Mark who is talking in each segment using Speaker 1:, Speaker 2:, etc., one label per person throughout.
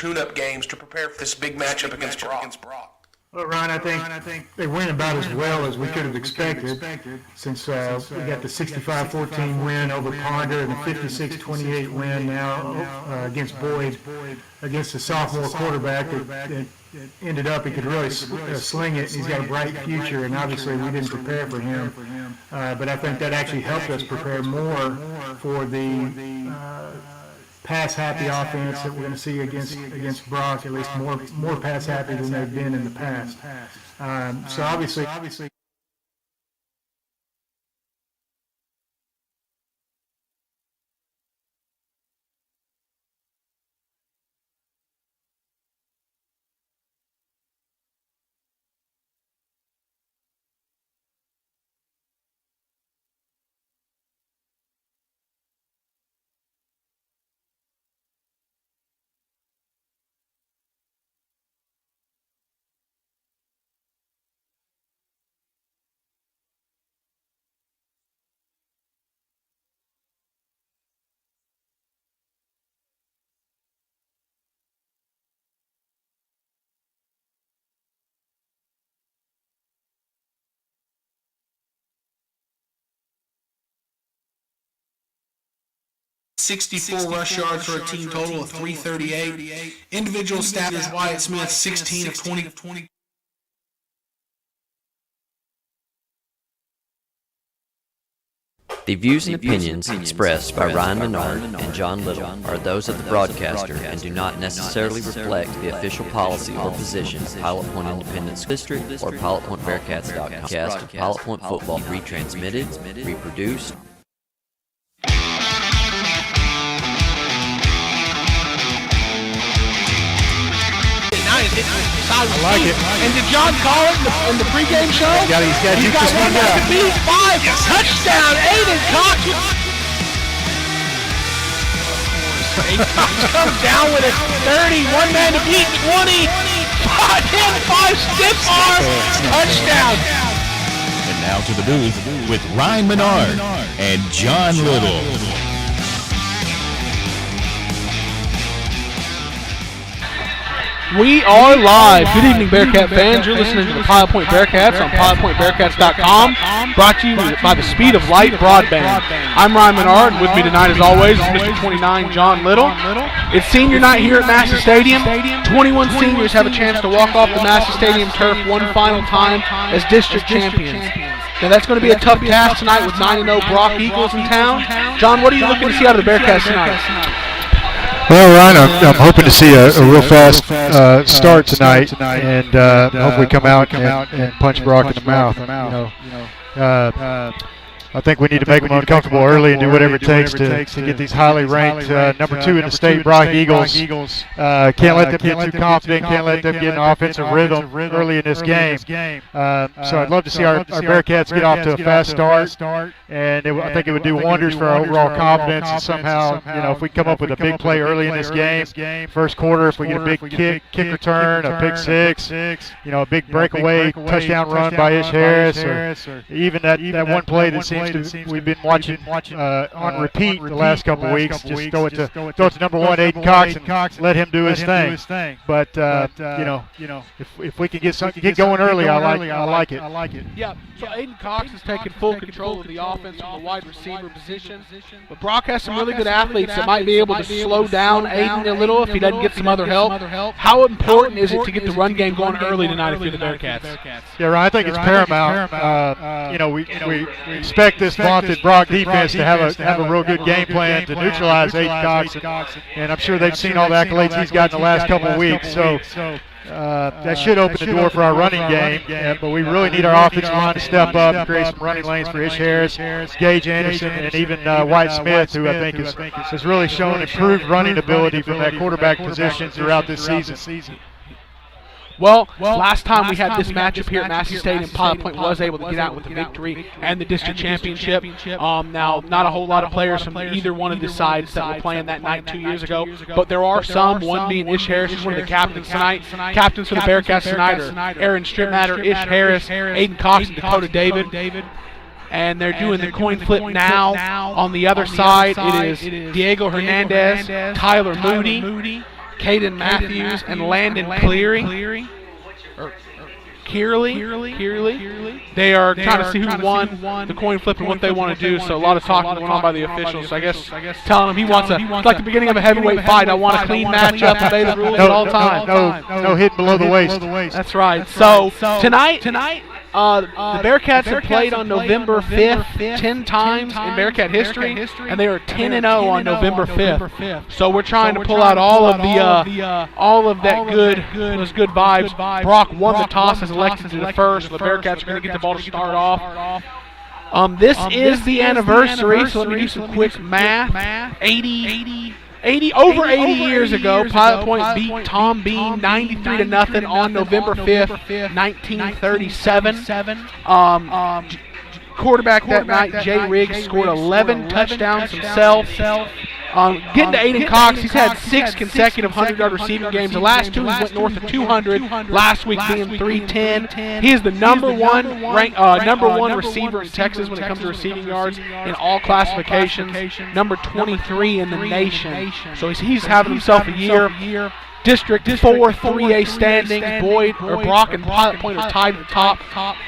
Speaker 1: tune-up games to prepare for this big matchup against Brock?
Speaker 2: Well, Ryan, I think they went about as well as we could have expected since we got the 65-14 win over Ponder and the 56-28 win now against Boyd, against the sophomore quarterback that ended up he could really sling it, and he's got a bright future, and obviously we didn't prepare for him. But I think that actually helped us prepare more for the pass-happy offense that we're going to see against Brock, at least more pass-happy than they've been in the past. So obviously.
Speaker 1: 64 rush yards for a team total of 338. Individual stat is Wyatt Smith, 16 of 20.
Speaker 3: The views and opinions expressed by Ryan Menard and John Little are those of the broadcaster and do not necessarily reflect the official policy or position of Pilot Point Independent School District or PilotPointBearcats.com. Cast of Pilot Point football retransmitted, reproduced.
Speaker 4: I like it. And did John call it in the pregame show?
Speaker 2: He's got
Speaker 4: one man to beat. 5, touchdown, Aiden Cox. Cox comes down with a 30, one man to beat, 20, 5 stiff arm, touchdown.
Speaker 5: And now to the booth with Ryan Menard and John Little.
Speaker 4: We are live. Good evening, Bearcat fans. You're listening to the Pilot Point Bearcats on PilotPointBearcats.com, brought to you by the speed of light broadband. I'm Ryan Menard, and with me tonight, as always, is Mr. 29, John Little. It's senior night here at Massey Stadium. 21 seniors have a chance to walk off the Massey Stadium turf one final time as district champions. Now, that's going to be a tough task tonight with 9-0 Brock Eagles in town. John, what are you looking to see out of the Bearcats tonight?
Speaker 2: Well, Ryan, I'm hoping to see a real fast start tonight, and hopefully come out and punch Brock in the mouth. I think we need to make them uncomfortable early and do whatever it takes to get these highly ranked number 2 in the state Brock Eagles. Can't let them get too confident. Can't let them get an offensive rhythm early in this game. So I'd love to see our Bearcats get off to a fast start, and I think it would do wonders for our overall confidence. And somehow, if we come up with a big play early in this game, first quarter, if we get a big kick return, a pick six, a big breakaway touchdown run by Ish Harris, or even that one play that seems we've been watching on repeat the last couple of weeks. Just throw it to number 1, Aiden Cox, and let him do his thing. But if we can get going early, I like it.
Speaker 4: Yeah. So Aiden Cox has taken full control of the offense from the wide receiver position. But Brock has some really good athletes that might be able to slow down Aiden a little if he doesn't get some other help. How important is it to get the run game going early tonight if you're the Bearcats?
Speaker 2: Yeah, Ryan, I think it's paramount. We expect this vaunted Brock defense to have a real good game plan to neutralize Aiden Cox, and I'm sure they've seen all the accolades he's got in the last couple of weeks. So that should open the door for our running game, but we really need our offensive line to step up and create some running lanes for Ish Harris, Gage Anderson, and even Wyatt Smith, who I think has really shown improved running ability from that quarterback position throughout this season.
Speaker 4: Well, last time we had this matchup here at Massey Stadium, Pilot Point was able to get out with the victory and the district championship. Now, not a whole lot of players from either one of the sides that were playing that night 2 years ago, but there are some, one being Ish Harris, who's one of the captains tonight. Captains for the Bearcats tonight are Aaron Stripmatter, Ish Harris, Aiden Cox, and Dakota David. And they're doing the coin flip now. On the other side, it is Diego Hernandez, Tyler Moody, Caden Matthews and Landon Cleary. Kearley. They are trying to see who won the coin flip and what they want to do. So a lot of talking going on by the officials. So I guess telling him he wants it's like the beginning of a heavyweight fight. I want a clean matchup, obey the rules at all times.
Speaker 2: No hitting below the waist.
Speaker 4: That's right. So tonight, the Bearcats have played on November 5th 10 times in Bearcat history, and they are 10-0 on November 5th. So we're trying to pull out all of those good vibes. Brock won the toss, has elected to the first. The Bearcats are going to get the ball to start off. This is the anniversary, so let me do some quick math. 80 years ago, Pilot Point beat Tom Bean 93-0 on November 5th, 1937. Quarterback that night, Jay Riggs, scored 11 touchdowns himself. Getting to Aiden Cox, he's had 6 consecutive 100-yard receiving games. The last 2 he went north of 200. Last week being 310. He is the number one receiver in Texas when it comes to receiving yards in all classifications. Number 23 in the nation. So he's having himself a year. District 4 3A standings. Brock and Pilot Point are tied at the top.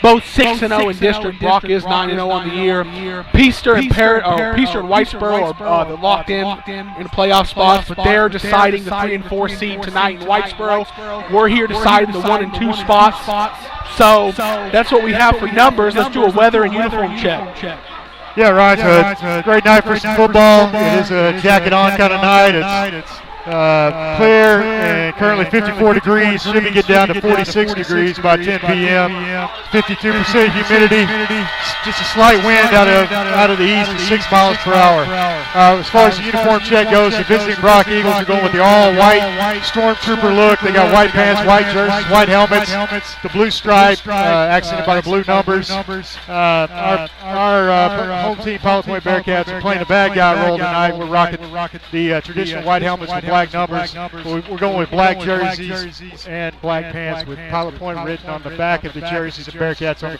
Speaker 4: Both 6-0 in district. Brock is 9-0 on the year. Peaster and Whitesboro are locked in the playoff spots, but they're deciding the 3 and 4 seed tonight in Whitesboro. We're here deciding the 1 and 2 spots. So that's what we have for numbers. Let's do a weather and uniform check.
Speaker 2: Yeah, right. It's a great night for some football. It is a jacket on kind of night. It's clear and currently 54 degrees. Should be get down to 46 degrees by 10 p.m. 52% humidity. Just a slight wind out of the east at 6 miles per hour. As far as the uniform check goes, the visiting Brock Eagles are going with the all-white stormtrooper look. They got white pants, white jerseys, white helmets, the blue stripe accented by the blue numbers. Our home team, Pilot Point Bearcats, are playing the bad guy role tonight. We're rocking the traditional white helmets with black numbers. We're going with black jerseys and black pants with Pilot Point written on the back of the jerseys and Bearcats on the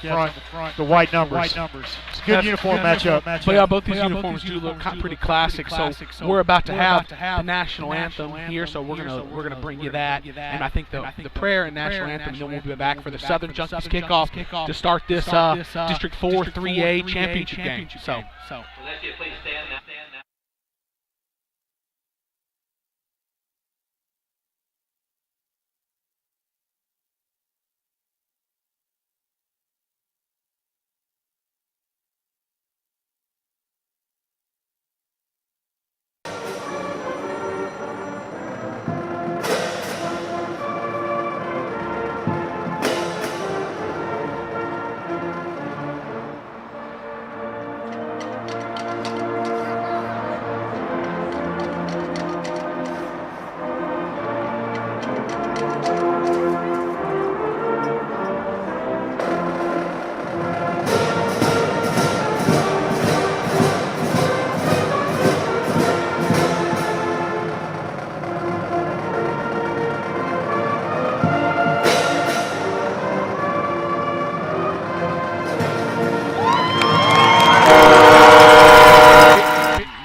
Speaker 2: front, the white numbers. It's a good uniform matchup.
Speaker 4: But yeah, both these uniforms do look pretty classic. So we're about to have the national anthem here, so we're gonna bring you that. And I think the prayer and national anthem, and then we'll be back for the Southern Junkies kickoff to start this District 4 3A championship game. So.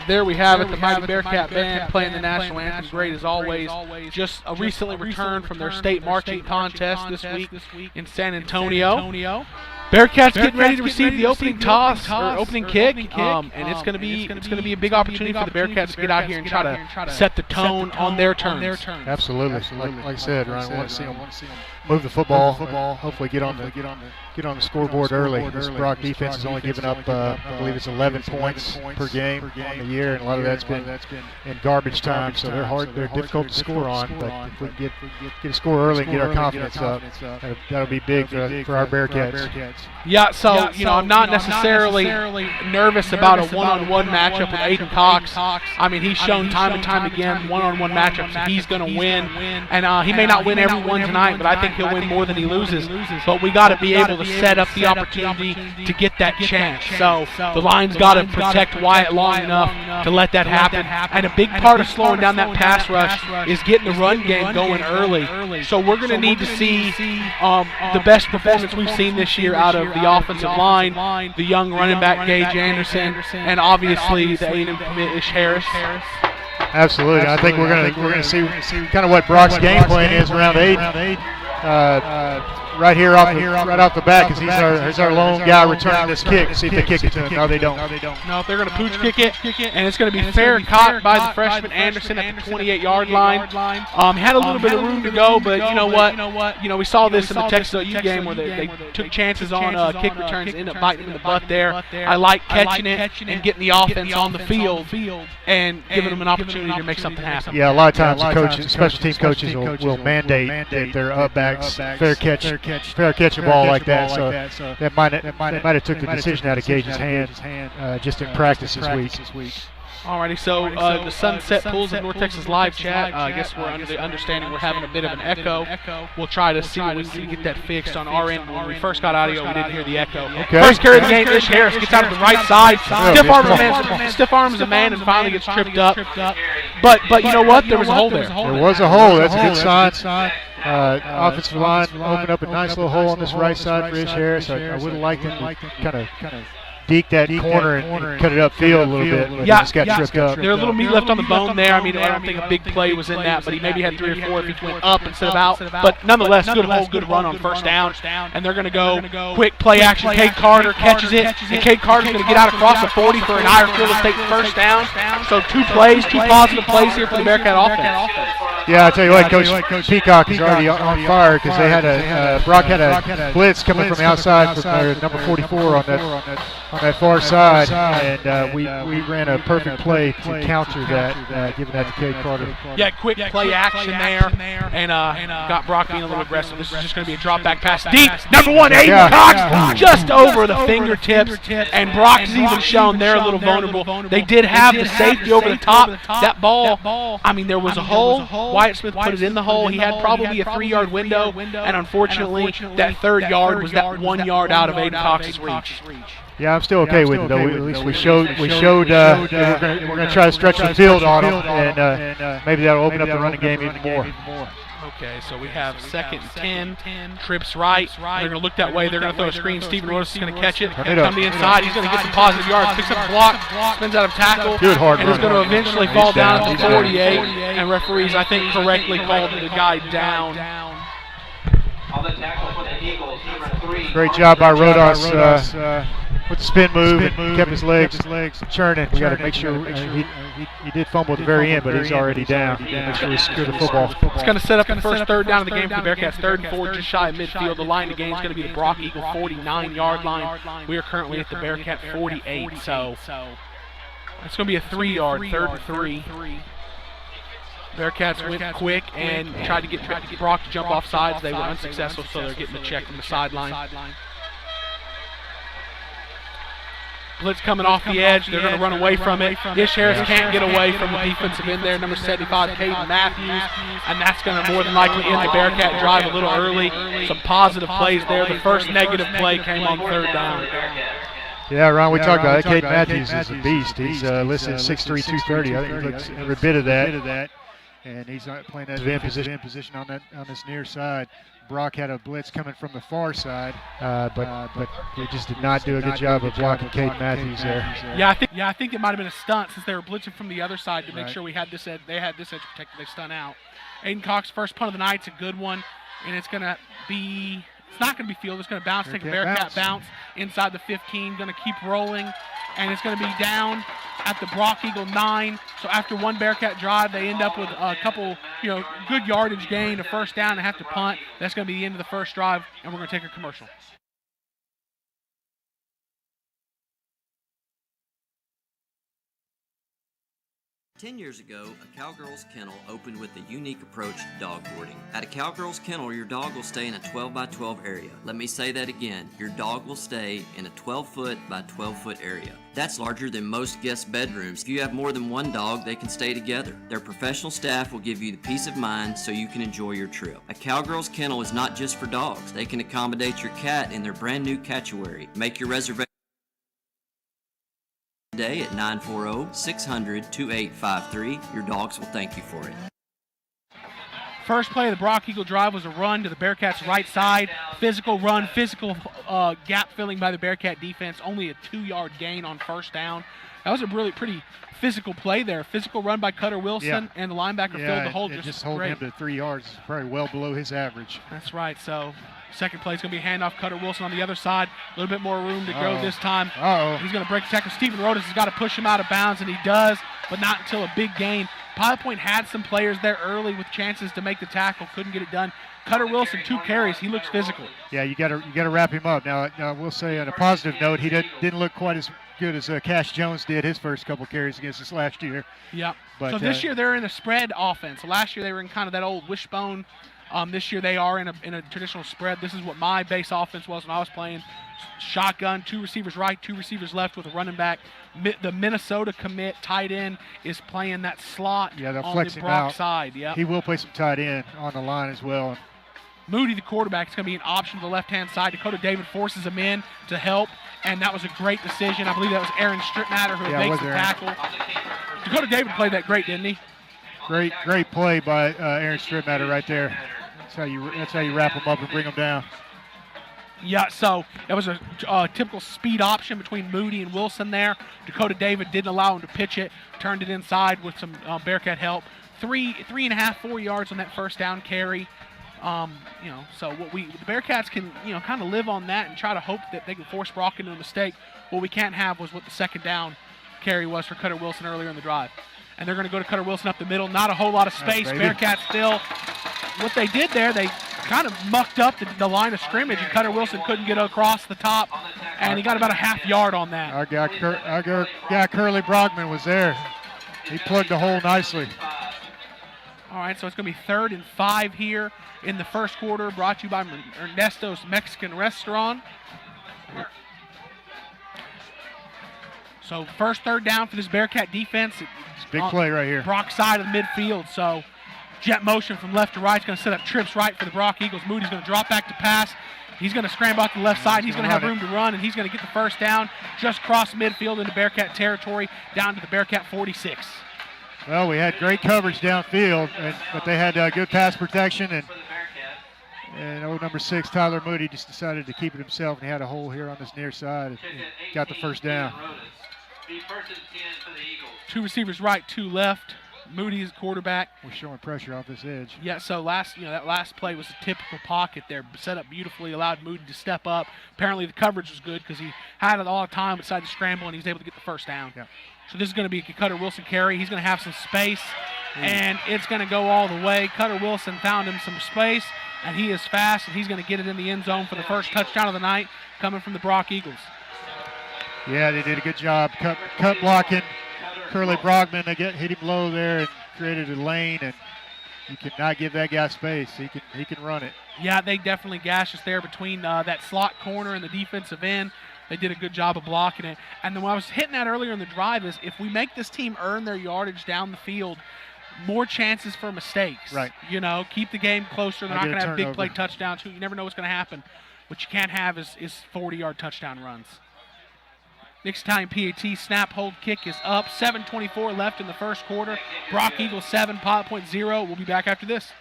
Speaker 4: There we have it, the mighty Bearcat Band playing the national anthem. Great as always. Just recently returned from their state marching contest this week in San Antonio. Bearcats getting ready to receive the opening toss or opening kick, and it's going to be a big opportunity for the Bearcats to get out here and try to set the tone on their terms.
Speaker 2: Absolutely. Like I said, Ryan, I want to see them move the football. Hopefully get on the scoreboard early. This Brock defense has only given up, I believe it's 11 points per game on the year, and a lot of that's been in garbage time. So they're difficult to score on. But if we get a score early and get our confidence up, that'll be big for our Bearcats.
Speaker 4: Yeah, so I'm not necessarily nervous about a one-on-one matchup with Aiden Cox. I mean, he's shown time and time again one-on-one matchups he's going to win, and he may not win every one tonight, but I think he'll win more than he loses. But we got to be able to set up the opportunity to get that chance. So the line's got to protect Wyatt long enough to let that happen. And a big part of slowing down that pass rush is getting the run game going early. So we're going to need to see the best performance we've seen this year out of the offensive line, the young running back Gage Anderson, and obviously the A&M commit Ish Harris.
Speaker 2: Absolutely. I think we're gonna see kind of what Brock's game plan is around 8. Right here right off the bat, because he's our lone guy returning this kick. See if they kick it to him. No, they don't.
Speaker 4: No, they're going to pooch kick it, and it's going to be fair caught by the freshman Anderson at the 28-yard line. Had a little bit of room to go, but you know what? We saw this in the Texas OU game where they took chances on kick returns, ended up biting him in the butt there. I like catching it and getting the offense on the field and giving them an opportunity to make something happen.
Speaker 2: Yeah, a lot of times the coaches, special teams coaches will mandate that their backs fair catch a ball like that. So that might have took the decision out of Gage's hand just in practice this week.
Speaker 4: Alrighty, so the Sunset Pools of North Texas live chat. I guess we're under the understanding we're having a bit of an echo. We'll try to see if we can get that fixed on our end. When we first got audio, we didn't hear the echo.
Speaker 2: Okay.
Speaker 4: First carry of the game, Ish Harris gets out to the right side. Stiff arms a man and finally gets tripped up. But you know what? There was a hole there.
Speaker 2: There was a hole. That's a good sign. Offensive line opened up a nice little hole on this right side for Ish Harris. I would have liked him to kind of deke that corner and cut it upfield a little bit, but he just got tripped up.
Speaker 4: There's a little meat left on the bone there. I mean, I don't think a big play was in that, but he maybe had 3 or 4 if he went up instead of out. But nonetheless, good hole, good run on first down. And they're going to go quick play action. Cade Carter catches it, and Cade Carter's going to get out across the 40 for an Irefield Estate first down. So 2 positive plays here for the Bearcat offense.
Speaker 2: Yeah, I tell you what, Coach Peacock is already on fire because they had Brock had a blitz coming from the outside from number 44 on that far side, and we ran a perfect play to counter that, giving that to Cade Carter.
Speaker 4: Yeah, quick play action there, and got Brock being a little aggressive. This is just going to be a drop back pass deep. Number 1, Aiden Cox, just over the fingertips, and Brock is even shown they're a little vulnerable. They did have the safety over the top. That ball, I mean, there was a hole. Wyatt Smith put it in the hole. He had probably a 3-yard window, and unfortunately, that 3rd yard was that 1 yard out of Aiden Cox's reach.
Speaker 2: Yeah, I'm still okay with it though. At least we showed that we're going to try to stretch the field on them, and maybe that'll open up the running game even more.
Speaker 4: Okay, so we have 2nd and 10, trips right. They're going to look that way. They're going to throw a screen. Stephen Rhodes is going to catch it. Come to the inside. He's going to get some positive yards. Picks up the block, spins out of tackle, and is going to eventually fall down at the 48. And referees, I think, correctly called the guy down.
Speaker 6: On the tackle for the Eagles, number 3.
Speaker 2: Great job by Rodas with the spin move and kept his legs churning. We got to make sure he did fumble at the very end, but he's already down. Make sure we secure the football.
Speaker 4: It's going to set up the first 3rd down of the game for the Bearcats. 3rd and 4, just shy of midfield. The line of the game is going to be the Brock Eagle 49-yard line. We are currently at the Bearcat 48, so it's going to be a 3-yard, 3rd and 3. Bearcats went quick and tried to get Brock to jump off sides. They were unsuccessful, so they're getting the check from the sideline. Blitz coming off the edge. They're going to run away from it. Ish Harris can't get away from the defensive end there. Number 75, Caden Matthews. And that's going to more than likely end the Bearcat drive a little early. Some positive plays there. The first negative play came on 3rd down.
Speaker 2: Yeah, Ron, we talked about it. Caden Matthews is a beast. He's listed at 6'3", 230. I think he looks every bit of that. And he's not playing that van position on this near side. Brock had a blitz coming from the far side, but he just did not do a good job of blocking Caden Matthews there.
Speaker 4: Yeah, I think it might have been a stunt since they were blitzing from the other side to make sure we had this edge. They had this edge protected. They stunt out. Aiden Cox, first punt of the night. It's a good one, and it's going to be. It's not going to be field. It's going to bounce, take a Bearcat bounce inside the 15. Going to keep rolling, and it's going to be down at the Brock Eagle 9. So after one Bearcat drive, they end up with a couple, good yardage gain, a first down, and have to punt. That's going to be the end of the first drive, and we're going to take a commercial.
Speaker 3: Ten years ago, a Cowgirls Kennel opened with a unique approach to dog boarding. At a Cowgirls Kennel, your dog will stay in a 12 by 12 area. Let me say that again. Your dog will stay in a 12-foot by 12-foot area. That's larger than most guest bedrooms. If you have more than one dog, they can stay together. Their professional staff will give you the peace of mind so you can enjoy your trip. A Cowgirls Kennel is not just for dogs. They can accommodate your cat in their brand new catchuary. Make your reservation today at 940-600-2853. Your dogs will thank you for it.
Speaker 4: First play of the Brock Eagle drive was a run to the Bearcats' right side. Physical run, physical gap filling by the Bearcat defense. Only a 2-yard gain on first down. That was a really pretty physical play there. Physical run by Cutter Wilson, and the linebacker filled the hole
Speaker 2: just holding him to 3 yards is probably well below his average.
Speaker 4: That's right. So second play is going to be a handoff. Cutter Wilson on the other side. A little bit more room to go this time. He's going to break the tackle. Stephen Rodas has got to push him out of bounds, and he does, but not until a big gain. Pilot Point had some players there early with chances to make the tackle. Couldn't get it done. Cutter Wilson, 2 carries. He looks physical.
Speaker 2: Yeah, you got to wrap him up. Now we'll say on a positive note, he didn't look quite as good as Cash Jones did his first couple carries against us last year.
Speaker 4: Yeah.
Speaker 2: But,
Speaker 4: so this year they're in a spread offense. So last year they were in kind of that old wishbone. This year they are in a traditional spread. This is what my base offense was when I was playing. Shotgun, 2 receivers right, 2 receivers left with a running back. The Minnesota commit tight end is playing that slot
Speaker 2: they'll
Speaker 4: on
Speaker 2: flex
Speaker 4: the
Speaker 2: him
Speaker 4: Brock
Speaker 2: out.
Speaker 4: side. Yep.
Speaker 2: He will play some tight end on the line as well.
Speaker 4: Moody, the quarterback, is going to be an option to the left-hand side. Dakota David forces him in to help, and that was a great decision. I believe that was Aaron Strittmatter who makes the tackle. Dakota David played that great, didn't he?
Speaker 2: Great play by Aaron Strittmatter right there. That's how you wrap him up and bring him down.
Speaker 4: Yeah, so that was a typical speed option between Moody and Wilson there. Dakota David didn't allow him to pitch it, turned it inside with some Bearcat help. 3.5, 4 yards on that first down carry. So the Bearcats can, kind of live on that and try to hope that they can force Brock into a mistake. What we can't have was what the second down carry was for Cutter Wilson earlier in the drive. And they're going to go to Cutter Wilson up the middle. Not a whole lot of space. Bearcats still. What they did there, they kind of mucked up the line of scrimmage, and Cutter Wilson couldn't get across the top, and he got about a half yard on that.
Speaker 2: Our guy Curly Brogman was there. He plugged the hole nicely.
Speaker 4: All right, so it's going to be 3rd and 5 here in the first quarter, brought to you by Ernesto's Mexican Restaurant. So first 3rd down for this Bearcat defense.
Speaker 2: It's a big play right here.
Speaker 4: Brock side of the midfield, so jet motion from left to right is going to set up trips right for the Brock Eagles. Moody's going to drop back to pass. He's going to scramble out to the left side. He's going to have room to run, and he's going to get the first down just cross midfield into Bearcat territory down to the Bearcat 46.
Speaker 2: Well, we had great coverage downfield, but they had good pass protection, and old number 6, Tyler Moody, just decided to keep it himself, and he had a hole here on this near side and got the first down.
Speaker 4: 2 receivers right, 2 left. Moody is quarterback.
Speaker 2: We're showing pressure off this edge.
Speaker 4: Yeah, so that last play was a typical pocket there, set up beautifully, allowed Moody to step up. Apparently the coverage was good because he had it all the time, decided to scramble, and he was able to get the first down.
Speaker 2: Yeah.
Speaker 4: So this is going to be a Cutter Wilson carry. He's going to have some space, and it's going to go all the way. Cutter Wilson found him some space, and he is fast, and he's going to get it in the end zone for the first touchdown of the night coming from the Brock Eagles.
Speaker 2: Yeah, they did a good job cut blocking. Curly Brogman, they hit him low there and created a lane, and you cannot give that guy space. He can run it.
Speaker 4: Yeah, they definitely gashed us there between that slot corner and the defensive end. They did a good job of blocking it. And then what I was hitting at earlier in the drive is if we make this team earn their yardage down the field, more chances for mistakes.
Speaker 2: Right.
Speaker 4: Keep the game closer. They're not going to have big play
Speaker 2: turnover.
Speaker 4: touchdowns. You never know what's going to happen. What you can't have is 40-yard touchdown runs. Next time PAT snap, hold, kick is up. 7:24 left in the first quarter. Brock Eagles 7, Pilot Point 0. We'll be back after this.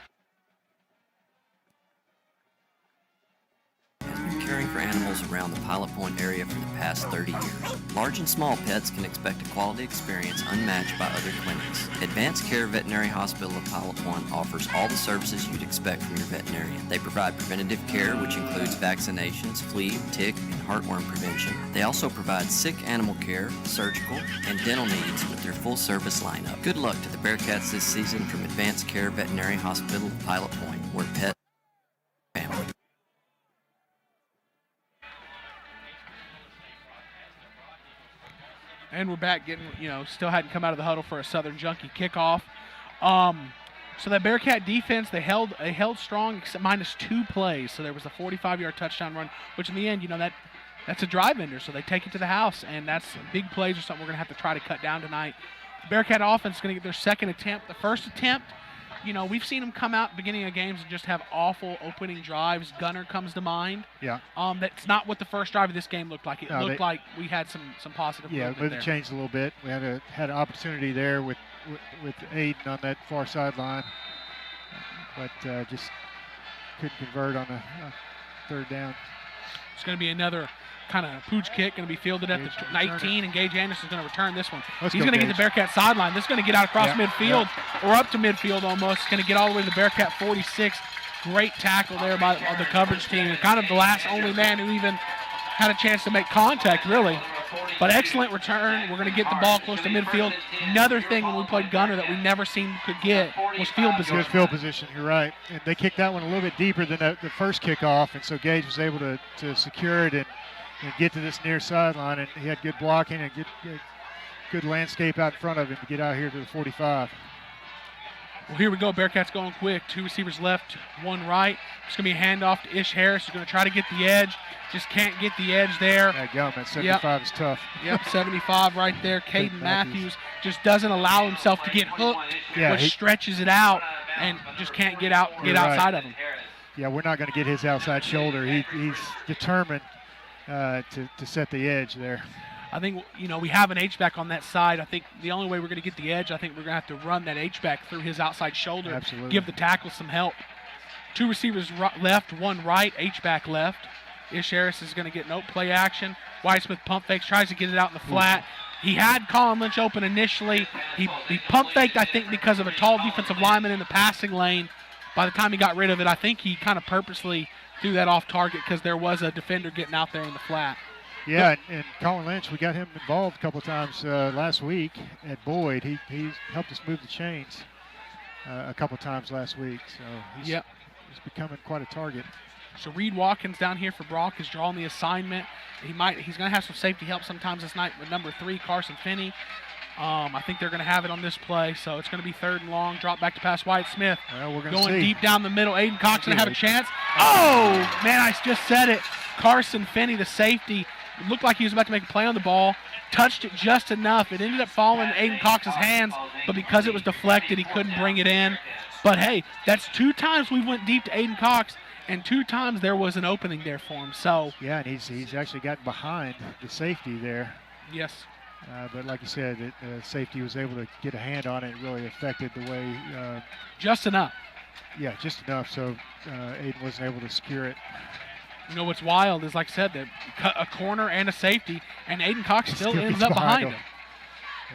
Speaker 3: Caring for animals around the Pilot Point area for the past 30 years. Large and small pets can expect a quality experience unmatched by other clinics. Advanced Care Veterinary Hospital of Pilot Point offers all the services you'd expect from your veterinarian. They provide preventative care, which includes vaccinations, flea, tick, and heartworm prevention. They also provide sick animal care, surgical, and dental needs with their full-service lineup. Good luck to the Bearcats this season from Advanced Care Veterinary Hospital of Pilot Point, where pet family.
Speaker 4: And we're back getting, still hadn't come out of the huddle for a Southern Junkie kickoff. So that Bearcat defense, they held strong except -2 plays. So there was a 45-yard touchdown run, which in the end, that's a drive ender. So they take it to the house, and that's big plays or something we're going to have to try to cut down tonight. The Bearcat offense is going to get their second attempt. The first attempt, we've seen them come out beginning of games and just have awful opening drives. Gunner comes to mind.
Speaker 2: Yeah.
Speaker 4: That's not what the first drive of this game looked like. It looked like we had some positive movement
Speaker 2: moved
Speaker 4: there.
Speaker 2: the chains a little bit. We had an opportunity there with Aiden on that far sideline. but just couldn't convert on a third down.
Speaker 4: It's going to be another kind of pooch kick, going to be fielded at the 19, and Gage Anderson's going to return this one. He's going to get the Bearcat sideline. This is going to get out across midfield or up to midfield almost. It's going to get all the way to the Bearcat 46. Great tackle there by the coverage team. Kind of the last only man who even had a chance to make contact, really. But excellent return. We're going to get the ball close to midfield. Another thing when we played gunner that we never seen could get was field position.
Speaker 2: Good field position, you're right. And they kicked that one a little bit deeper than the first kickoff, and so Gage was able to secure it and get to this near sideline, and he had good blocking and good landscape out in front of him to get out here to the 45.
Speaker 4: Well, here we go. Bearcats going quick. 2 receivers left, 1 right. It's going to be a handoff to Ish Harris. He's going to try to get the edge. Just can't get the edge there.
Speaker 2: That 75 is tough.
Speaker 4: Yep, 75 right there. Caden Matthews just doesn't allow himself to get hooked, which stretches it out and just can't get outside of him.
Speaker 2: Yeah, we're not going to get his outside shoulder. He's determined to set the edge there.
Speaker 4: I think, we have an H-back on that side. I think the only way we're going to get the edge, I think we're going to have to run that H-back through his outside shoulder.
Speaker 2: Absolutely.
Speaker 4: Give the tackle some help. 2 receivers left, 1 right, H-back left. Ish Harris is going to get play action. Whitesmith pump fakes, tries to get it out in the flat. He had Colin Lynch open initially. He pump faked, I think, because of a tall defensive lineman in the passing lane. By the time he got rid of it, I think he kind of purposely threw that off target because there was a defender getting out there in the flat.
Speaker 2: Yeah, and Colin Lynch, we got him involved a couple times last week at Boyd. He helped us move the chains a couple times last week, so he's becoming quite a target.
Speaker 4: So Reed Watkins down here for Brock is drawing the assignment. He's going to have some safety help sometimes this night with number 3, Carson Finney. I think they're going to have it on this play, so it's going to be 3rd and long. Drop back to pass Wyatt Smith.
Speaker 2: Well, we're
Speaker 4: going deep down the middle. Aiden Cox going to have a chance. Oh, man, I just said it. Carson Finney, the safety, it looked like he was about to make a play on the ball. Touched it just enough. It ended up falling in Aiden Cox's hands, but because it was deflected, he couldn't bring it in. But, hey, that's 2 times we went deep to Aiden Cox, and 2 times there was an opening there for him. So
Speaker 2: yeah, and he's actually gotten behind the safety there.
Speaker 4: Yes.
Speaker 2: But like you said, the safety was able to get a hand on it. It really affected the way.
Speaker 4: Just enough.
Speaker 2: Yeah, just enough. So Aiden wasn't able to secure it.
Speaker 4: What's wild is, like I said, that a corner and a safety, and Aiden Cox still ends up behind him.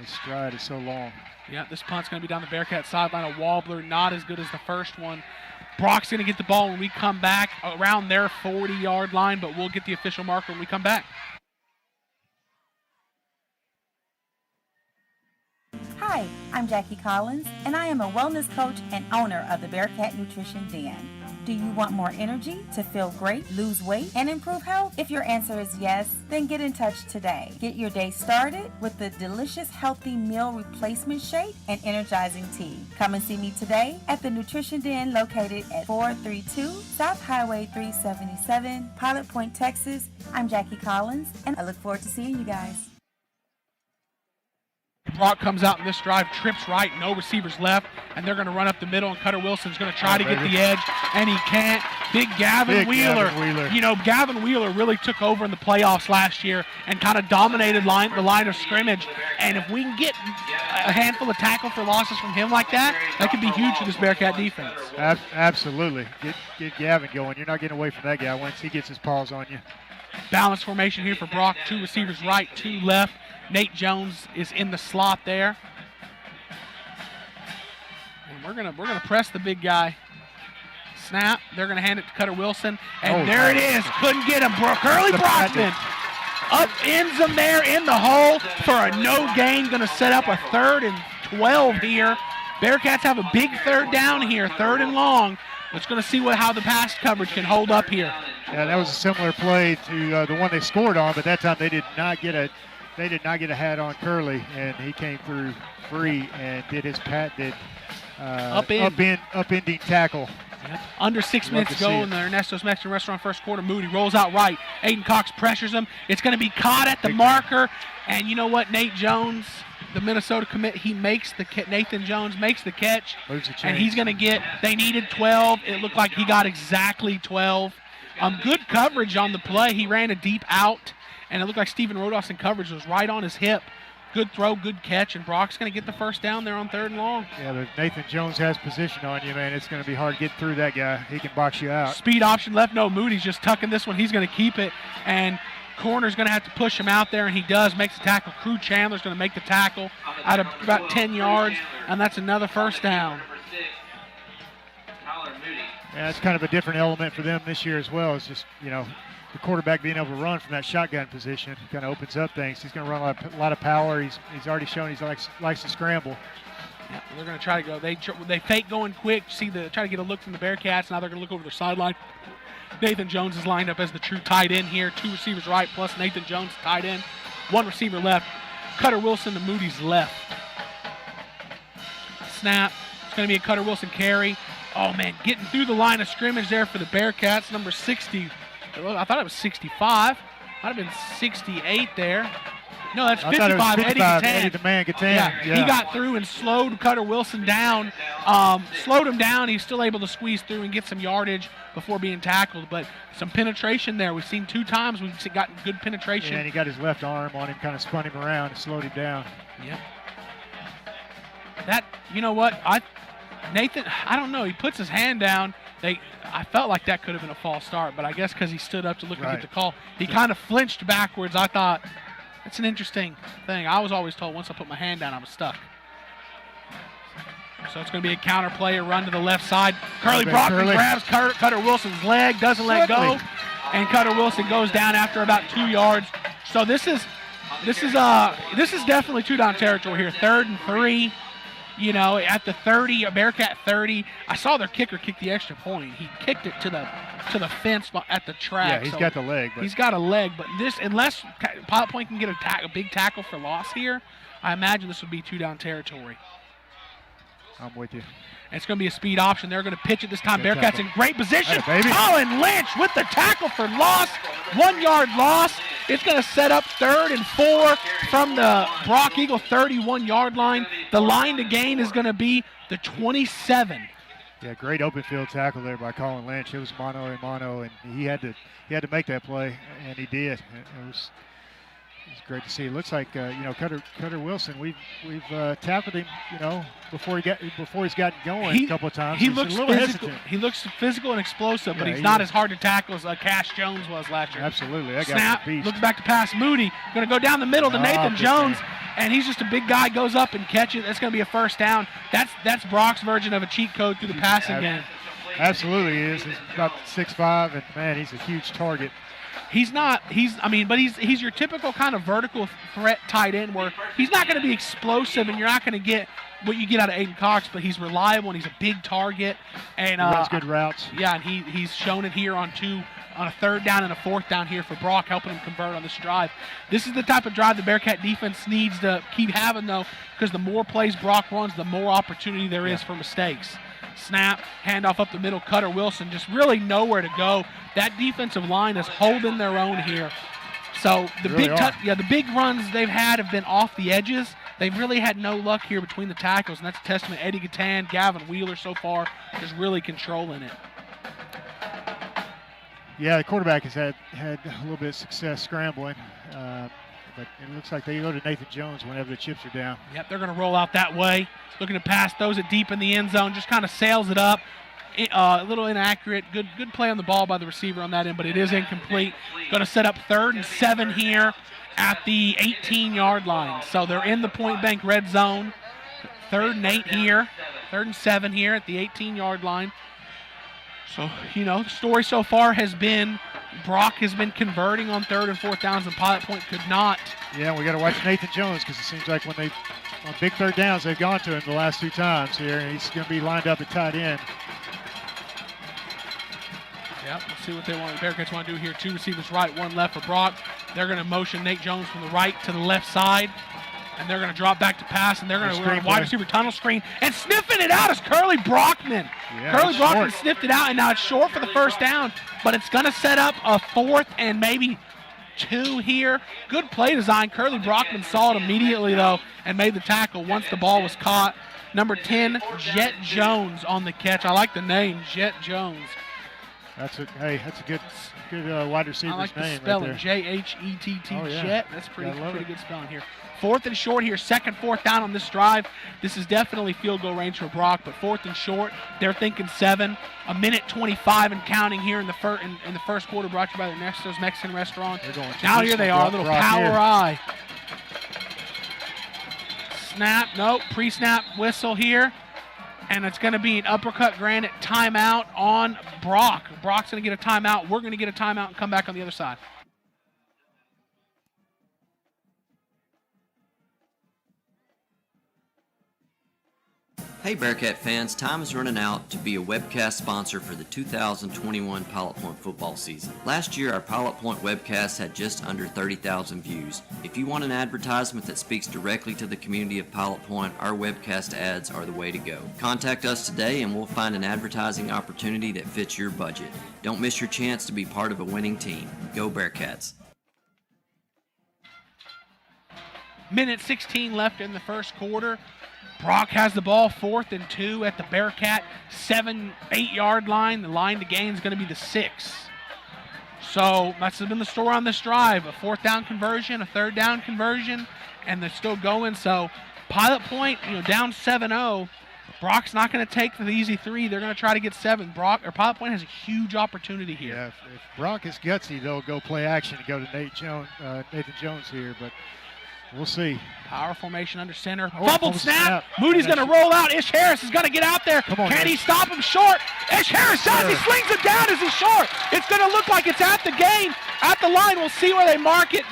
Speaker 2: His stride is so long.
Speaker 4: Yeah, this punt's going to be down the Bearcat sideline. A wobbler, not as good as the first one. Brock's going to get the ball when we come back around their 40-yard line, but we'll get the official marker when we come back.
Speaker 7: Hi, I'm Jackie Collins, and I am a wellness coach and owner of the Bearcat Nutrition Den. Do you want more energy to feel great, lose weight, and improve health? If your answer is yes, then get in touch today. Get your day started with the delicious healthy meal replacement shake and energizing tea. Come and see me today at the Nutrition Den located at 432 South Highway 377, Pilot Point, Texas. I'm Jackie Collins, and I look forward to seeing you guys.
Speaker 4: Brock comes out in this drive, trips right, no receivers left, and they're going to run up the middle, and Cutter Wilson's going to try to get the edge, and he can't. Big Gavin Wheeler. Gavin Wheeler really took over in the playoffs last year and kind of dominated the line of scrimmage, and if we can get a handful of tackle for losses from him like that, that could be huge for this Bearcat defense.
Speaker 2: Absolutely. Get Gavin going. You're not getting away from that guy once he gets his paws on you.
Speaker 4: Balanced formation here for Brock. 2 receivers right, 2 left. Nate Jones is in the slot there. And we're gonna press the big guy. Snap. They're gonna hand it to Cutter Wilson. And there it is. Couldn't get him. Curly Brockman up ends him there in the hole for a no gain. Gonna set up a 3rd and 12 here. Bearcats have a big 3rd down here, 3rd and long. Let's going to see how the pass coverage can hold up here.
Speaker 2: Yeah, that was a similar play to the one they scored on, but that time they did not get a hat on Curly, and he came through free and did his patented upending tackle.
Speaker 4: Yep. Under 6 minutes to go in the Ernesto's Mexican Restaurant first quarter. Moody rolls out right. Aiden Cox pressures him. It's going to be caught at the marker, and you know what? Nate Jones, the Minnesota commit, Nathan Jones makes the catch, and he's going to get, they needed 12. It looked like he got exactly 12. Good coverage on the play. He ran a deep out, and it looked like Stephen Rodos in coverage was right on his hip Good throw, good catch, and Brock's going to get the first down there on 3rd and long.
Speaker 2: Yeah, but if Nathan Jones has position on you, man, it's going to be hard to get through that guy. He can box you out.
Speaker 4: Speed option left. No, Moody's just tucking this one. He's going to keep it, and corner's going to have to push him out there, and he does. Makes the tackle. Crew Chandler's going to make the tackle out of about 10 yards, and that's another first down.
Speaker 2: Yeah, it's kind of a different element for them this year as well. It's just, the quarterback being able to run from that shotgun position kind of opens up things. He's going to run a lot of power. He's already shown he likes to scramble.
Speaker 4: Yeah, they're going to try to go. They fake going quick. Try to get a look from the Bearcats. Now they're going to look over their sideline. Nathan Jones is lined up as the true tight end here. 2 receivers right plus Nathan Jones tight end. 1 receiver left. Cutter Wilson to Moody's left. Snap. It's going to be a Cutter Wilson carry. Oh, man, getting through the line of scrimmage there for the Bearcats. Number 60. I thought it was 65. Might have been 68 there. No, that's 55. Eddie Gatan.
Speaker 2: Eddie the Man Gatan.
Speaker 4: Yeah, he got through and slowed Cutter Wilson down. Slowed him down. He's still able to squeeze through and get some yardage before being tackled. But some penetration there. We've seen 2 times we've gotten good penetration.
Speaker 2: Yeah, and he got his left arm on him, kind of spun him around and slowed him down.
Speaker 4: Yep. You know what? Nathan, I don't know. He puts his hand down. I felt like that could have been a false start, but I guess because he stood up to look and get the call, he kind of flinched backwards. I thought, that's an interesting thing. I was always told once I put my hand down, I was stuck. So it's going to be a counter play, a run to the left side. Curly Brockman grabs Cutter Wilson's leg, doesn't let go, and Cutter Wilson goes down after about 2 yards. So this is definitely 2-down territory here. 3rd and 3. At the 30, a Bearcat 30. I saw their kicker kick the extra point. He kicked it to the fence at the track.
Speaker 2: Yeah, he's got the leg.
Speaker 4: He's got a leg, but unless Pilot Point can get a big tackle for loss here, I imagine this would be 2-down territory.
Speaker 2: I'm with you.
Speaker 4: And it's going to be a speed option. They're going to pitch it this time.
Speaker 2: Good
Speaker 4: Bearcats
Speaker 2: tackle.
Speaker 4: in great position.
Speaker 2: Hey, baby.
Speaker 4: Colin Lynch with the tackle for loss. 1-yard loss. It's going to set up 3rd and 4 from the Brock Eagle 31-yard line. The line to gain is going to be the 27.
Speaker 2: Yeah, great open field tackle there by Colin Lynch. It was mano a mano, and he had to make that play, and he did. It was great to see. It looks like Cutter Wilson. We've tackled him, before he's gotten going a couple of times.
Speaker 4: He
Speaker 2: He's
Speaker 4: looks
Speaker 2: a little
Speaker 4: physical.
Speaker 2: hesitant.
Speaker 4: He looks physical and explosive, but
Speaker 2: Yeah,
Speaker 4: he's
Speaker 2: he
Speaker 4: not
Speaker 2: is.
Speaker 4: as hard to tackle as Cash Jones was last year.
Speaker 2: Absolutely, that guy's
Speaker 4: Snap.
Speaker 2: a beast.
Speaker 4: Looks back to pass. Moody going to go down the middle to Nathan
Speaker 2: good
Speaker 4: Jones,
Speaker 2: man.
Speaker 4: and he's just a big guy. Goes up and catches. That's going to be a first down. That's Brock's version of a cheat code through the passing game.
Speaker 2: Absolutely, he is. He's about 6'5", and man, he's a huge target.
Speaker 4: He's your typical kind of vertical threat tight end where he's not going to be explosive and you're not going to get what you get out of Aiden Cox, but he's reliable and he's a big target. And
Speaker 2: he runs good routes.
Speaker 4: Yeah, and he's shown it here on a 3rd down and a 4th down here for Brock, helping him convert on this drive. This is the type of drive the Bearcat defense needs to keep having, though, because the more plays Brock runs, the more opportunity there is for mistakes. Snap, handoff up the middle, Cutter Wilson, just really nowhere to go. That defensive line is holding their own here. So the big runs they've had have been off the edges. They've really had no luck here between the tackles, and that's a testament to Eddie Gatan, Gavin Wheeler so far, just really controlling it.
Speaker 2: Yeah, the quarterback has had a little bit of success scrambling, but it looks like they go to Nathan Jones whenever the chips are down.
Speaker 4: Yep, they're going to roll out that way. Looking to pass, throws it deep in the end zone, just kind of sails it up. A little inaccurate. Good play on the ball by the receiver on that end, but it is incomplete. Going to set up 3rd and 7 here at the 18-yard line. So they're in the point bank red zone. 3rd and 8 here. 3rd and 7 here at the 18-yard line. So, the story so far has been Brock has been converting on 3rd and 4th downs, and Pilot Point could not.
Speaker 2: Yeah, we got to watch Nathan Jones because it seems like on big 3rd downs, they've gone to him the last 2 times here, and he's going to be lined up at tight end.
Speaker 4: Yep, let's see what the Bearcats want to do here. 2 receivers right, 1 left for Brock. They're going to motion Nate Jones from the right to the left side, and they're going to drop back to pass, and they're going to run a wide receiver tunnel screen, and sniffing it out is Curly Brockman.
Speaker 2: Yeah,
Speaker 4: Curly Brockman
Speaker 2: short.
Speaker 4: sniffed it out, and now it's short for the first down, but it's going to set up a 4th and maybe 2 here. Good play design. Curly Brockman saw it immediately, though, and made the tackle once the ball was caught. Number 10, Jet Jones on the catch. I like the name, Jet Jones.
Speaker 2: That's a good good wide receiver's
Speaker 4: I like the
Speaker 2: name
Speaker 4: spelling,
Speaker 2: right
Speaker 4: J-H-E-T-T,
Speaker 2: Oh, yeah.
Speaker 4: Jet. That's pretty
Speaker 2: Gotta
Speaker 4: good spelling here. 4th and short here, second, 4th down on this drive. This is definitely field goal range for Brock, but 4th and short, they're thinking 7. A minute 25 and counting here in the first quarter, brought to you by the Nexto's Mexican Restaurant. Now here they are, a little power eye. Snap, nope, pre-snap whistle here. And it's going to be an uppercut granted timeout on Brock. Brock's going to get a timeout. We're going to get a timeout and come back on the other side.
Speaker 3: Hey Bearcat fans, time is running out to be a webcast sponsor for the 2021 Pilot Point football season. Last year, our Pilot Point webcast had just under 30,000 views. If you want an advertisement that speaks directly to the community of Pilot Point, our webcast ads are the way to go. Contact us today and we'll find an advertising opportunity that fits your budget. Don't miss your chance to be part of a winning team. Go Bearcats.
Speaker 4: Minute 16 left in the first quarter. Brock has the ball, 4th and 2 at the Bearcat 7-8 line. The line to gain is going to be the 6. So that's been the story on this drive. A 4th down conversion, a 3rd down conversion, and they're still going. So Pilot Point, down 7-0. Brock's not going to take the easy 3. They're going to try to get 7. Pilot Point has a huge opportunity here.
Speaker 2: Yeah, if Brock is gutsy, they'll go play action and go to Nathan Jones here, but we'll see.
Speaker 4: Power formation under center.
Speaker 2: Oh,
Speaker 4: Fumbled snap. Moody's going to roll out. Ish Harris is going to get out there.
Speaker 2: Come on,
Speaker 4: Can
Speaker 2: Ish.
Speaker 4: he stop him short? Ish Harris does. He slings it down as he's short. It's going to look like it's at the game, at the line. We'll see where they mark it.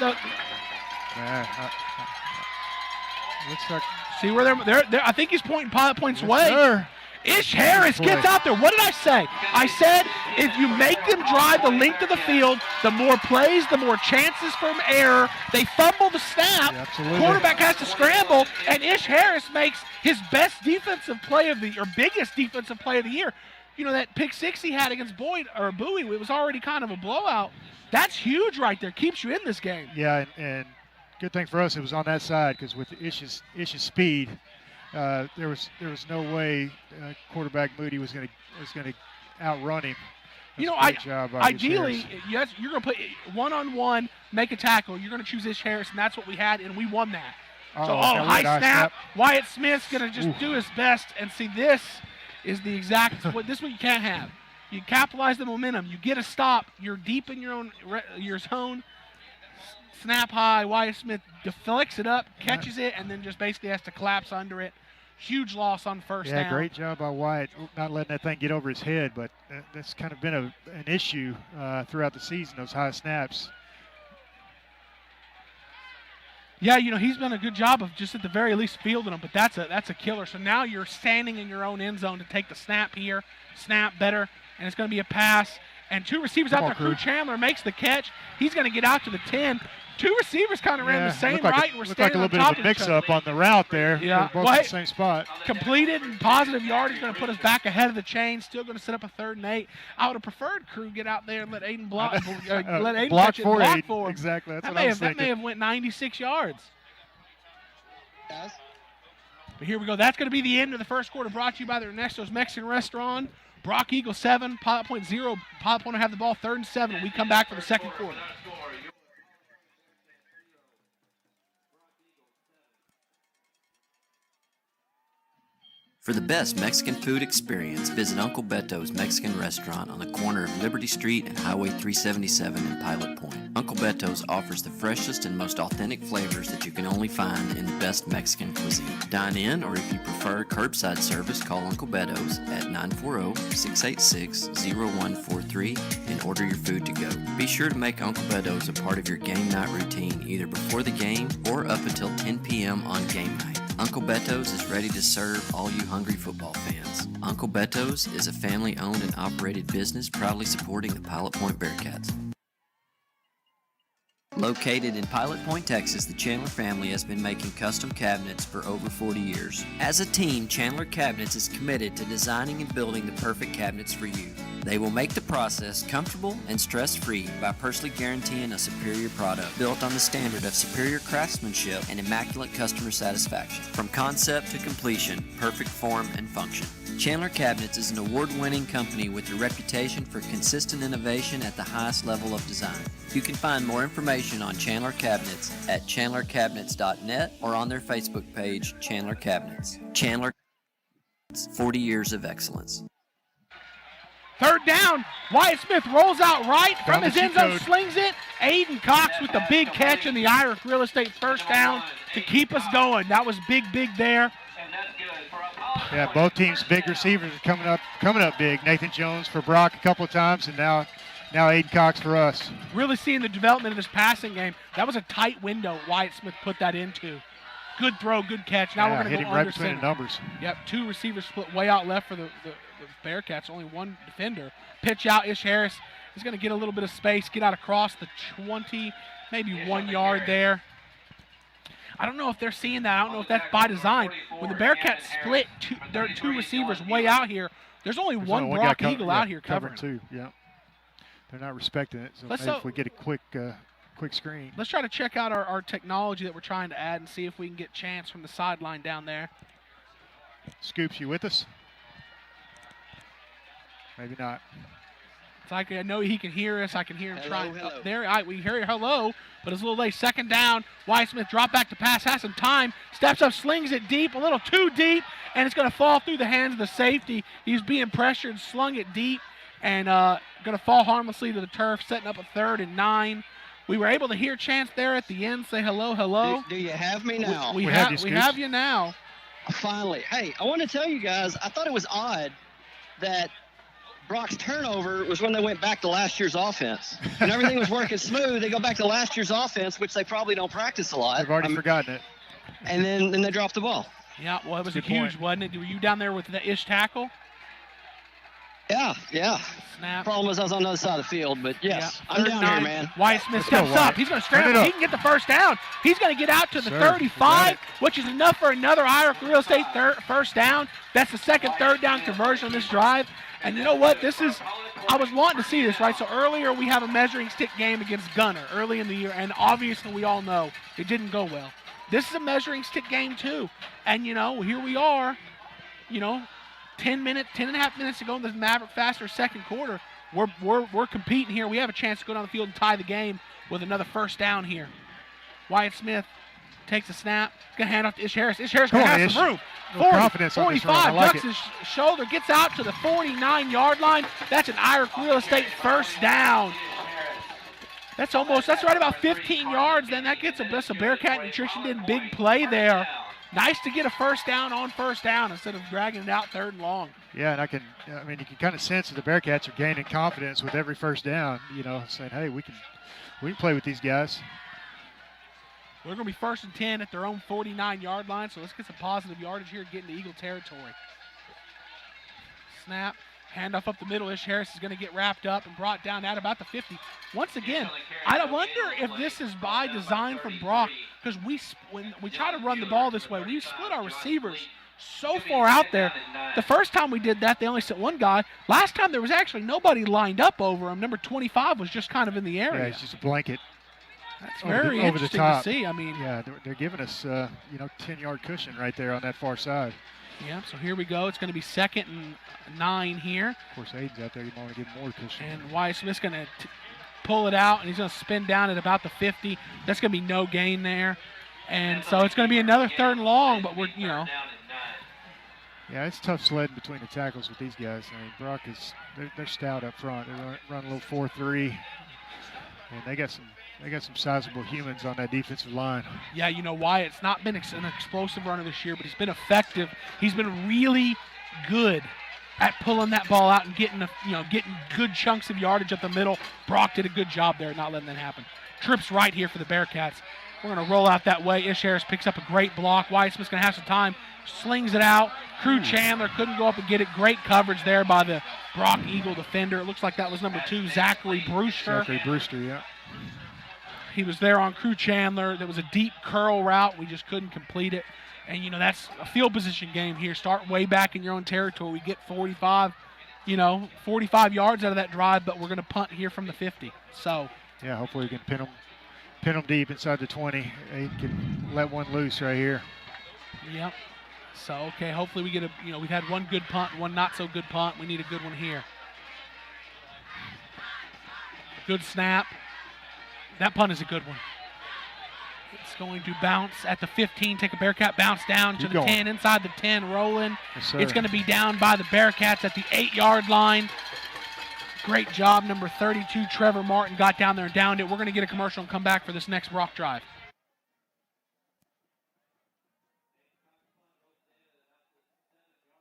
Speaker 2: Looks like.
Speaker 4: See where they're I think he's pointing Pilot Point's way.
Speaker 2: Sir.
Speaker 4: Ish Harris gets out there. What did I say? I said if you make them drive the length of the field, the more plays, the more chances from error. They fumble the snap.
Speaker 2: Yeah, absolutely.
Speaker 4: Quarterback has to scramble, and Ish Harris makes his best defensive play of the, or biggest defensive play of the year. That pick 6 he had against Bowie, it was already kind of a blowout. That's huge right there. Keeps you in this game.
Speaker 2: Yeah, and good thing for us it was on that side because with Ish's speed, there was no way quarterback Moody was going to outrun him.
Speaker 4: Ideally, yes, you're going to put one-on-one, make a tackle. You're going to choose Ish Harris, and that's what we had, and we won that. High snap. Wyatt Smith's going to just do his best, and see, this is the exact – this is what you can't have. You capitalize the momentum. You get a stop. You're deep in your zone. Snap high. Wyatt Smith deflects it up, catches it, and then just basically has to collapse under it. Huge loss on first down.
Speaker 2: Yeah, great job by Wyatt not letting that thing get over his head, but that's kind of been an issue throughout the season, those high snaps.
Speaker 4: Yeah, he's done a good job of just at the very least fielding them, but that's a killer. So now you're standing in your own end zone to take the snap here, snap better, and it's going to be a pass. And 2 receivers out there. Crew Chandler makes the catch. He's going to get out to the 10. 2 receivers kind of ran the same right, and we're standing on top of each other.
Speaker 2: Looked like a little bit of a mix-up on the route there.
Speaker 4: Yeah.
Speaker 2: They're both in the same spot.
Speaker 4: Completed and positive yardage, going to put us back ahead of the chain. Still going to set up a 3rd and 8. I would have preferred Crew get out there and let Aiden block. Let Aiden
Speaker 2: block
Speaker 4: catch it
Speaker 2: for
Speaker 4: and block
Speaker 2: Aiden.
Speaker 4: for him.
Speaker 2: Exactly. That's what I was thinking.
Speaker 4: That may have went 96 yards. Yes. But here we go. That's going to be the end of the first quarter, brought to you by the Ernesto's Mexican Restaurant. Brock Eagle 7, Pilot Point 0. Pilot Point will have the ball 3rd and 7 when we come back for the second quarter.
Speaker 3: For the best Mexican food experience, visit Uncle Beto's Mexican Restaurant on the corner of Liberty Street and Highway 377 in Pilot Point. Uncle Beto's offers the freshest and most authentic flavors that you can only find in the best Mexican cuisine. Dine in, or if you prefer curbside service, call Uncle Beto's at 940-686-0143 and order your food to go. Be sure to make Uncle Beto's a part of your game night routine, either before the game or up until 10 p.m. on game night. Uncle Beto's is ready to serve all you hungry football fans. Uncle Beto's is a family-owned and operated business proudly supporting the Pilot Point Bearcats. Located in Pilot Point, Texas, the Chandler family has been making custom cabinets for over 40 years. As a team, Chandler Cabinets is committed to designing and building the perfect cabinets for you. They will make the process comfortable and stress-free by personally guaranteeing a superior product built on the standard of superior craftsmanship and immaculate customer satisfaction. From concept to completion, perfect form and function. Chandler Cabinets is an award-winning company with a reputation for consistent innovation at the highest level of design. You can find more information on Chandler Cabinets at chandlercabinets.net or on their Facebook page, Chandler Cabinets. Chandler Cabinets, 40 years of excellence.
Speaker 4: Third down, Wyatt Smith rolls out right from his end zone, slings it. Aiden Cox with the big catch in the Irish Real Estate first down to keep us going. That was big there.
Speaker 2: Yeah, both teams' big receivers are coming up big. Nathan Jones for Brock a couple of times, and now Aiden Cox for us.
Speaker 4: Really seeing the development of this passing game. That was a tight window Wyatt Smith put that into. Good throw, good catch. Now we're going to go under center.
Speaker 2: Numbers.
Speaker 4: Yep, 2 receivers split way out left for the Bearcats. Only 1 defender. Pitch out, Ish Harris is going to get a little bit of space, get out across the 20, maybe 1 yard there. I don't know if they're seeing that. I don't know if that's by design. When the Bearcats split their 2 receivers way out here, there's only one Brock Eagle out here covering.
Speaker 2: 2, yeah. They're not respecting it, so maybe if we get a quick screen.
Speaker 4: Let's try to check out our technology that we're trying to add and see if we can get Chance from the sideline down there.
Speaker 2: Scoops, you with us? Maybe not.
Speaker 4: It's like I know he can hear us. I can hear him trying up there. We hear you, hello, but it's a little late. Second down. Wyatt Smith drop back to pass, has some time, steps up, slings it deep, a little too deep, and it's going to fall through the hands of the safety. He's being pressured, slung it deep, and going to fall harmlessly to the turf, setting up a 3rd and 9. We were able to hear Chance there at the end say hello, hello.
Speaker 8: Do you have me now?
Speaker 4: We have you now.
Speaker 8: Finally. Hey, I want to tell you guys, I thought it was odd that Brock's turnover was when they went back to last year's offense. When everything was working smooth, they go back to last year's offense, which they probably don't practice a lot.
Speaker 2: They've already forgotten it.
Speaker 8: And then they dropped the ball.
Speaker 4: Yeah, well, it was huge, wasn't it? Were you down there with the Ish tackle?
Speaker 8: Yeah.
Speaker 4: Snap.
Speaker 8: Problem was I was on the other side of the field, but yes,
Speaker 4: yeah.
Speaker 8: I'm down here, man.
Speaker 4: Wyatt Smith steps up. He's going to scramble. He can get the first down. He's going to get out to the 35, which is enough for another Irish Real Estate first down. That's the second 3rd down conversion on this drive. And you know what? I was wanting to see this, right? So earlier we have a measuring stick game against Gunner early in the year, and obviously we all know it didn't go well. This is a measuring stick game too. And, here we are, 10 and a half minutes to go in the Maverick Faster second quarter. We're competing here. We have a chance to go down the field and tie the game with another first down here. Wyatt Smith takes a snap. He's going to hand off to Ish Harris. Ish Harris going to have some room. 45, ducks his shoulder, gets out to the 49-yard line. That's an Irish Real Estate first down. That's right about 15 yards. Then that gets a Bearcat Nutrition did big play there. Nice to get a first down on first down instead of dragging it out 3rd and long.
Speaker 2: Yeah, and you can kind of sense that the Bearcats are gaining confidence with every first down, saying, hey, we can play with these guys.
Speaker 4: We're going to be 1st and 10 at their own 49-yard line, so let's get some positive yardage here, get into Eagle territory. Snap, handoff up the middle. Ish Harris is going to get wrapped up and brought down at about the 50. Once again, I wonder if this is by design from Brock, because when we try to run the ball this way, we split our receivers so far out there. The first time we did that, they only sent 1 guy. Last time there was actually nobody lined up over him. Number 25 was just kind of in the area.
Speaker 2: Yeah, it's just a blanket.
Speaker 4: That's very interesting to see.
Speaker 2: Yeah, they're giving us 10-yard cushion right there on that far side.
Speaker 4: Yeah, so here we go. It's going to be 2nd and 9 here.
Speaker 2: Of course, Aiden's out there. You want to give more cushion.
Speaker 4: And Wyatt Smith's going to pull it out, and he's going to spin down at about the 50. That's going to be no gain there. And so it's going to be another 3rd and long, but we're.
Speaker 2: Yeah, it's tough sledding between the tackles with these guys. Brock they're stout up front. They run a little 4-3, and they got some sizable humans on that defensive line.
Speaker 4: Yeah, Wyatt's not been an explosive runner this year, but he's been effective. He's been really good at pulling that ball out and getting good chunks of yardage up the middle. Brock did a good job there, not letting that happen. Trips right here for the Bearcats. We're going to roll out that way. Ish Harris picks up a great block. Wyatt Smith's going to have some time. Slings it out. Crew Chandler couldn't go up and get it. Great coverage there by the Brock Eagle defender. It looks like that was number 2, Zachary Brewster.
Speaker 2: Zachary Brewster, yeah.
Speaker 4: He was there on Crew Chandler. There was a deep curl route. We just couldn't complete it. And, that's a field position game here. Start way back in your own territory. We get 45 yards out of that drive, but we're going to punt here from the 50. So,
Speaker 2: yeah, hopefully we can pin them deep inside the 20. They can let one loose right here.
Speaker 4: Yep. So, okay, hopefully we get we've had one good punt, one not so good punt. We need a good one here. Good snap. That punt is a good one. It's going to bounce at the 15, take a Bearcat bounce down to the 10, inside the 10, rolling.
Speaker 2: Yes,
Speaker 4: it's going to be down by the Bearcats at the 8-yard line. Great job, number 32, Trevor Martin, got down there and downed it. We're going to get a commercial and come back for this next Brock drive.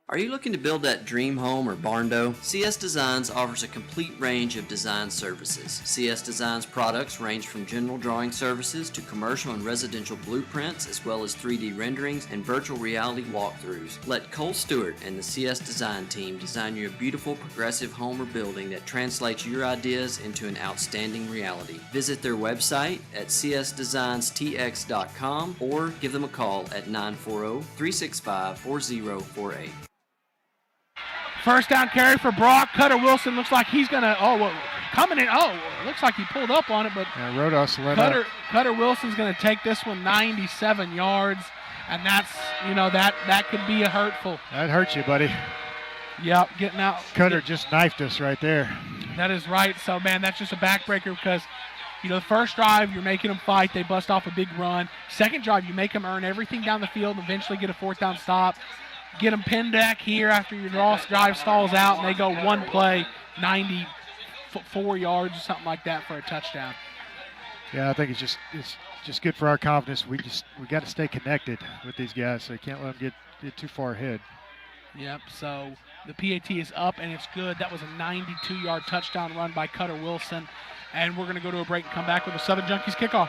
Speaker 3: Are you looking to build that dream home or barn-dough? CS Designs offers a complete range of design services. CS Designs products range from general drawing services to commercial and residential blueprints, as well as 3D renderings and virtual reality walkthroughs. Let Cole Stewart and the CS Design team design you a beautiful, progressive home or building that translates your ideas into an outstanding reality. Visit their website at csdesignstx.com or give them a call at 940-365-4048.
Speaker 4: First down carry for Brock. Cutter Wilson looks like he's going to, coming in. Looks like he pulled up on it, but
Speaker 2: Rodos let up.
Speaker 4: Cutter Wilson's going to take this one 97 yards, and that's, that could be a hurtful.
Speaker 2: That hurts you, buddy.
Speaker 4: Yep, getting out.
Speaker 2: Cutter just knifed us right there.
Speaker 4: That is right. So, man, that's just a backbreaker because, the first drive, you're making them fight. They bust off a big run. Second drive, you make them earn everything down the field and eventually get a fourth down stop. Get them pinned back here after your drive stalls out, and they go one play, 94 yards or something like that for a touchdown.
Speaker 2: Yeah, I think it's just good for our confidence. We got to stay connected with these guys, so you can't let them get too far ahead.
Speaker 4: Yep. So the PAT is up and it's good. That was a 92-yard touchdown run by Cutter Wilson, and we're going to go to a break and come back with the Southern Junkies kickoff.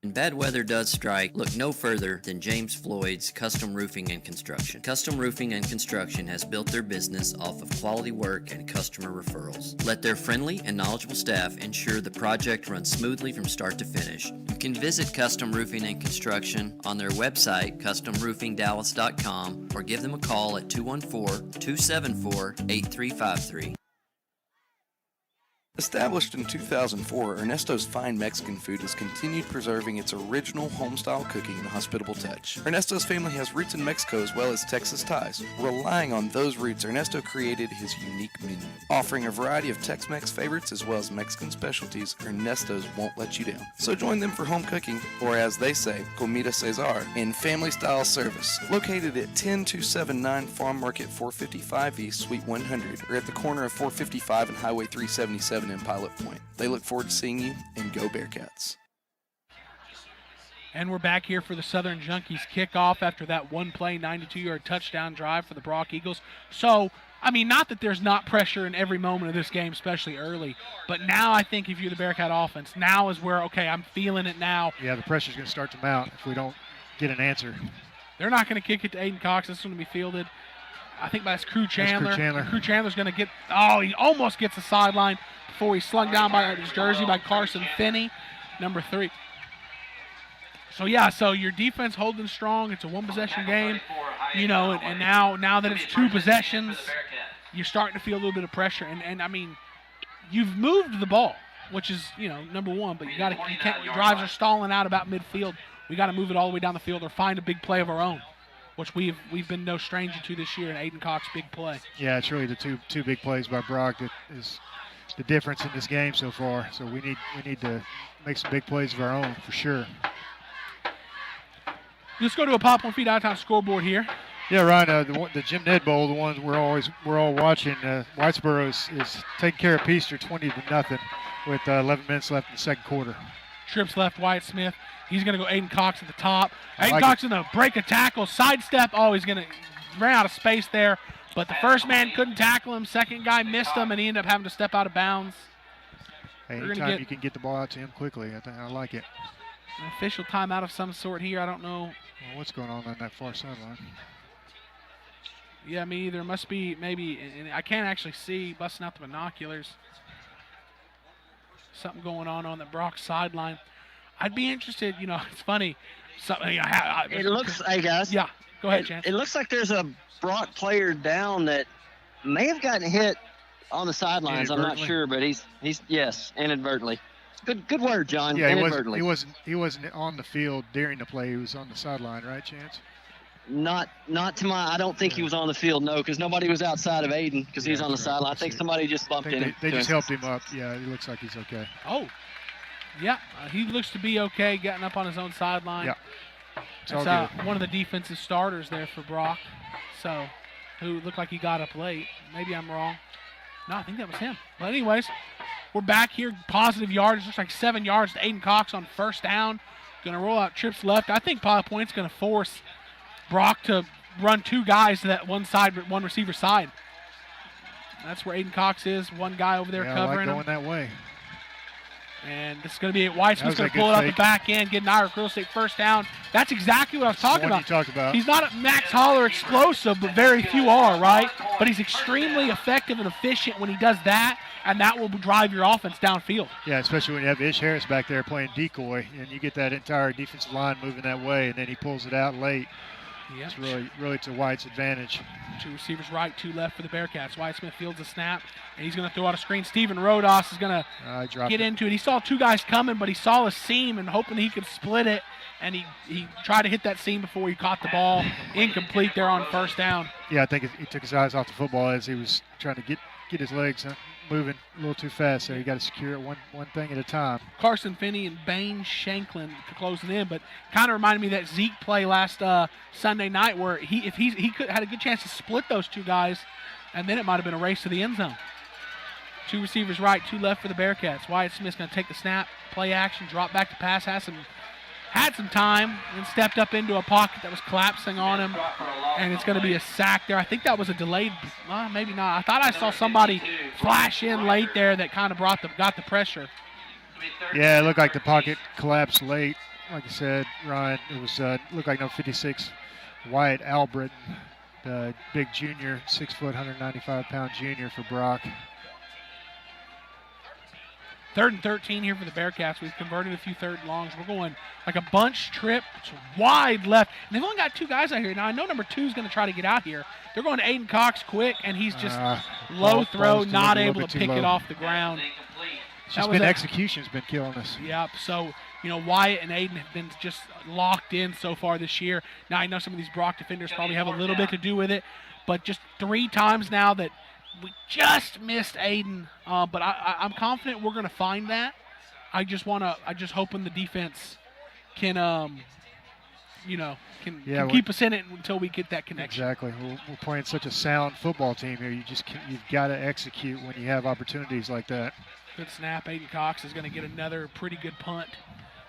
Speaker 3: When bad weather does strike, look no further than James Floyd's Custom Roofing and Construction. Custom Roofing and Construction has built their business off of quality work and customer referrals. Let their friendly and knowledgeable staff ensure the project runs smoothly from start to finish. You can visit Custom Roofing and Construction on their website, customroofingdallas.com, or give them a call at 214-274-8353.
Speaker 9: Established in 2004, Ernesto's Fine Mexican Food has continued preserving its original home-style cooking and hospitable touch. Ernesto's family has roots in Mexico as well as Texas ties. Relying on those roots, Ernesto created his unique menu. Offering a variety of Tex-Mex favorites as well as Mexican specialties, Ernesto's won't let you down. So join them for home cooking, or as they say, Comida Cesar, in family-style service. Located at 10279 Farm Market 455 East, Suite 100, or at the corner of 455 and Highway 377 in Pilot Point. They look forward to seeing you, and go Bearcats.
Speaker 4: And we're back here for the Southern Junkies kickoff after that one-play 92-yard touchdown drive for the Brock Eagles. So, not that there's not pressure in every moment of this game, especially early, but now I think if you're the Bearcat offense, now is where, okay, I'm feeling it now.
Speaker 2: Yeah, the pressure's going to start to mount if we don't get an answer.
Speaker 4: They're not going to kick it to Aiden Cox. This is going to be fielded, I think, by Crew Chandler. Crew Chandler's going to get, he almost gets the sideline before he's slung down by his jersey by Carson Finney, number 3. So, so your defense holding strong. It's a one-possession game, and now that it's 2 possessions, you're starting to feel a little bit of pressure. And you've moved the ball, which is, number one, but your drives are stalling out about midfield. We got to move it all the way down the field or find a big play of our own, which we've been no stranger to this year, and Aiden Cox big play.
Speaker 2: Yeah, it's really the two big plays by Brock that is the difference in this game so far. So we need to make some big plays of our own for sure.
Speaker 4: Let's go to a Pop 1 Feet Out of Town scoreboard here.
Speaker 2: Yeah, Ryan. The Jim Ned Bowl, the ones we're all watching. Whitesboro is taking care of Peaster 20-0 with 11 minutes left in the second quarter.
Speaker 4: Trips left, Wyatt Smith. He's going to go Aiden Cox at the top. Aiden Cox in the break a tackle, sidestep. He's going to run out of space there. But the first man couldn't tackle him. Second guy missed him, and he ended up having to step out of bounds.
Speaker 2: Anytime you can get the ball out to him quickly, I like it.
Speaker 4: An official timeout of some sort here. I don't know.
Speaker 2: Well, what's going on that far sideline?
Speaker 4: Yeah, me either. Must be maybe, and I can't actually see, busting out the binoculars. Something going on the Brock sideline. I'd be interested, it's funny.
Speaker 8: It looks, hey guys.
Speaker 4: Yeah, go ahead, Chance.
Speaker 8: It looks like there's a Brock player down that may have gotten hit on the sidelines. I'm not sure, but he's yes, inadvertently. Good word, John.
Speaker 2: Yeah,
Speaker 8: inadvertently.
Speaker 2: he wasn't on the field during the play. He was on the sideline, right, Chance?
Speaker 8: Not to my. I don't think he was on the field, no, because nobody was outside of Aiden because he's on the sideline. I think somebody just bumped in him.
Speaker 2: They just helped him up. Yeah, he looks like he's okay.
Speaker 4: Oh, yeah, he looks to be okay, getting up on his own sideline.
Speaker 2: Yeah,
Speaker 4: that's one of the defensive starters there for Brock. So, who looked like he got up late. Maybe I'm wrong. No, I think that was him. But anyways, we're back here. Positive yardage. Looks like 7 yards to Aiden Cox on first down. Going to roll out trips left. I think Pilot Point's going to force Brock to run 2 guys to that one receiver side. That's where Aiden Cox is. One guy over there covering
Speaker 2: him. Going that way.
Speaker 4: And this is going to be Whitesman's going to pull it out the back end, get an Ira Real Estate first down. That's exactly what I was talking about.
Speaker 2: You talked about.
Speaker 4: He's not a Max Holler explosive, but very few are, right? But he's extremely effective and efficient when he does that, and that will drive your offense downfield.
Speaker 2: Yeah, especially when you have Ish Harris back there playing decoy, and you get that entire defensive line moving that way, and then he pulls it out late.
Speaker 4: Yep.
Speaker 2: It's really to White's advantage.
Speaker 4: 2 receivers right, 2 left for the Bearcats. White Smith fields a snap, and he's going to throw out a screen. Steven Rodas is going to get into it. He saw 2 guys coming, but he saw a seam and hoping he could split it, and he tried to hit that seam before he caught the ball. Incomplete there on first down.
Speaker 2: Yeah, I think he took his eyes off the football as he was trying to get his legs moving a little too fast there. You got to secure it one thing at a time.
Speaker 4: Carson Finney and Bane Shanklin closing in, but kind of reminded me of that Zeke play last Sunday night where he had a good chance to split those 2 guys, and then it might have been a race to the end zone. 2 receivers right, 2 left for the Bearcats. Wyatt Smith's going to take the snap, play action, drop back to pass, had some time, and stepped up into a pocket that was collapsing on him, and it's going to be a sack there. I think that was a delayed, maybe not. I thought I saw somebody flash in late there that kind of got the pressure.
Speaker 2: Yeah, it looked like the pocket collapsed late. Like you said, Ryan, it was looked like number 56, Wyatt Albritton, the big junior, 6 foot, 195-pound junior for Brock.
Speaker 4: 3rd and 13 here for the Bearcats. We've converted a few 3rd and longs. We're going like a bunch trip. It's wide left. And they've only got 2 guys out here. Now, I know number 2 is going to try to get out here. They're going to Aiden Cox quick, and he's just low throw, not able to pick it off the ground.
Speaker 2: It's just been execution's been killing us.
Speaker 4: Yep. So, Wyatt and Aiden have been just locked in so far this year. Now, I know some of these Brock defenders probably have a little bit to do with it, but just 3 times now that we just missed Aiden, but I'm confident we're going to find that. I just hoping the defense can keep us in it until we get that connection.
Speaker 2: Exactly. We're playing such a sound football team here. You've got to execute when you have opportunities like that.
Speaker 4: Good snap. Aiden Cox is going to get another pretty good punt.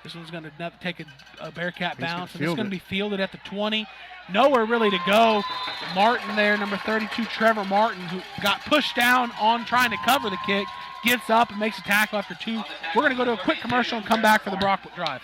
Speaker 4: This one's going to take a Bearcat bounce, and it's going to be fielded at the 20. Nowhere really to go. Martin there, number 32, Trevor Martin, who got pushed down on trying to cover the kick, gets up and makes a tackle after 2. We're going to go to a quick commercial and come back for the Brockwood Drive.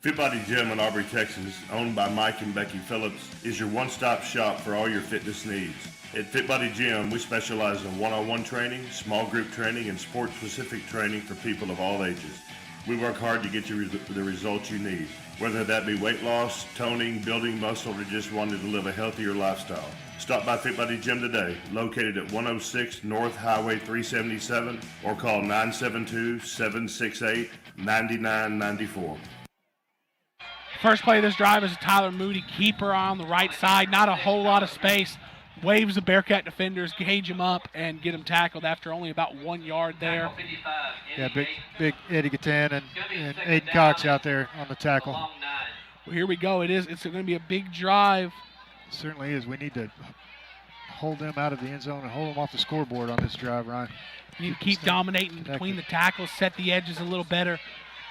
Speaker 10: Fit Body Gym in Aubrey, Texas, owned by Mike and Becky Phillips, is your one-stop shop for all your fitness needs. At Fit Body Gym, we specialize in one-on-one training, small group training, and sport-specific training for people of all ages. We work hard to get you the results you need, whether that be weight loss, toning, building muscle, or just wanting to live a healthier lifestyle. Stop by Fit Body Gym today, located at 106 North Highway 377, or call 972-768-9994.
Speaker 4: First play of this drive is a Tyler Moody keeper on the right side. Not a whole lot of space. Waves the Bearcat defenders, gauge him up, and get him tackled after only about 1 yard there.
Speaker 2: Yeah, big Eddie Gatan and Aiden Cox out there on the tackle.
Speaker 4: Well, here we go. It's going to be a big drive.
Speaker 2: It certainly is. We need to hold them out of the end zone and hold them off the scoreboard on this drive, Ryan.
Speaker 4: You need to keep dominating between the tackles, set the edges a little better.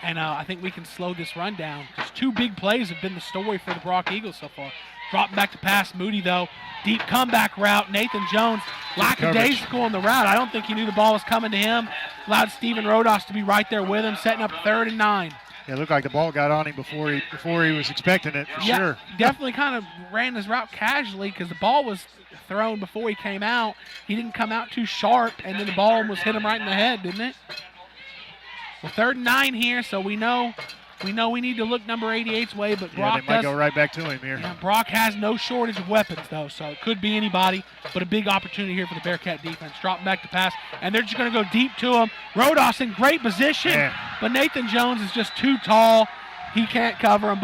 Speaker 4: And I think we can slow this run down. Because 2 big plays have been the story for the Brock Eagles so far. Dropping back to pass, Moody though. Deep comeback route, Nathan Jones. Lackadaisical on the route. I don't think he knew the ball was coming to him. Allowed Steven Rodas to be right there with him, setting up 3rd and 9.
Speaker 2: Yeah, it looked like the ball got on him before he was expecting it, for sure.
Speaker 4: Definitely kind of ran his route casually because the ball was thrown before he came out. He didn't come out too sharp, and then the ball almost hit him right in the head, didn't it? Well, 3rd and 9 here, so we know we need to look number 88's way, but Brock
Speaker 2: they might go right back to him here.
Speaker 4: Yeah, Brock has no shortage of weapons, though, so it could be anybody, but a big opportunity here for the Bearcat defense. Dropping back to pass, and they're just going to go deep to him. Rodos in great position, but Nathan Jones is just too tall. He can't cover him,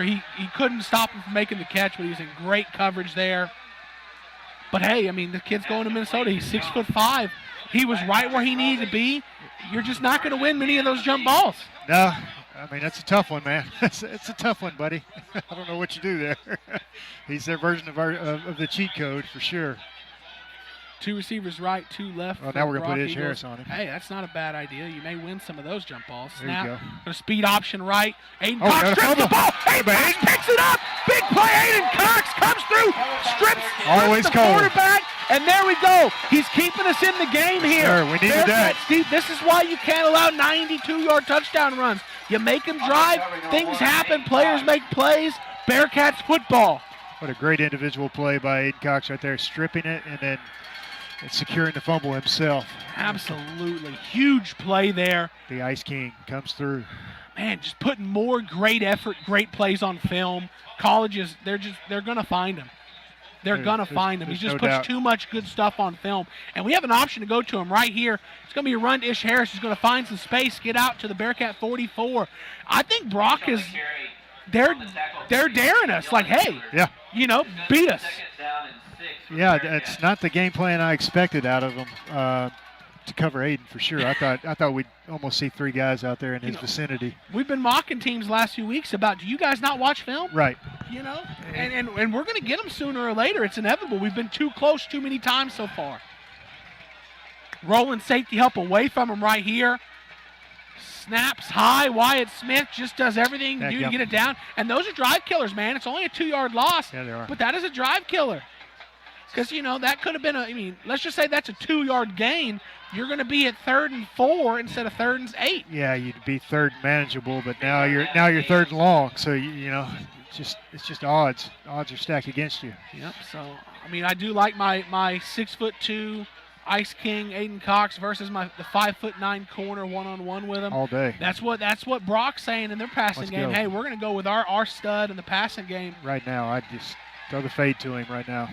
Speaker 4: he couldn't stop him from making the catch, but he was in great coverage there. But, hey, I mean, the kid's going to Minnesota. He's 6'5". He was right where he needed to be. You're just not going to win many of those jump balls.
Speaker 2: No. I mean, that's a tough one, man. It's a tough one, buddy. I don't know what you do there. He's their version of the cheat code for sure.
Speaker 4: 2 receivers right, 2 left.
Speaker 2: Well, now we're going to put Ish
Speaker 4: Eagles.
Speaker 2: Harris on him.
Speaker 4: Hey, that's not a bad idea. You may win some of those jump balls.
Speaker 2: There
Speaker 4: Snap.
Speaker 2: you go.
Speaker 4: A speed option right. Aiden Cox strips the ball. Aiden Cox picks it up. Big play. Aiden Cox comes through. Strips
Speaker 2: Always
Speaker 4: the
Speaker 2: cold.
Speaker 4: quarterback. And there we go. He's keeping us in the game here.
Speaker 2: Sure, we needed that.
Speaker 4: Steve, this is why you can't allow 92-yard touchdown runs. You make them drive. Things happen. Players make plays. Bearcats football.
Speaker 2: What a great individual play by Aiden Cox right there, stripping it and then securing the fumble himself.
Speaker 4: Absolutely. Huge play there.
Speaker 2: The Ice King comes through.
Speaker 4: Man, just putting more great effort, great plays on film. Colleges, they're going to find him. They're going to find him. He just puts too much good stuff on film. And we have an option to go to him right here. It's going to be a run to Ish Harris. He's going to find some space, get out to the Bearcat 44. I think Brock is they're daring us. Like, hey, beat us.
Speaker 2: Yeah, it's not the game plan I expected out of him to cover Aiden for sure. I thought we'd almost see 3 guys out there in his vicinity.
Speaker 4: We've been mocking teams the last few weeks about, do you guys not watch film?
Speaker 2: Right.
Speaker 4: And we're going to get them sooner or later. It's inevitable. We've been too close too many times so far. Rolling safety help away from him right here. Snaps high. Wyatt Smith just does everything to get it down. And those are drive killers, man. It's only a 2-yard loss.
Speaker 2: Yeah, they are.
Speaker 4: But that is a drive killer. Because, that could have been let's just say that's a 2-yard gain. You're going to be at 3rd and 4 instead of 3rd and 8.
Speaker 2: Yeah, you'd be 3rd manageable, but now you're 3rd and long. So it's just odds. Odds are stacked against you.
Speaker 4: Yep. So I do like my 6'2" Ice King Aiden Cox versus the 5'9" corner one-on-one with him
Speaker 2: all day.
Speaker 4: That's what Brock's saying in their passing game.
Speaker 2: Go.
Speaker 4: Hey, we're going to go with our stud in the passing game
Speaker 2: right now. I'd just throw the fade to him right now.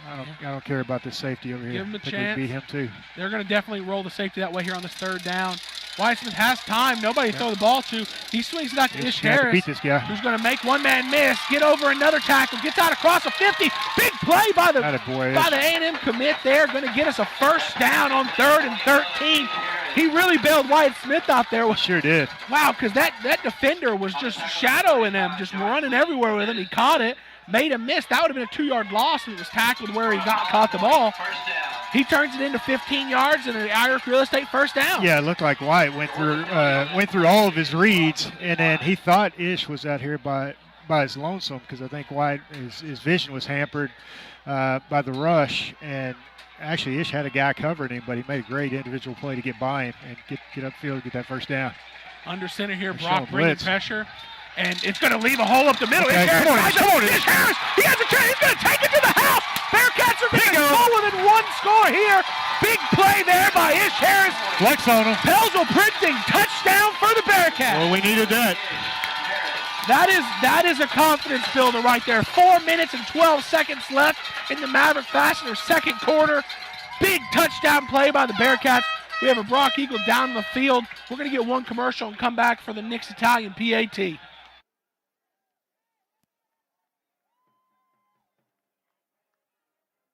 Speaker 2: I don't care about this safety over here.
Speaker 4: Give him a
Speaker 2: I think
Speaker 4: chance.
Speaker 2: we beat him too.
Speaker 4: They're going to definitely roll the safety that way here on this 3rd down. Wyatt Smith has time. Nobody to throw the ball to. He swings it out to Ish Harris.
Speaker 2: Beat this guy.
Speaker 4: Who's going to make one-man miss. Get over another tackle. Gets out across a 50. Big play by the A&M commit there. Going to get us a 1st down on 3rd and 13. He really bailed Wyatt Smith out there.
Speaker 2: Sure did.
Speaker 4: Wow, because that defender was just shadowing him, just running everywhere with him. He caught it. Made a miss. That would have been a 2-yard loss if it was tackled where he caught the ball. He turns it into 15 yards and an Irish real estate 1st down.
Speaker 2: Yeah, it looked like Wyatt went through all of his reads, and then he thought Ish was out here by his lonesome because I think Wyatt his vision was hampered by the rush, and actually Ish had a guy covering him, but he made a great individual play to get by him and get upfield and get that 1st down.
Speaker 4: Under center here, Brock bringing pressure. And it's going to leave a hole up the middle.
Speaker 2: Okay, come on,
Speaker 4: Ish Harris. He has a chance. He's going to take it to the house. Bearcats are going to go within 1 score here. Big play there by Ish Harris.
Speaker 2: Flex on him.
Speaker 4: Pelzel Printing, touchdown for the Bearcats.
Speaker 2: Well, we needed that.
Speaker 4: That is a confidence builder right there. 4 minutes and 12 seconds left in the Maverick Fasteners 2nd quarter. Big touchdown play by the Bearcats. We have a Brock Eagle down the field. We're going to get 1 commercial and come back for the Nick's Italian PAT.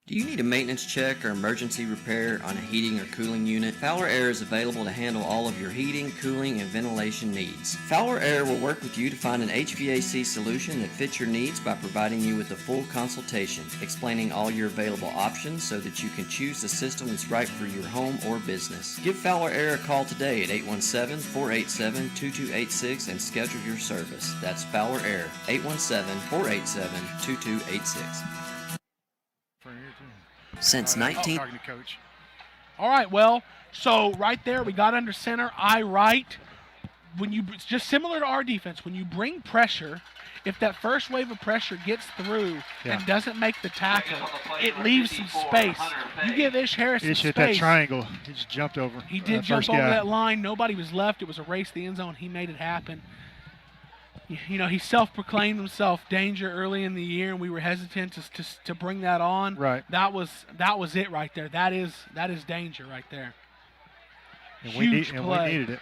Speaker 3: Do you need a maintenance check or emergency repair on a heating or cooling unit? Fowler Air is available to handle all of your heating, cooling, and ventilation needs. Fowler Air will work with you to find an HVAC solution that fits your needs by providing you with a full consultation, explaining all your available options so that you can choose the system that's right for your home or business. Give Fowler Air a call today at 817-487-2286 and schedule your service. That's Fowler Air, 817-487-2286. Since 19...
Speaker 4: All right, well, so right there we got under center, I right. it's just similar to our defense, when you bring pressure, if that first wave of pressure gets through and doesn't make the tackle, it leaves some space. You give Ish Harris some
Speaker 2: Ish hit
Speaker 4: space.
Speaker 2: that triangle. He just jumped over.
Speaker 4: He did jump over that line. Nobody was left. It was a race to the end zone. He made it happen. You know, he self-proclaimed himself danger early in the year, and we were hesitant to bring that on.
Speaker 2: Right.
Speaker 4: That was it right there. That is danger right there.
Speaker 2: And
Speaker 4: Huge
Speaker 2: we
Speaker 4: play.
Speaker 2: needed it.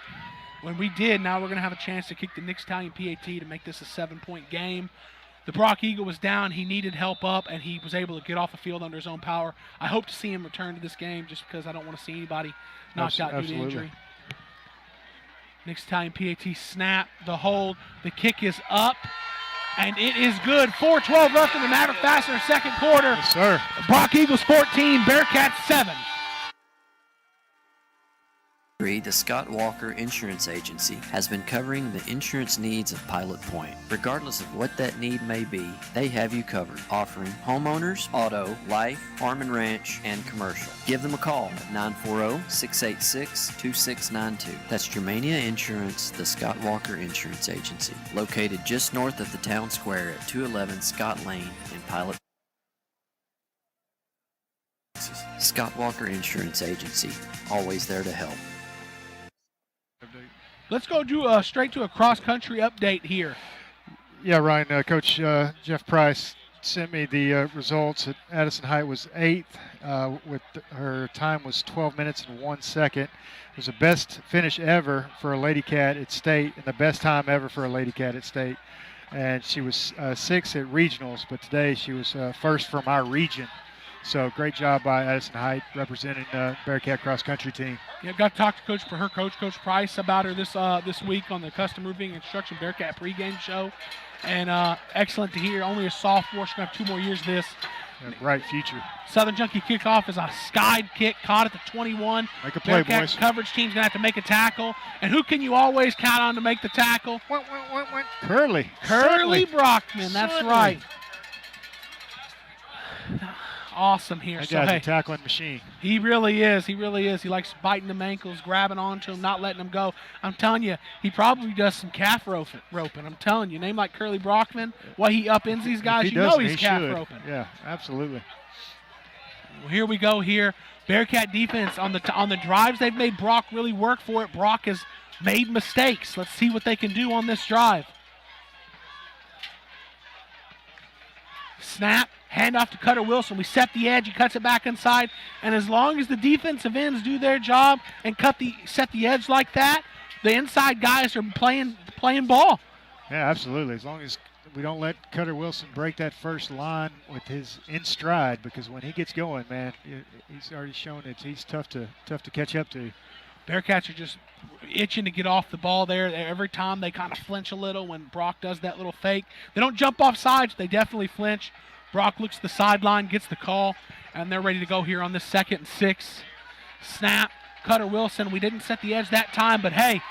Speaker 4: When we did, now we're going to have a chance to kick the Nick Stallion PAT to make this a 7-point game. The Brock Eagle was down. He needed help up, and he was able to get off the field under his own power. I hope to see him return to this game just because I don't want to see anybody knocked out due to injury. Nick Stallion PAT snap, the hold, the kick is up, and it is good. 4:12 left in the Maverick Fastener second quarter.
Speaker 2: Yes, sir.
Speaker 4: Brock Eagles 14, Bearcats 7.
Speaker 3: The Scott Walker Insurance Agency has been covering the insurance needs of Pilot Point. Regardless of what that need may be, they have you covered, offering homeowners, auto, life, farm and ranch, and commercial. Give them a call at 940-686-2692. That's Germania Insurance, the Scott Walker Insurance Agency, located just north of the town square at 211 Scott Lane in Pilot. Scott Walker Insurance Agency, always there to help.
Speaker 4: Let's go do straight to a cross-country update here.
Speaker 2: Yeah, Ryan, Coach Jeff Price sent me the results. Addison Height was 8th. With her time was 12 minutes and 1 second. It was the best finish ever for a Lady Cat at state and the best time ever for a Lady Cat at state. And she was 6th at regionals, but today she was first from our region. So great job by Addison Height representing the Bearcat cross country team.
Speaker 4: Yeah, got to talk to Coach Price about her this week on the Custom Roofing and Construction Bearcat pregame show. And excellent to hear. Only a sophomore. She's going to have 2 more years of this.
Speaker 2: A bright future.
Speaker 4: Southern Junkie kickoff is a skied kick caught at the 21.
Speaker 2: Make a play,
Speaker 4: Bearcat
Speaker 2: boys.
Speaker 4: Coverage team's going to have to make a tackle. And who can you always count on to make the tackle?
Speaker 2: Curly.
Speaker 4: Curly Brockman. That's
Speaker 2: Certainly.
Speaker 4: right. Awesome here.
Speaker 2: That
Speaker 4: So,
Speaker 2: guy's
Speaker 4: hey,
Speaker 2: a tackling machine.
Speaker 4: he really is. He really is. He likes biting them ankles, grabbing onto them, not letting them go. I'm telling you, he probably does some calf roping. I'm telling you, name like Curly Brockman, why he upends these guys, you know he's calf roping.
Speaker 2: Yeah, absolutely.
Speaker 4: Well, here we go here. Bearcat defense on the drives they've made Brock really work for it. Brock has made mistakes. Let's see what they can do on this drive. Snap. Hand off to Cutter Wilson. We set the edge. He cuts it back inside. And as long as the defensive ends do their job and set the edge like that, the inside guys are playing ball.
Speaker 2: Yeah, absolutely. As long as we don't let Cutter Wilson break that first line with his in stride, because when he gets going, man, he's already shown that he's tough to catch up to.
Speaker 4: Bearcats are just itching to get off the ball there. Every time they kind of flinch a little when Brock does that little fake. They don't jump off sides. They definitely flinch. Brock looks to the sideline, gets the call, and they're ready to go here on this 2nd and 6. Snap, Cutter Wilson. We didn't set the edge that time, but hey,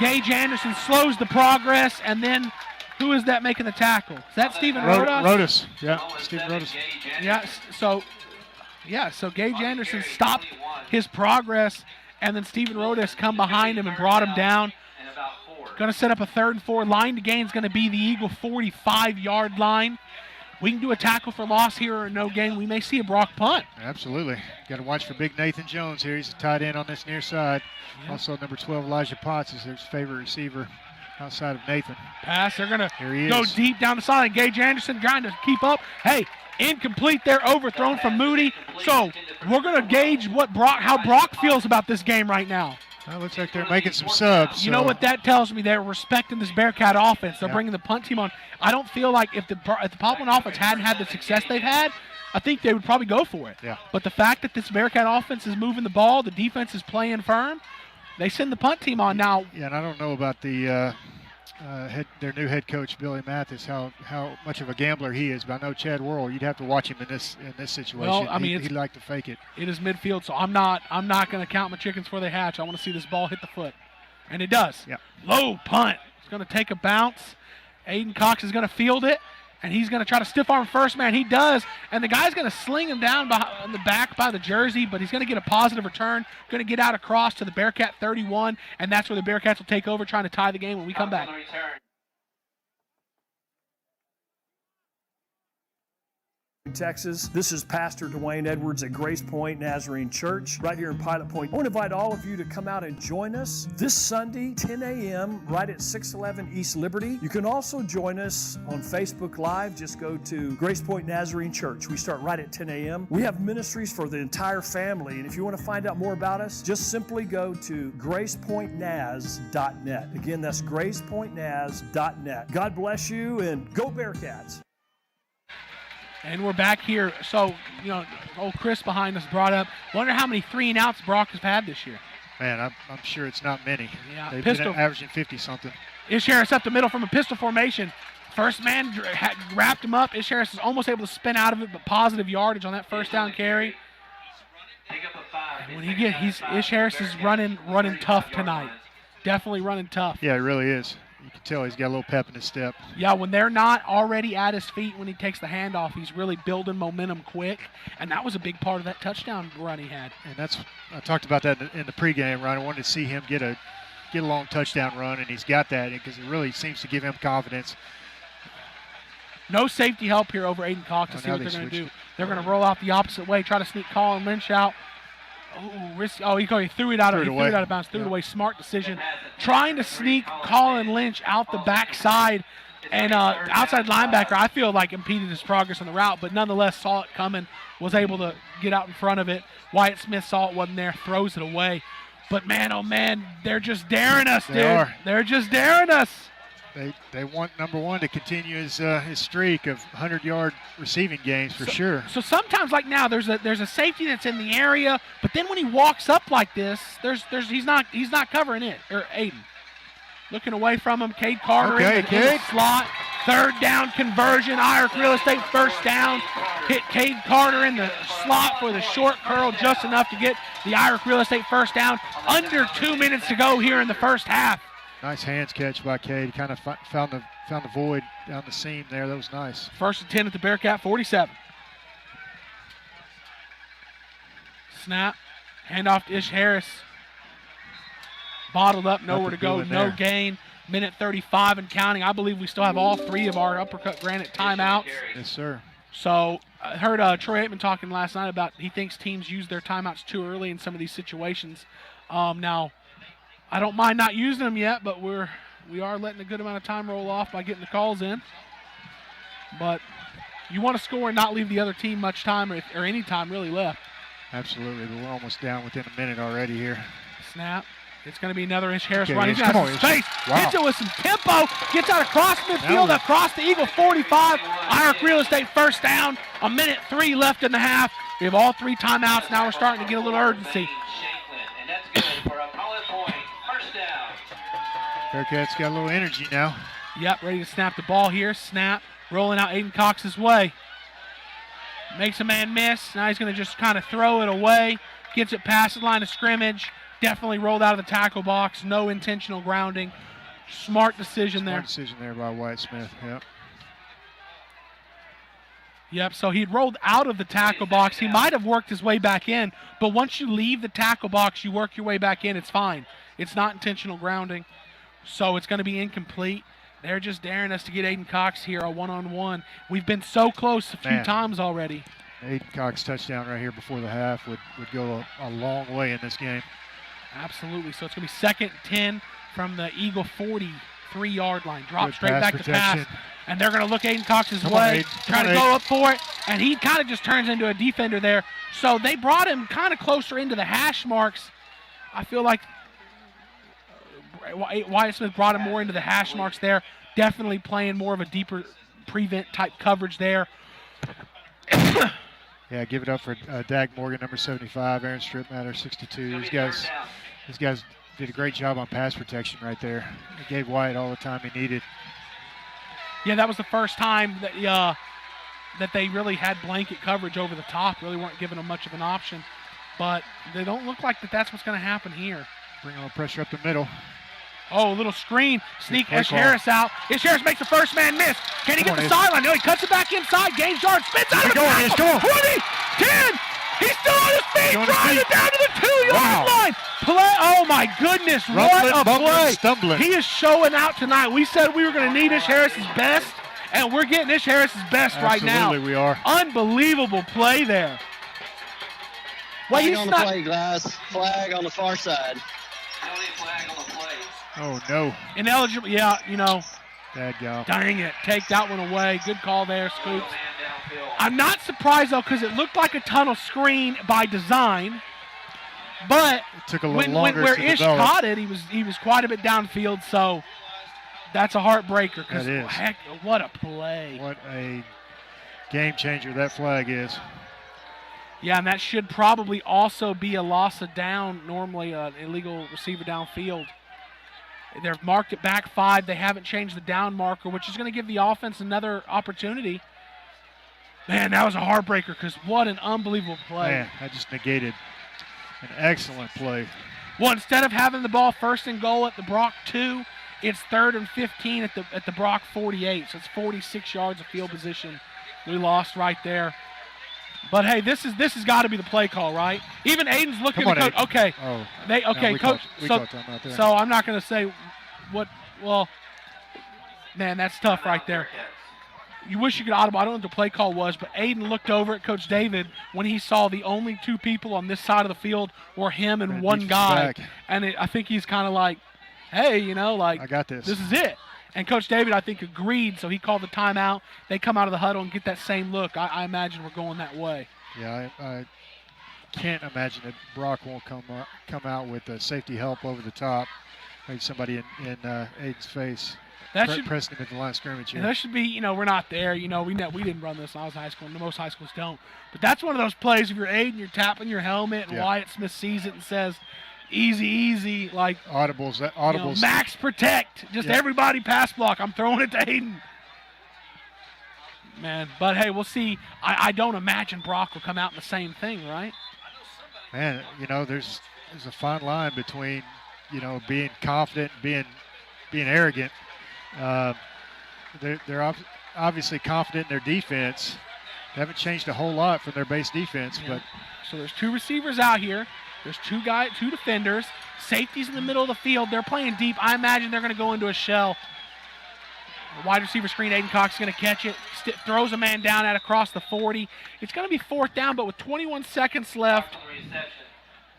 Speaker 4: Gage Anderson slows the progress, and then who is that making the tackle? Is that Stephen Rodas?
Speaker 2: Rodas, yeah, Stephen Rodas.
Speaker 4: Yeah, so Gage Anderson stopped his progress, and then Stephen Rodas come behind him and brought him down. Going to set up a 3rd and 4. Line to gain is going to be the Eagle 45-yard line. We can do a tackle for loss here or no gain. We may see a Brock punt.
Speaker 2: Absolutely. Got to watch for big Nathan Jones here. He's a tight end on this near side. Yeah. Also, number 12, Elijah Potts is their favorite receiver outside of Nathan.
Speaker 4: Pass. They're going to go deep down the sideline. Gage Anderson trying to keep up. Hey, incomplete there, overthrown from Moody. So we're going to gauge how Brock feels about this game right now.
Speaker 2: Well, looks like they're making some subs.
Speaker 4: You know what that tells me? They're respecting this Bearcat offense. They're bringing the punt team on. I don't feel like if the Poplin offense hadn't had the success they've had, I think they would probably go for it.
Speaker 2: Yeah.
Speaker 4: But the fact that this Bearcat offense is moving the ball, the defense is playing firm, they send the punt team on now.
Speaker 2: Yeah, and I don't know about their new head coach Billy Mathis, how much of a gambler he is, but I know Chad Worrell, you'd have to watch him in this situation.
Speaker 4: Well, I mean,
Speaker 2: he'd like to fake it.
Speaker 4: It is midfield, so I'm not going to count my chickens before they hatch. I want to see this ball hit the foot, and it does.
Speaker 2: Yeah.
Speaker 4: Low punt. It's going to take a bounce. Aiden Cox is going to field it, And he's going to try to stiff arm first man. He does. And the guy's going to sling him down in the back by the jersey, but he's going to get a positive return. Going to get out across to the Bearcat 31, and that's where the Bearcats will take over, trying to tie the game when we come back.
Speaker 11: Texas. This is Pastor Dwayne Edwards at Grace Point Nazarene Church right here in Pilot Point. I want to invite all of you to come out and join us this Sunday, 10 a.m., right at 611 East Liberty. You can also join us on Facebook Live. Just go to Grace Point Nazarene Church. We start right at 10 a.m. We have ministries for the entire family, and if you want to find out more about us, just simply go to gracepointnaz.net. Again, that's gracepointnaz.net. God bless you, and go Bearcats.
Speaker 4: And we're back here. So, old Chris behind us brought up, wonder how many 3-and-outs Brock has had this year.
Speaker 2: Man, I'm sure it's not many.
Speaker 4: Yeah,
Speaker 2: They've been averaging 50-something.
Speaker 4: Ish Harris up the middle from a pistol formation. First man wrapped him up. Ish Harris is almost able to spin out of it, but positive yardage on that first down carry. And when Ish Harris is running tough tonight. Definitely running tough.
Speaker 2: Yeah, it really is. You can tell he's got a little pep in his step.
Speaker 4: Yeah, when they're not already at his feet when he takes the handoff, he's really building momentum quick, and that was a big part of that touchdown run he had.
Speaker 2: And I talked about that in the pregame run. I wanted to see him get a long touchdown run, and he's got that because it really seems to give him confidence.
Speaker 4: No safety help here over Aiden Cox to see what they're going to do. They're going to roll out the opposite way, try to sneak Colin Lynch out. He threw it out of bounds, threw it away. Smart decision. Trying to sneak Colin Lynch out the backside, and outside linebacker, I feel like impeded his progress on the route, but nonetheless saw it coming, was able to get out in front of it. Wyatt Smith saw it wasn't there, throws it away. But man, oh man, they're just daring us, dude. They're just daring us.
Speaker 2: They want number one to continue his streak of 100-yard receiving games for sure.
Speaker 4: So sometimes, like now, there's a safety that's in the area, but then when he walks up like this, he's not covering it. Or Aiden looking away from him. Cade Carter in the slot. Third down conversion. Irish Real Estate first down. Hit Cade Carter in the slot for the short curl, just enough to get the Irish Real Estate first down. Under 2 minutes to go here in the first half.
Speaker 2: Nice hands catch by Cade. Kind of found the void down the seam there. That was nice.
Speaker 4: First and 10 at the Bearcat 47. Snap. Handoff to Ish Harris. Bottled up, nowhere to go, no gain. Minute 35 and counting. I believe we still have all three of our Uppercut Granite timeouts.
Speaker 2: Yes, sir.
Speaker 4: So I heard Troy Aikman talking last night about he thinks teams use their timeouts too early in some of these situations. Now, I don't mind not using them yet, but we are letting a good amount of time roll off by getting the calls in. But you want to score and not leave the other team much time or any time really left.
Speaker 2: Absolutely, but we're almost down within a minute already here.
Speaker 4: Snap. It's going to be another Ish Harris run. He's got some space. Wow. Hits it with some tempo. Gets out across midfield, across the Eagle 45. Irish Real Estate first down. 1:03 left in the half. We have all three timeouts. Now we're starting to get a little urgency.
Speaker 2: Bearcats got a little energy now.
Speaker 4: Yep, ready to snap the ball here. Snap. Rolling out Aiden Cox's way. Makes a man miss. Now he's going to just kind of throw it away. Gets it past the line of scrimmage. Definitely rolled out of the tackle box. No intentional grounding. Smart decision there.
Speaker 2: Smart decision there by Wyatt Smith. Yep.
Speaker 4: Yep, so he'd rolled out of the tackle box. He might have worked his way back in, but once you leave the tackle box, you work your way back in. It's fine. It's not intentional grounding, so it's going to be incomplete. They're just daring us to get Aiden Cox here, a one-on-one. We've been so close a few times already.
Speaker 2: Aiden Cox touchdown right here before the half would go a long way in this game.
Speaker 4: Absolutely. So it's going to be 2nd and 10 from the Eagle 43-yard line. Drop straight back to pass. And they're going to look Aiden Cox's way, trying to go up for it. And he kind of just turns into a defender there. So they brought him kind of closer into the hash marks. I feel like Wyatt Smith brought him more into the hash marks there. Definitely playing more of a deeper prevent type coverage there.
Speaker 2: Yeah, give it up for Dag Morgan, number 75, Aaron Stripmatter, 62. These guys did a great job on pass protection right there. They gave Wyatt all the time he needed.
Speaker 4: Yeah, that was the first time that they really had blanket coverage over the top. Really weren't giving them much of an option. But they don't look like that's what's going to happen here.
Speaker 2: Bring on pressure up the middle.
Speaker 4: Oh, a little screen. Sneak Ish Harris out. Ish Harris makes the first man miss. Can he get the sideline? No, he cuts it back inside. Gains yards. Spins out of the tackle. 20, 10. He's still on his feet. Driving it down to the 2-yard line. Play. Oh, my goodness. What a play.
Speaker 2: Stumbling.
Speaker 4: He is showing out tonight. We said we were going to need Ish Harris's best, and we're getting Ish Harris's best right now.
Speaker 2: Absolutely, we are.
Speaker 4: Unbelievable play there.
Speaker 8: Flag on the play, guys. Flag on the far side.
Speaker 6: Flag on the play.
Speaker 2: Oh, no.
Speaker 4: Ineligible. Yeah, you know.
Speaker 2: Dang
Speaker 4: it. Take that one away. Good call there, Scoops. I'm not surprised, though, because it looked like a tunnel screen by design. But
Speaker 2: it took a little longer
Speaker 4: where
Speaker 2: to
Speaker 4: Ish
Speaker 2: develop.
Speaker 4: caught it, he was quite a bit downfield, so that's a heartbreaker.
Speaker 2: That is.
Speaker 4: Heck, what a play.
Speaker 2: What a game changer that flag is.
Speaker 4: Yeah, and that should probably also be a loss of down, normally an illegal receiver downfield. They've marked it back 5. They haven't changed the down marker, which is going to give the offense another opportunity. Man, that was a heartbreaker because what an unbelievable play.
Speaker 2: Man, I just negated an excellent play.
Speaker 4: Well, instead of having the ball 1st and goal at the Brock 2, it's 3rd and 15 at the Brock 48. So it's 46 yards of field position we lost right there. But hey, this has got to be the play call, right? Even Aiden's looking at coach.
Speaker 2: Aiden.
Speaker 4: Okay.
Speaker 2: Oh.
Speaker 4: Coach.
Speaker 2: So
Speaker 4: I'm not going to say what. Well, man, that's tough right there. You wish you could audible. I don't know what the play call was, but Aiden looked over at Coach David when he saw the only 2 people on this side of the field were him and one guy. And I think he's kind of like, hey, I
Speaker 2: got this.
Speaker 4: This is it. And Coach David, I think, agreed, so he called the timeout. They come out of the huddle and get that same look. I imagine we're going that way.
Speaker 2: Yeah, I can't imagine that Brock won't come out with safety help over the top. Maybe somebody in Aiden's face. Pressing him at the line of scrimmage here.
Speaker 4: That should be, we're not there. We didn't run this when I was in high school, and most high schools don't. But that's one of those plays, if you're Aiden, you're tapping your helmet, and Wyatt Smith sees it and says, easy, like
Speaker 2: audibles.
Speaker 4: Max protect. Just everybody pass block. I'm throwing it to Aiden. Man, but hey, we'll see. I don't imagine Brock will come out in the same thing, right?
Speaker 2: Man, there's a fine line between, being confident and being arrogant. They're obviously confident in their defense. They haven't changed a whole lot from their base defense, but
Speaker 4: so there's 2 receivers out here. There's 2 defenders. Safety's in the middle of the field. They're playing deep. I imagine they're going to go into a shell. A wide receiver screen. Aiden Cox is going to catch it. Throws a man down across the 40. It's going to be 4th down, but with 21 seconds left.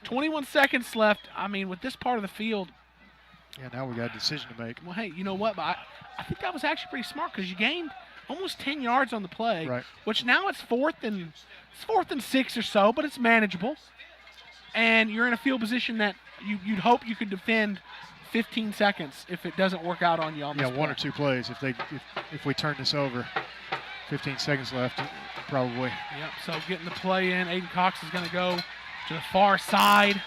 Speaker 4: 21 seconds left. I mean, with this part of the field.
Speaker 2: Yeah, now we got a decision to make.
Speaker 4: Well, hey, you know what? But I think that was actually pretty smart because you gained almost 10 yards on the play.
Speaker 2: Right.
Speaker 4: Which now it's 4th and 6 or so, but it's manageable. And you're in a field position that you'd hope you could defend 15 seconds if it doesn't work out on you on this play.
Speaker 2: 1 or 2 plays. If we turn this over, 15 seconds left, probably.
Speaker 4: Yep, so getting the play in. Aiden Cox is going to go to the far side.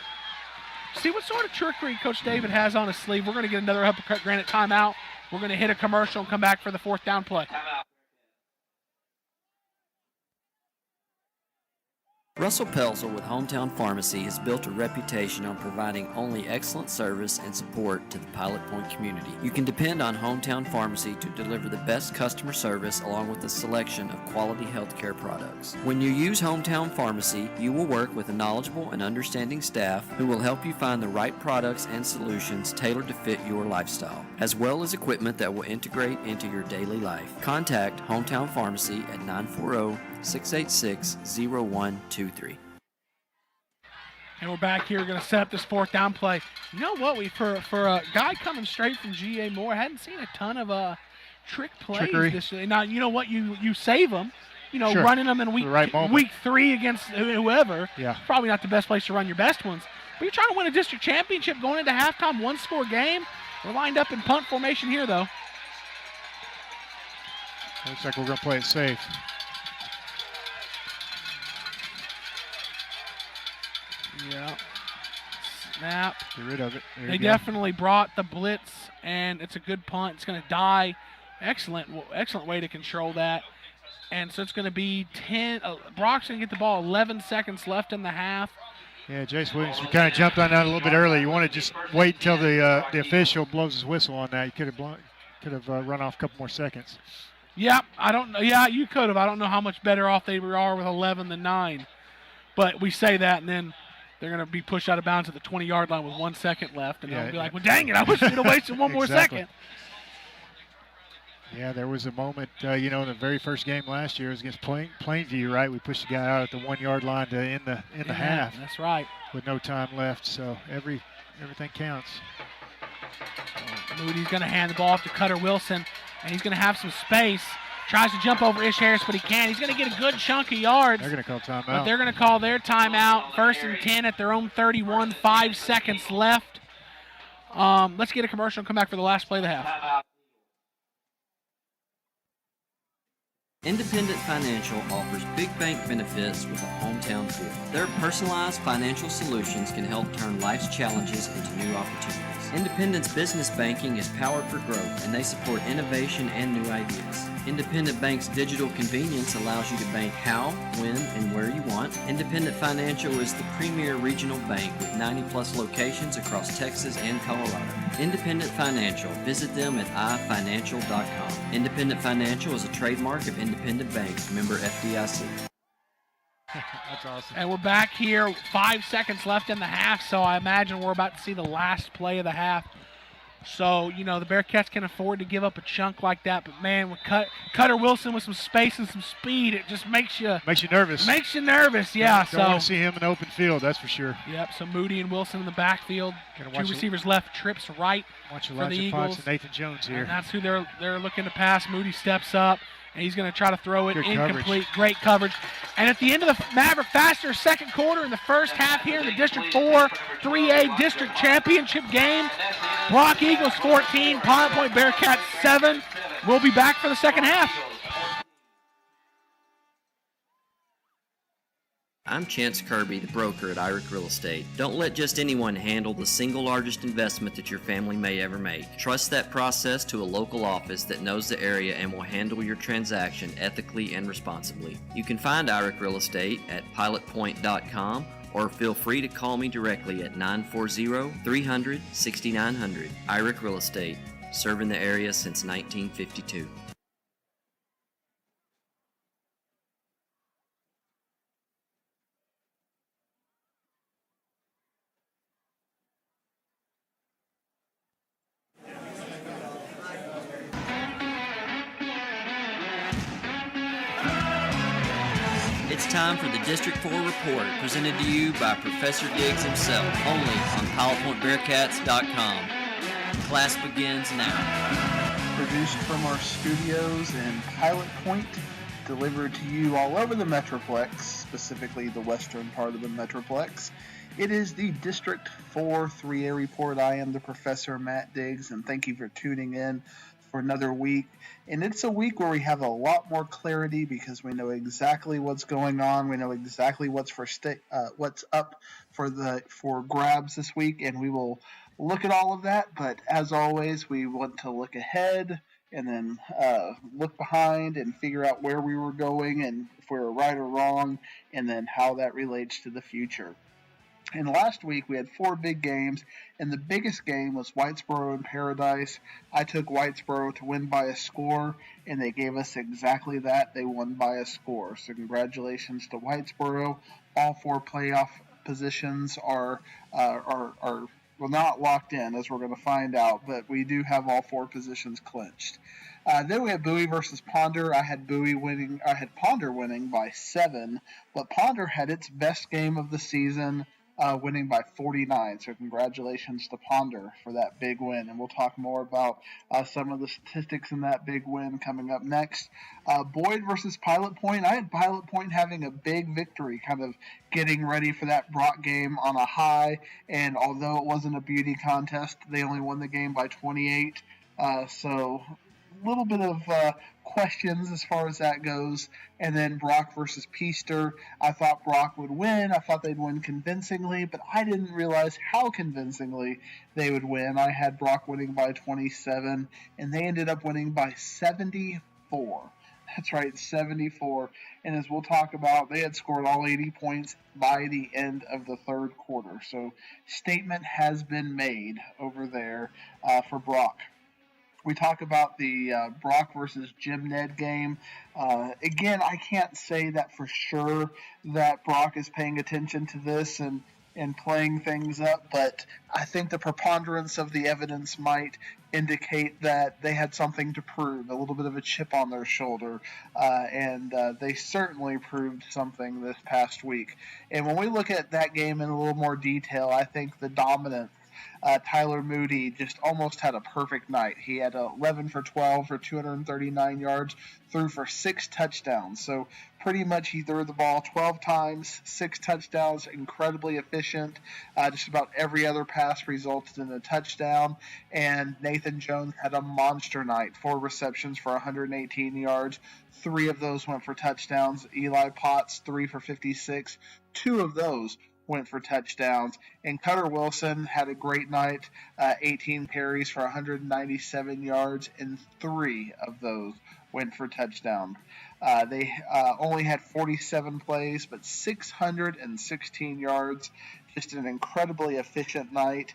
Speaker 4: See what sort of trickery Coach David has on his sleeve. We're going to get another Uppercut Granite timeout. We're going to hit a commercial and come back for the 4th down play.
Speaker 3: Russell Pelzel with Hometown Pharmacy has built a reputation on providing only excellent service and support to the Pilot Point community. You can depend on Hometown Pharmacy to deliver the best customer service along with a selection of quality healthcare products. When you use Hometown Pharmacy, you will work with a knowledgeable and understanding staff who will help you find the right products and solutions tailored to fit your lifestyle, as well as equipment that will integrate into your daily life. Contact Hometown Pharmacy at 940-686-0123.
Speaker 4: And we're back here. We're going to set up this 4th down play. You know what? For a guy coming straight from G.A. Moore, I hadn't seen a ton of trick plays.
Speaker 2: Trickery.
Speaker 4: Now, you know what? You save them.
Speaker 2: Sure.
Speaker 4: Running them in week 3 against whoever.
Speaker 2: Yeah.
Speaker 4: Probably not the best place to run your best ones. But you're trying to win a district championship going into halftime, 1-score game. We're lined up in punt formation here, though.
Speaker 2: Looks like we're going to play it safe.
Speaker 4: Yeah. Snap.
Speaker 2: Get rid of it.
Speaker 4: They definitely brought the blitz, and it's a good punt. It's going to die. Excellent way to control that. And so it's going to be 10. Brock's going to get the ball 11 seconds left in the half.
Speaker 2: Yeah, Jace Williams kind of jumped on that a little bit early. You want to just wait until the official blows his whistle on that. You could have run off a couple more seconds.
Speaker 4: Yeah, I don't know. Yeah, you could have. I don't know how much better off they are with 11 than 9. But we say that, and then they're going to be pushed out of bounds at the 20-yard line with 1 second left, and they'll be like, well, dang it, I wish we'd have wasted one more second.
Speaker 2: Yeah, there was a moment, in the very first game last year, it was against Plainview, right? We pushed the guy out at the 1-yard line to end the half.
Speaker 4: That's right.
Speaker 2: With no time left, so everything counts.
Speaker 4: Moody's going to hand the ball off to Cutter Wilson, and he's going to have some space. Tries to jump over Ish Harris, but he can't. He's going to get a good chunk of yards.
Speaker 2: They're going to call timeout.
Speaker 4: But they're going to call their timeout. 1st and 10 at their own 31, 5 seconds left. Let's get a commercial and come back for the last play of the half.
Speaker 3: Independent Financial offers big bank benefits with a hometown feel. Their personalized financial solutions can help turn life's challenges into new opportunities. Independent's business banking is powered for growth, and they support innovation and new ideas. Independent Bank's digital convenience allows you to bank how, when, and where you want. Independent Financial is the premier regional bank with 90-plus locations across Texas and Colorado. Independent Financial. Visit them at ifinancial.com. Independent Financial is a trademark of Independent Bank, member FDIC.
Speaker 2: That's awesome.
Speaker 4: And we're back here, 5 seconds left in the half, so I imagine we're about to see the last play of the half. So, the Bearcats can afford to give up a chunk like that, but man, with Cutter Wilson with some space and some speed, it just makes you
Speaker 2: nervous.
Speaker 4: Makes you nervous, yeah.
Speaker 2: Don't want to see him in open field, that's for sure.
Speaker 4: Yep. So Moody and Wilson in the backfield. Two receivers left, trips right for the Eagles.
Speaker 2: And Nathan Jones here.
Speaker 4: And that's who they're looking to pass. Moody steps up, and he's going to try to throw it.
Speaker 2: Good
Speaker 4: incomplete.
Speaker 2: coverage.
Speaker 4: Great coverage. And at the end of the Maverick Faster second quarter in the first half here in the District 4 3A District Championship game, Brock Eagles 14, Pilot Point Bearcats 7. We'll be back for the second half.
Speaker 3: I'm Chance Kirby, the broker at Irick Real Estate. Don't let just anyone handle the single largest investment that your family may ever make. Trust that process to a local office that knows the area and will handle your transaction ethically and responsibly. You can find Irick Real Estate at pilotpoint.com or feel free to call me directly at 940-300-6900. Irick Real Estate, serving the area since 1952. It's time for the District 4 Report, presented to you by Professor Diggs himself, only on PilotPointBearcats.com. Class begins now.
Speaker 12: Produced from our studios in Pilot Point, delivered to you all over the Metroplex, specifically the western part of the Metroplex. It is the District 4 3A Report. I am the Professor Matt Diggs, and thank you for tuning in for another week. And it's a week where we have a lot more clarity because we know exactly what's going on. We know exactly what's up for grabs this week, and we will look at all of that. But as always, we want to look ahead and then look behind and figure out where we were going and if we were right or wrong, and then how that relates to the future. And last week we had 4 big games, and the biggest game was Whitesboro and Paradise. I took Whitesboro to win by a score, and they gave us exactly that. They won by a score. So congratulations to Whitesboro. All 4 playoff positions are not locked in, as we're going to find out, but we do have all 4 positions clinched. Then we had Bowie versus Ponder. I had Ponder winning by 7, but Ponder had its best game of the season, winning by 49. So congratulations to Ponder for that big win. And we'll talk more about some of the statistics in that big win coming up next. Boyd versus Pilot Point. I had Pilot Point having a big victory, kind of getting ready for that Brock game on a high. And although it wasn't a beauty contest, they only won the game by 28. So a little bit of questions as far as that goes. And then Brock versus Peaster. I thought Brock would win. I thought they'd win convincingly, but I didn't realize how convincingly they would win. I had Brock winning by 27, and they ended up winning by 74. That's right, 74. And as we'll talk about, they had scored all 80 points by the end of the third quarter. So statement has been made over there for Brock. We talk about the Brock versus Jim Ned game. Again, I can't say that for sure that Brock is paying attention to this and playing things up, but I think the preponderance of the evidence might indicate that they had something to prove, a little bit of a chip on their shoulder, and they certainly proved something this past week. And when we look at that game in a little more detail, I think the dominance, Tyler Moody just almost had a perfect night. He had 11 for 12 for 239 yards, threw for 6 touchdowns. So pretty much he threw the ball 12 times, 6 touchdowns, incredibly efficient. Just about every other pass resulted in a touchdown. And Nathan Jones had a monster night, 4 receptions for 118 yards. 3 of those went for touchdowns. Eli Potts, 3 for 56. 2 of those went for touchdowns. And Cutter Wilson had a great night, 18 carries for 197 yards, and 3 of those went for touchdowns. They only had 47 plays, but 616 yards. Just an incredibly efficient night.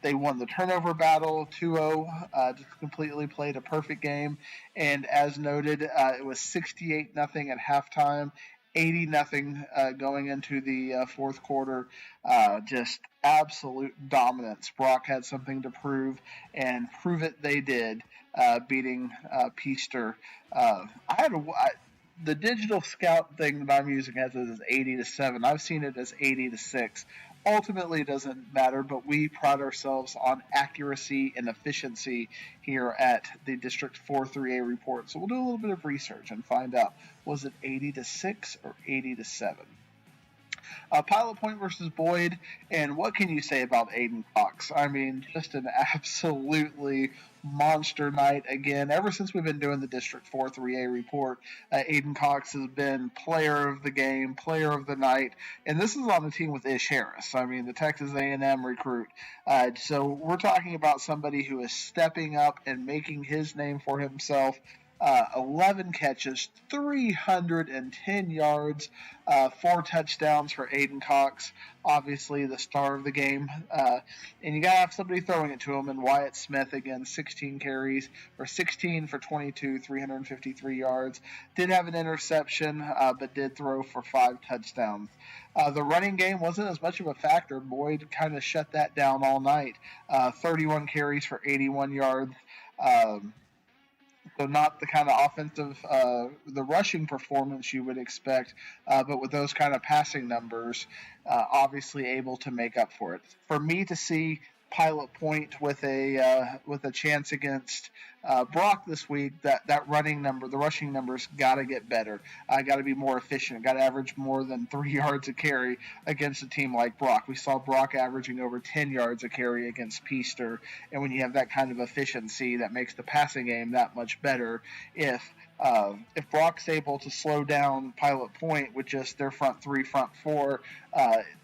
Speaker 12: They won the turnover battle 2-0, just completely played a perfect game. And as noted, it was 68-0 at halftime. 80-0 going into the fourth quarter. Just absolute dominance. Brock had something to prove, and prove it they did, beating Peaster. The digital scout thing that I'm using has it as 80-7. I've seen it as 80-6. Ultimately, it doesn't matter, but we pride ourselves on accuracy and efficiency here at the District 4 3A report. So we'll do a little bit of research and find out, was it 80-6 or 80-7? Pilot Point versus Boyd, and what can you say about Aiden Cox? I mean, just an absolutely monster night again. Ever since we've been doing the District 4 3A report, Aiden Cox has been player of the game, player of the night, and this is on the team with Ish Harris. I mean, the Texas A&M recruit. So we're talking about somebody who is stepping up and making his name for himself. 11 catches, 310 yards, 4 touchdowns for Aiden Cox, obviously the star of the game. And you got to have somebody throwing it to him, and Wyatt Smith, again, 16 carries, or 16 for 22, 353 yards. Did have an interception, but did throw for 5 touchdowns. The running game wasn't as much of a factor. Boyd kind of shut that down all night. 31 carries for 81 yards. So not the kind of offensive, the rushing performance you would expect, but with those kind of passing numbers, obviously able to make up for it. For me to see Pilot Point with a chance against Brock this week, that running number, the rushing numbers, got to get better. Got to be more efficient. Got to average more than 3 yards a carry against a team like Brock. We saw Brock averaging over 10 yards a carry against Peaster, and when you have that kind of efficiency, that makes the passing game that much better. If Brock's able to slow down Pilot Point with just their front 3, front 4,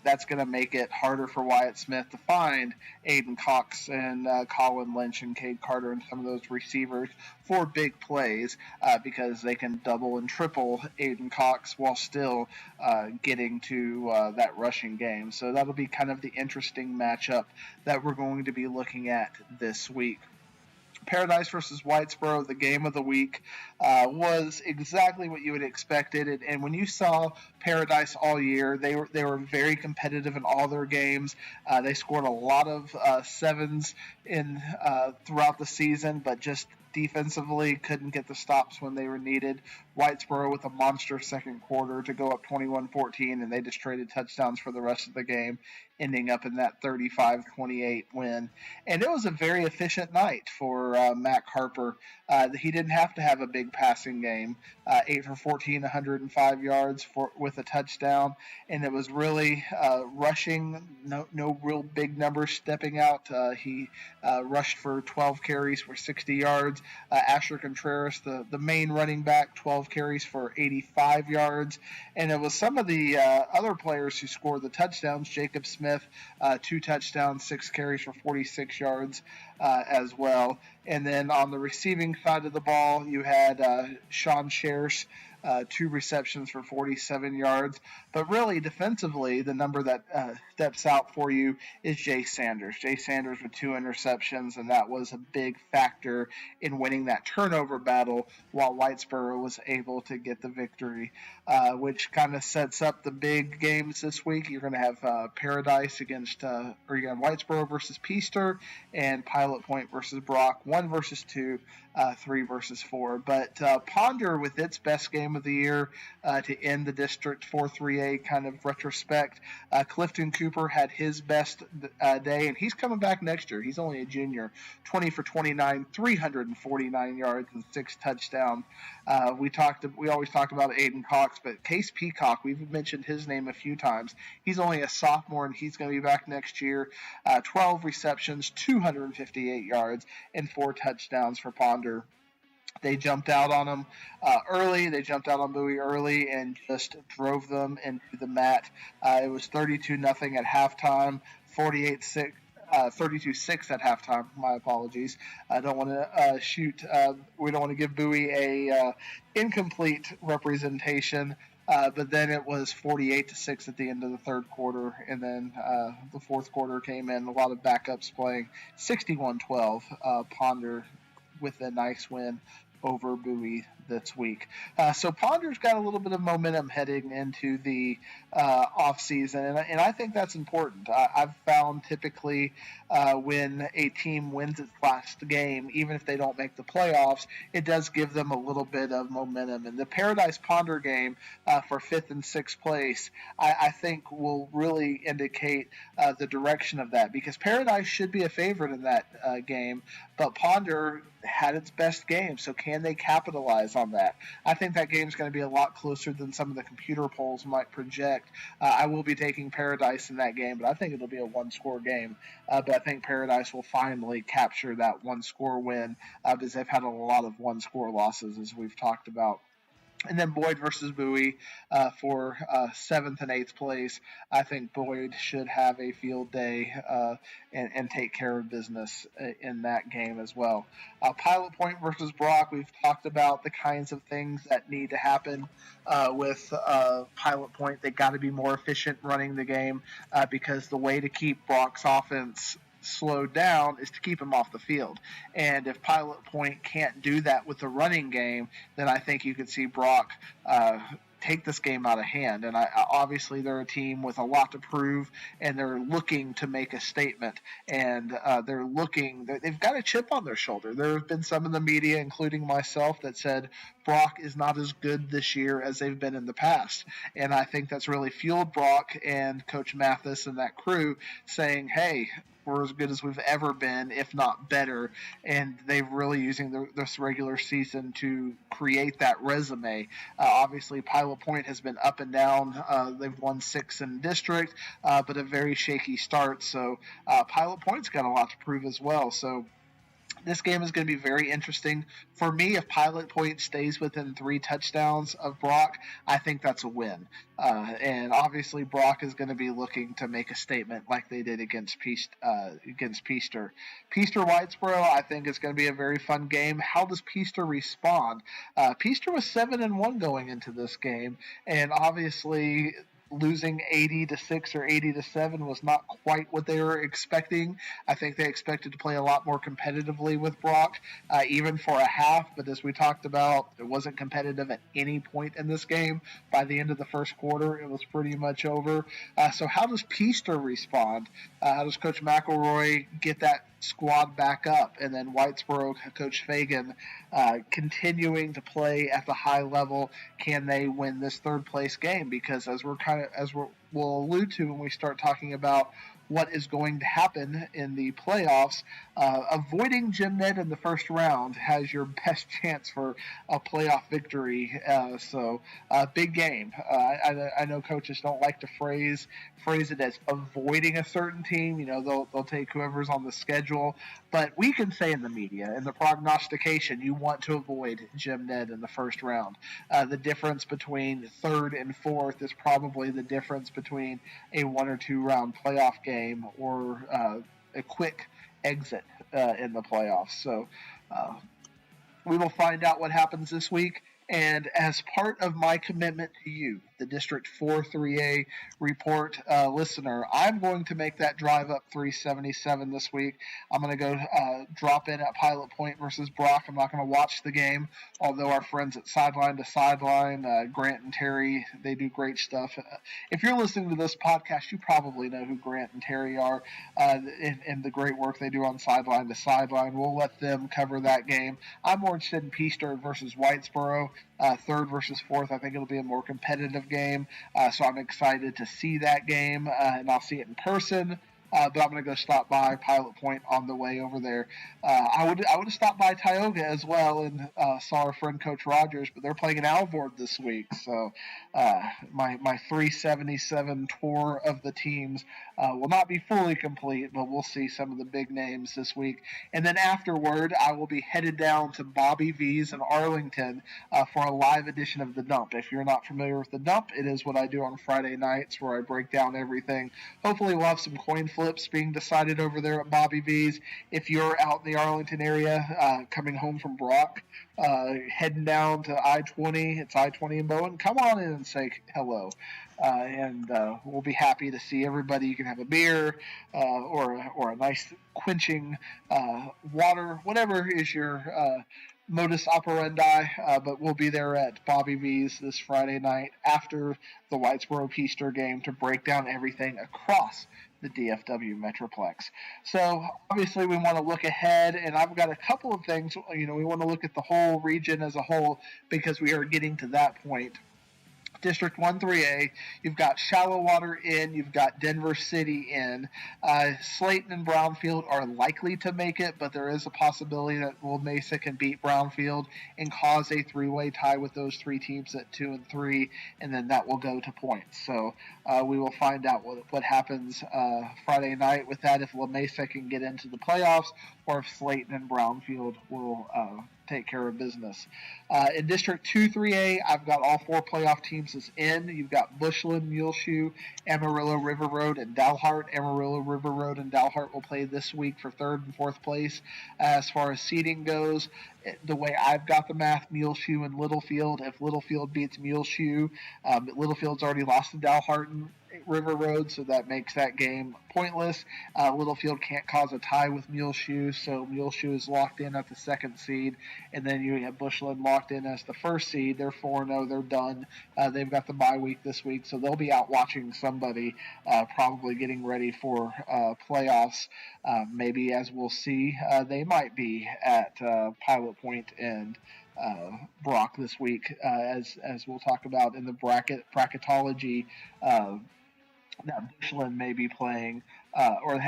Speaker 12: that's going to make it harder for Wyatt Smith to find Aiden Cox and Colin Lynch and Cade Carter and some of those receivers for big plays, because they can double and triple Aiden Cox while still getting to that rushing game. So that'll be kind of the interesting matchup that we're going to be looking at this week. Paradise versus Whitesboro, the game of the week, was exactly what you would expected. And when you saw Paradise all year, they were very competitive in all their games. They scored a lot of 7s in throughout the season, but just defensively couldn't get the stops when they were needed. Whitesboro with a monster second quarter to go up 21-14, and they just traded touchdowns for the rest of the game, ending up in that 35-28 win. And it was a very efficient night for Mac Harper. He didn't have to have a big passing game. 8 for 14, 105 yards with a touchdown. And it was really rushing, no real big numbers stepping out. He rushed for 12 carries for 60 yards. yards. Asher Contreras, the main running back, 12 carries for 85 yards. And it was some of the other players who scored the touchdowns. Jacob Smith, 2 touchdowns, 6 carries for 46 yards as well. And then on the receiving side of the ball, you had Sean Scherz, 2 receptions for 47 yards. But really, defensively, the number that steps out for you is Jay Sanders. Jay Sanders with 2 interceptions, and that was a big factor in winning that turnover battle, while Whitesboro was able to get the victory, which kind of sets up the big games this week. You're going to have Paradise against, or you're going to have Whitesboro versus Peaster, and Pilot Point versus Brock, 1 versus 2, 3 versus 4. But Ponder, with its best game of the year to end the District 4-3A kind of retrospect. Clifton Cooper had his best day, and he's coming back next year. He's only a junior. 20 for 29, 349 yards and 6 touchdowns. We always talk about Aiden Cox, but Case Peacock, we've mentioned his name a few times. He's only a sophomore, and he's going to be back next year. 12 receptions, 258 yards, and 4 touchdowns for Ponder. They jumped out on him early. They jumped out on Bowie early and just drove them into the mat. It was 32-0 at halftime, 32-6 at halftime. My apologies. I don't want to we don't want to give Bowie a incomplete representation. But then it was 48-6 at the end of the third quarter, and then the fourth quarter came in. A lot of backups playing. 61-12. Ponder with a nice win over Bowie this week. So Ponder's got a little bit of momentum heading into the off season, and I think that's important. I've found typically when a team wins its last game, even if they don't make the playoffs, it does give them a little bit of momentum. And the Paradise Ponder game for 5th and 6th place, I think will really indicate the direction of that, because Paradise should be a favorite in that game, but Ponder had its best game, so can they capitalize on that? I think that game's going to be a lot closer than some of the computer polls might project. I will be taking Paradise in that game, but I think it'll be a 1-score game. But I think Paradise will finally capture that 1-score win because they've had a lot of 1-score losses, as we've talked about. And then Boyd versus Bowie for 7th and 8th place. I think Boyd should have a field day and take care of business in that game as well. Pilot Point versus Brock, we've talked about the kinds of things that need to happen with Pilot Point. They got to be more efficient running the game because the way to keep Brock's offense slowed down is to keep him off the field. And if Pilot Point can't do that with the running game, then I think you could see Brock take this game out of hand. And obviously they're a team with a lot to prove, and they're looking to make a statement. And they've got a chip on their shoulder. There have been some in the media, including myself, that said Brock is not as good this year as they've been in the past. And I think that's really fueled Brock and Coach Mathis and that crew saying, hey, we're as good as we've ever been, if not better, and they're really using this regular season to create that resume. Obviously, Pilot Point has been up and down. They've won 6 in district, but a very shaky start, so Pilot Point's got a lot to prove as well. So this game is going to be very interesting. For me, if Pilot Point stays within 3 touchdowns of Brock, I think that's a win. And obviously, Brock is going to be looking to make a statement like they did against Peaster. Peaster-Whitesboro, I think, is going to be a very fun game. How does Peaster respond? Peaster was 7-1 going into this game, and obviously losing 80-6 or 80-7 was not quite what they were expecting. I think they expected to play a lot more competitively with Brock, even for a half. But as we talked about, it wasn't competitive at any point in this game. By the end of the first quarter, it was pretty much over. So how does Peaster respond? How does Coach McElroy get that squad back up? And then Whitesboro, Coach Fagan, continuing to play at the high level. Can they win this third place game? Because as we're we'll allude to when we start talking about what is going to happen in the playoffs. Avoiding Jim Ned in the first round has your best chance for a playoff victory. So big game. I know coaches don't like to phrase it as avoiding a certain team. They'll take whoever's on the schedule, but we can say in the media, in the prognostication, you want to avoid Jim Ned in the first round. The difference between third and fourth is probably the difference between a 1 or 2 round playoff game or a quick exit in the playoffs. So we will find out what happens this week. And as part of my commitment to you, the District 4 3A report listener, I'm going to make that drive up 377 this week. I'm going to go drop in at Pilot Point versus Brock. I'm not going to watch the game, although our friends at Sideline to Sideline, Grant and Terry, they do great stuff. If you're listening to this podcast, you probably know who Grant and Terry are and the great work they do on Sideline to Sideline. We'll let them cover that game. I'm more interested in Peaster versus Whitesboro. Third versus fourth, I think it'll be a more competitive game, so I'm excited to see that game, and I'll see it in person. But I'm going to go stop by Pilot Point on the way over there. I would have stopped by Tioga as well and saw our friend Coach Rogers, but they're playing in Alvord this week. So my 377 tour of the teams will not be fully complete, but we'll see some of the big names this week. And then afterward, I will be headed down to Bobby V's in Arlington for a live edition of The Dump. If you're not familiar with The Dump, it is what I do on Friday nights where I break down everything. Hopefully we'll have some coin flips being decided over there at Bobby V's. If you're out in the Arlington area coming home from Brock, heading down to I-20, it's I-20 in Bowen, come on in and say hello. And we'll be happy to see everybody. You can have a beer or a nice quenching water, whatever is your modus operandi, but we'll be there at Bobby V's this Friday night after the Whitesboro Peaster game to break down everything across the DFW Metroplex. So obviously we want to look ahead, and I've got a couple of things. We want to look at the whole region as a whole because we are getting to that point. District 1 3A, you've got Shallow Water in, you've got Denver City in. Slayton and Brownfield are likely to make it, but there is a possibility that Old Mesa can beat Brownfield and cause a three-way tie with those three teams at 2 and 3, and then that will go to points. So we will find out what happens Friday night with that, if La Mesa can get into the playoffs or if Slayton and Brownfield will take care of business. In District 2 3A, I've got all 4 playoff teams as in. You've got Bushland, Muleshoe, Amarillo, River Road, and Dalhart. Amarillo, River Road, and Dalhart will play this week for 3rd and 4th place. As far as seeding goes, the way I've got the math, Muleshoe and Littlefield. If Littlefield beats Muleshoe, Littlefield's already lost to Dalhart and River Road, so that makes that game pointless. Littlefield can't cause a tie with Muleshoe, so Muleshoe is locked in at the 2nd seed, and then you have Bushland locked in as the 1st seed. They're 4-0, they're done. They've got the bye week this week, so they'll be out watching somebody, probably getting ready for playoffs. Maybe, as we'll see, they might be at Pilot Point and Brock this week, as we'll talk about in the bracketology. That Bushland may be playing, or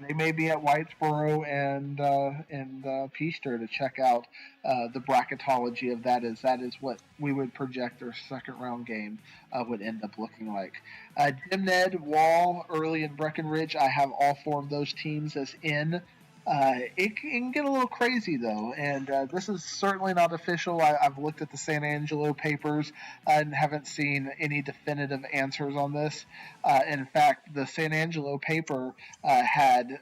Speaker 12: they may be at Whitesboro and Peaster to check out the bracketology of that. That is what we would project their 2nd round game would end up looking like. Jim Ned, Wall, Early, and Breckenridge, I have all 4 of those teams as in. It can get a little crazy, though, and this is certainly not official. I've looked at the San Angelo papers and haven't seen any definitive answers on this. In fact, the San Angelo paper had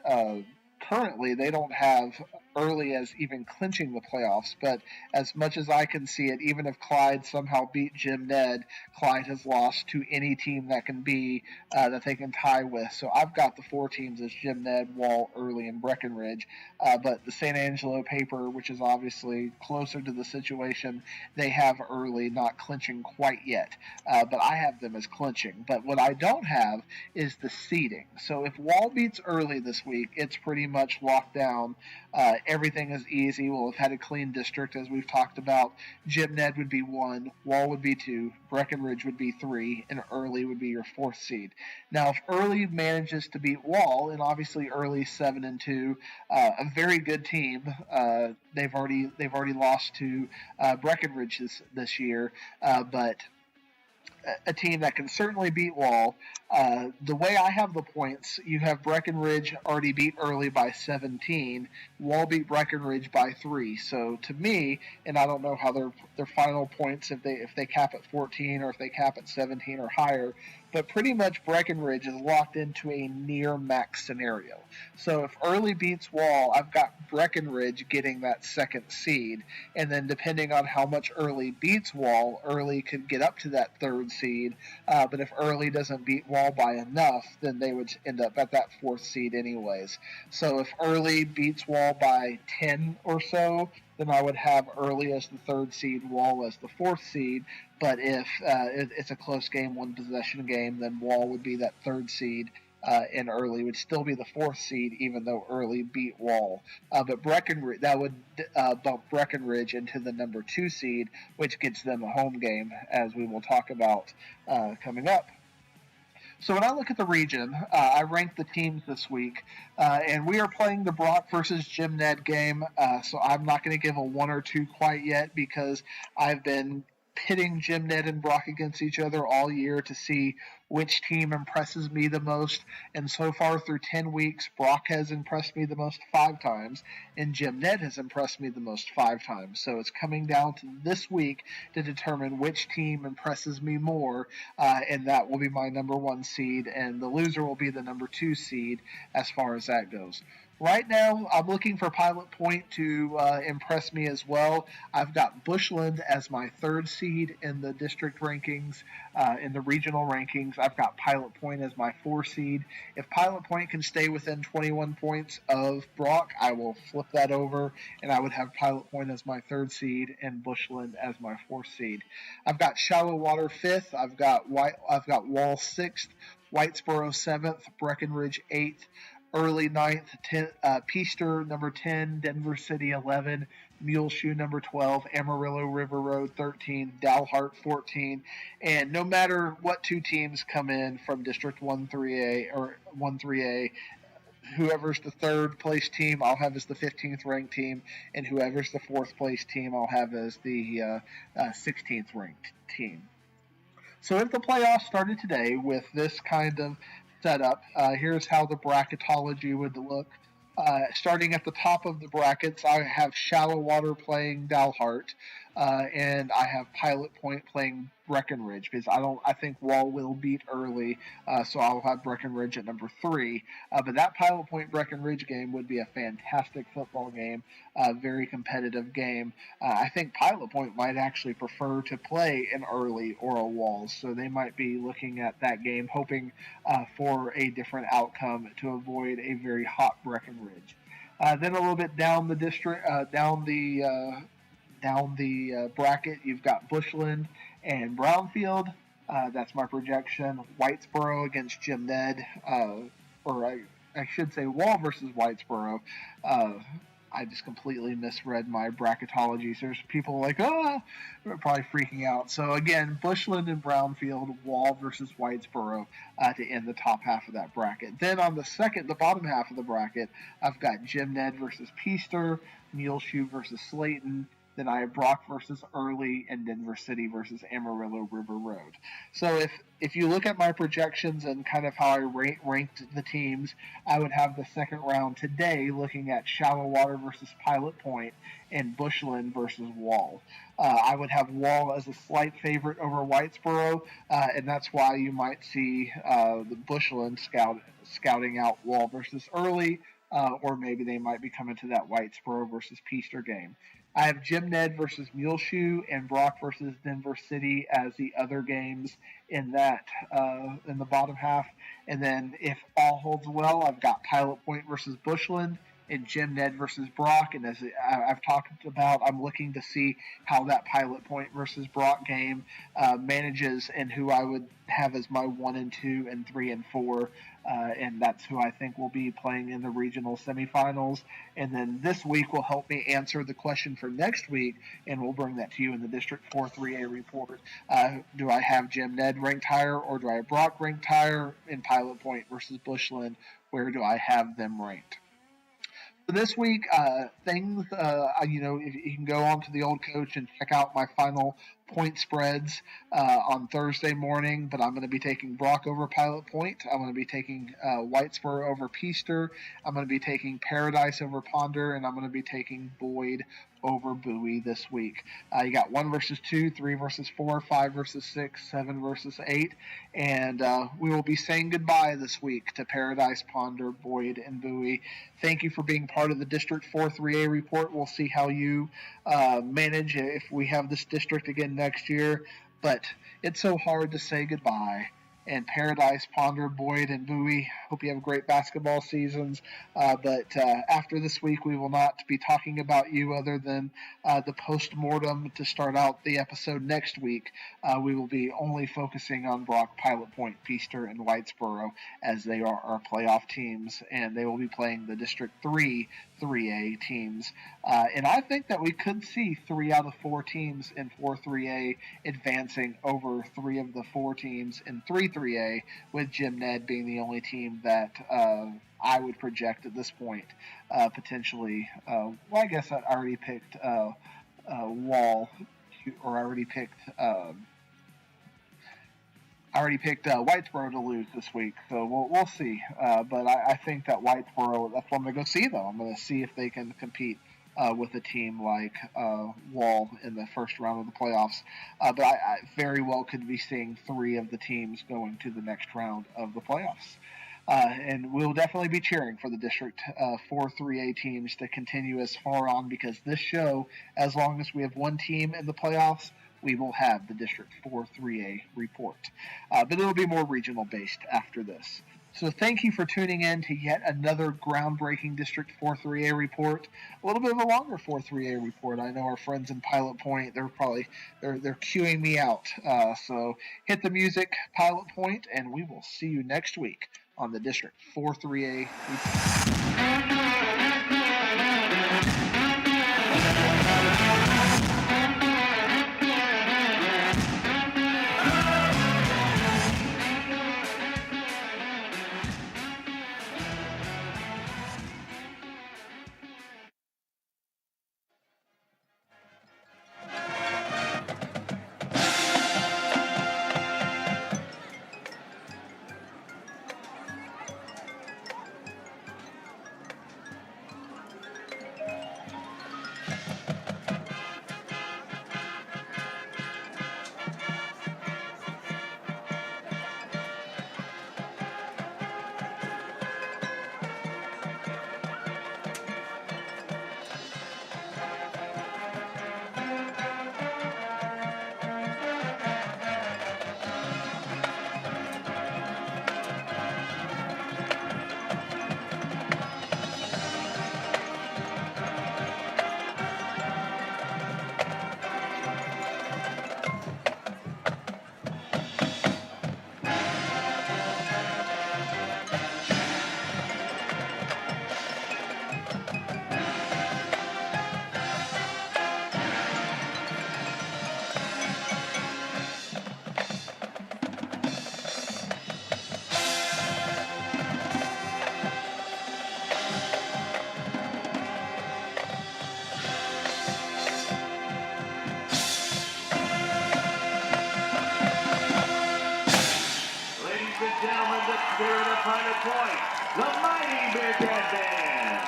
Speaker 12: currently they don't have Early as even clinching the playoffs, but as much as I can see it, even if Clyde somehow beat Jim Ned, Clyde has lost to any team that can be that they can tie with. So I've got the 4 teams as Jim Ned, Wall, Early, and Breckenridge, but the San Angelo paper, which is obviously closer to the situation, they have Early not clinching quite yet, but I have them as clinching. But what I don't have is the seeding. So if Wall beats Early this week, it's pretty much locked down everything is easy. We'll have had a clean district, as we've talked about. Jim Ned would be 1, Wall would be 2, Breckenridge would be 3, and Early would be your 4th seed. Now, if Early manages to beat Wall, and obviously Early 7-2, a very good team. They've already lost to Breckenridge this year, but a team that can certainly beat Wall. The way I have the points, you have Breckenridge already beat Early by 17. Wall beat Breckenridge by 3. So to me, and I don't know how their final points, if they cap at 14 or if they cap at 17 or higher, but pretty much Breckenridge is locked into a near max scenario. So if Early beats Wall, I've got Breckenridge getting that 2nd seed, and then depending on how much Early beats Wall, Early could get up to that 3rd seed, but if Early doesn't beat Wall by enough, then they would end up at that 4th seed anyways. So if Early beats Wall by 10 or so, then I would have Early as the 3rd seed, Wall as the 4th seed. But if it's a close game, 1-possession game, then Wall would be that 3rd seed, and Early would still be the 4th seed, even though Early beat Wall. But Breckenridge, that would bump Breckenridge into the number 2 seed, which gets them a home game, as we will talk about coming up. So when I look at the region, I ranked the teams this week, and we are playing the Brock versus Jim Ned game, so I'm not going to give a 1 or 2 quite yet, because I've been pitting Jim Ned and Brock against each other all year to see which team impresses me the most, and so far through 10 weeks, Brock has impressed me the most 5 times, and Jim Ned has impressed me the most 5 times. So it's coming down to this week to determine which team impresses me more, and that will be my number 1 seed, and the loser will be the number 2 seed as far as that goes. Right now, I'm looking for Pilot Point to impress me as well. I've got Bushland as my 3rd seed in the district rankings, in the regional rankings. I've got Pilot Point as my 4 seed. If Pilot Point can stay within 21 points of Brock, I will flip that over, and I would have Pilot Point as my 3rd seed and Bushland as my 4th seed. I've got Shallow Water 5th. I've got Wall 6th, Whitesboro 7th, Breckenridge 8th. Early 9th, Peaster number 10, Denver City 11, Muleshoe number 12, Amarillo River Road 13, Dalhart 14, and no matter what 2 teams come in from District 1-3A or 1-3A, whoever's the 3rd place team, I'll have as the 15th ranked team, and whoever's the 4th place team, I'll have as the 16th ranked team. So if the playoffs started today with this kind of setup, here's how the bracketology would look. Starting at the top of the brackets, I have Shallow Water playing Dalhart, and I have Pilot Point playing Breckenridge, because I think Wall will beat Early, so I'll have Breckenridge at number 3. But that Pilot Point Breckenridge game would be a fantastic football game, a very competitive game. I think Pilot Point might actually prefer to play an Early or a Wall, so they might be looking at that game, hoping for a different outcome to avoid a very hot Breckenridge. Then a little bit down the district, down the bracket, you've got Bushland and Brownfield. That's my projection. Whitesboro against Jim Ned, or I should say Wall versus Whitesboro. I just completely misread my bracketology. So there's people like, probably freaking out. So again, Bushland and Brownfield, Wall versus Whitesboro to end the top half of that bracket. Then on the bottom half of the bracket, I've got Jim Ned versus Peaster, Muleshoe versus Slayton. Then I have Brock versus Early, and Denver City versus Amarillo River Road. So if you look at my projections and kind of how I ranked the teams, I would have the second round today looking at Shallow Water versus Pilot Point and Bushland versus Wall. I would have Wall as a slight favorite over Whitesboro, and that's why you might see the Bushland scouting out Wall versus Early, or maybe they might be coming to that Whitesboro versus Peaster game. I have Jim Ned versus Muleshoe and Brock versus Denver City as the other games in that in the bottom half. And then if all holds well, I've got Pilot Point versus Bushland in Jim Ned versus Brock, and as I've talked about, I'm looking to see how that Pilot Point versus Brock game manages and who I would have as my 1 and 2 and 3 and 4. And that's who I think will be playing in the regional semifinals. And then this week will help me answer the question for next week, and we'll bring that to you in the District 4 3A report. Do I have Jim Ned ranked higher, or do I have Brock ranked higher in Pilot Point versus Bushland? Where do I have them ranked? So this week, things, if you can go on to the Old Coach and check out my final point spreads on Thursday morning, but I'm going to be taking Brock over Pilot Point. I'm going to be taking Whitesboro over Peaster. I'm going to be taking Paradise over Ponder, and I'm going to be taking Boyd over Bowie this week. You got 1 versus 2, 3 versus 4, 5 versus 6, 7 versus 8, and we will be saying goodbye this week to Paradise, Ponder, Boyd, and Bowie. Thank you for being part of the District 4 3A report. We'll see how you manage if we have this district again next year, but it's so hard to say goodbye. And Paradise, Ponder, Boyd, and Bowie, hope you have great basketball seasons. But after this week, we will not be talking about you other than the post-mortem to start out the episode next week. We will be only focusing on Brock, Pilot Point, Peaster, and Whitesboro as they are our playoff teams, and they will be playing the District 3 3A teams. And I think that we could see 3 out of 4 teams in 4-3A advancing over 3 of the 4 teams in 3-3A, with Jim Ned being the only team that I would project at this point potentially. I guess I already picked Wall, or I already picked Whitesboro to lose this week, so we'll see. But I think that Whitesboro, that's what I'm going to go see, though. I'm going to see if they can compete with a team like Wall in the first round of the playoffs. But I very well could be seeing 3 of the teams going to the next round of the playoffs. And we'll definitely be cheering for the District 4 3A teams to continue as far on, because this show, as long as we have 1 team in the playoffs, we will have the District 4 3A report. But it'll be more regional based after this. So thank you for tuning in to yet another groundbreaking District 4 3A report. A little bit of a longer 4 3A report. I know our friends in Pilot Point, they're queuing me out. So hit the music, Pilot Point, and we will see you next week on the District 4 3A report.
Speaker 13: Pilot Point, the mighty Bearcat Band.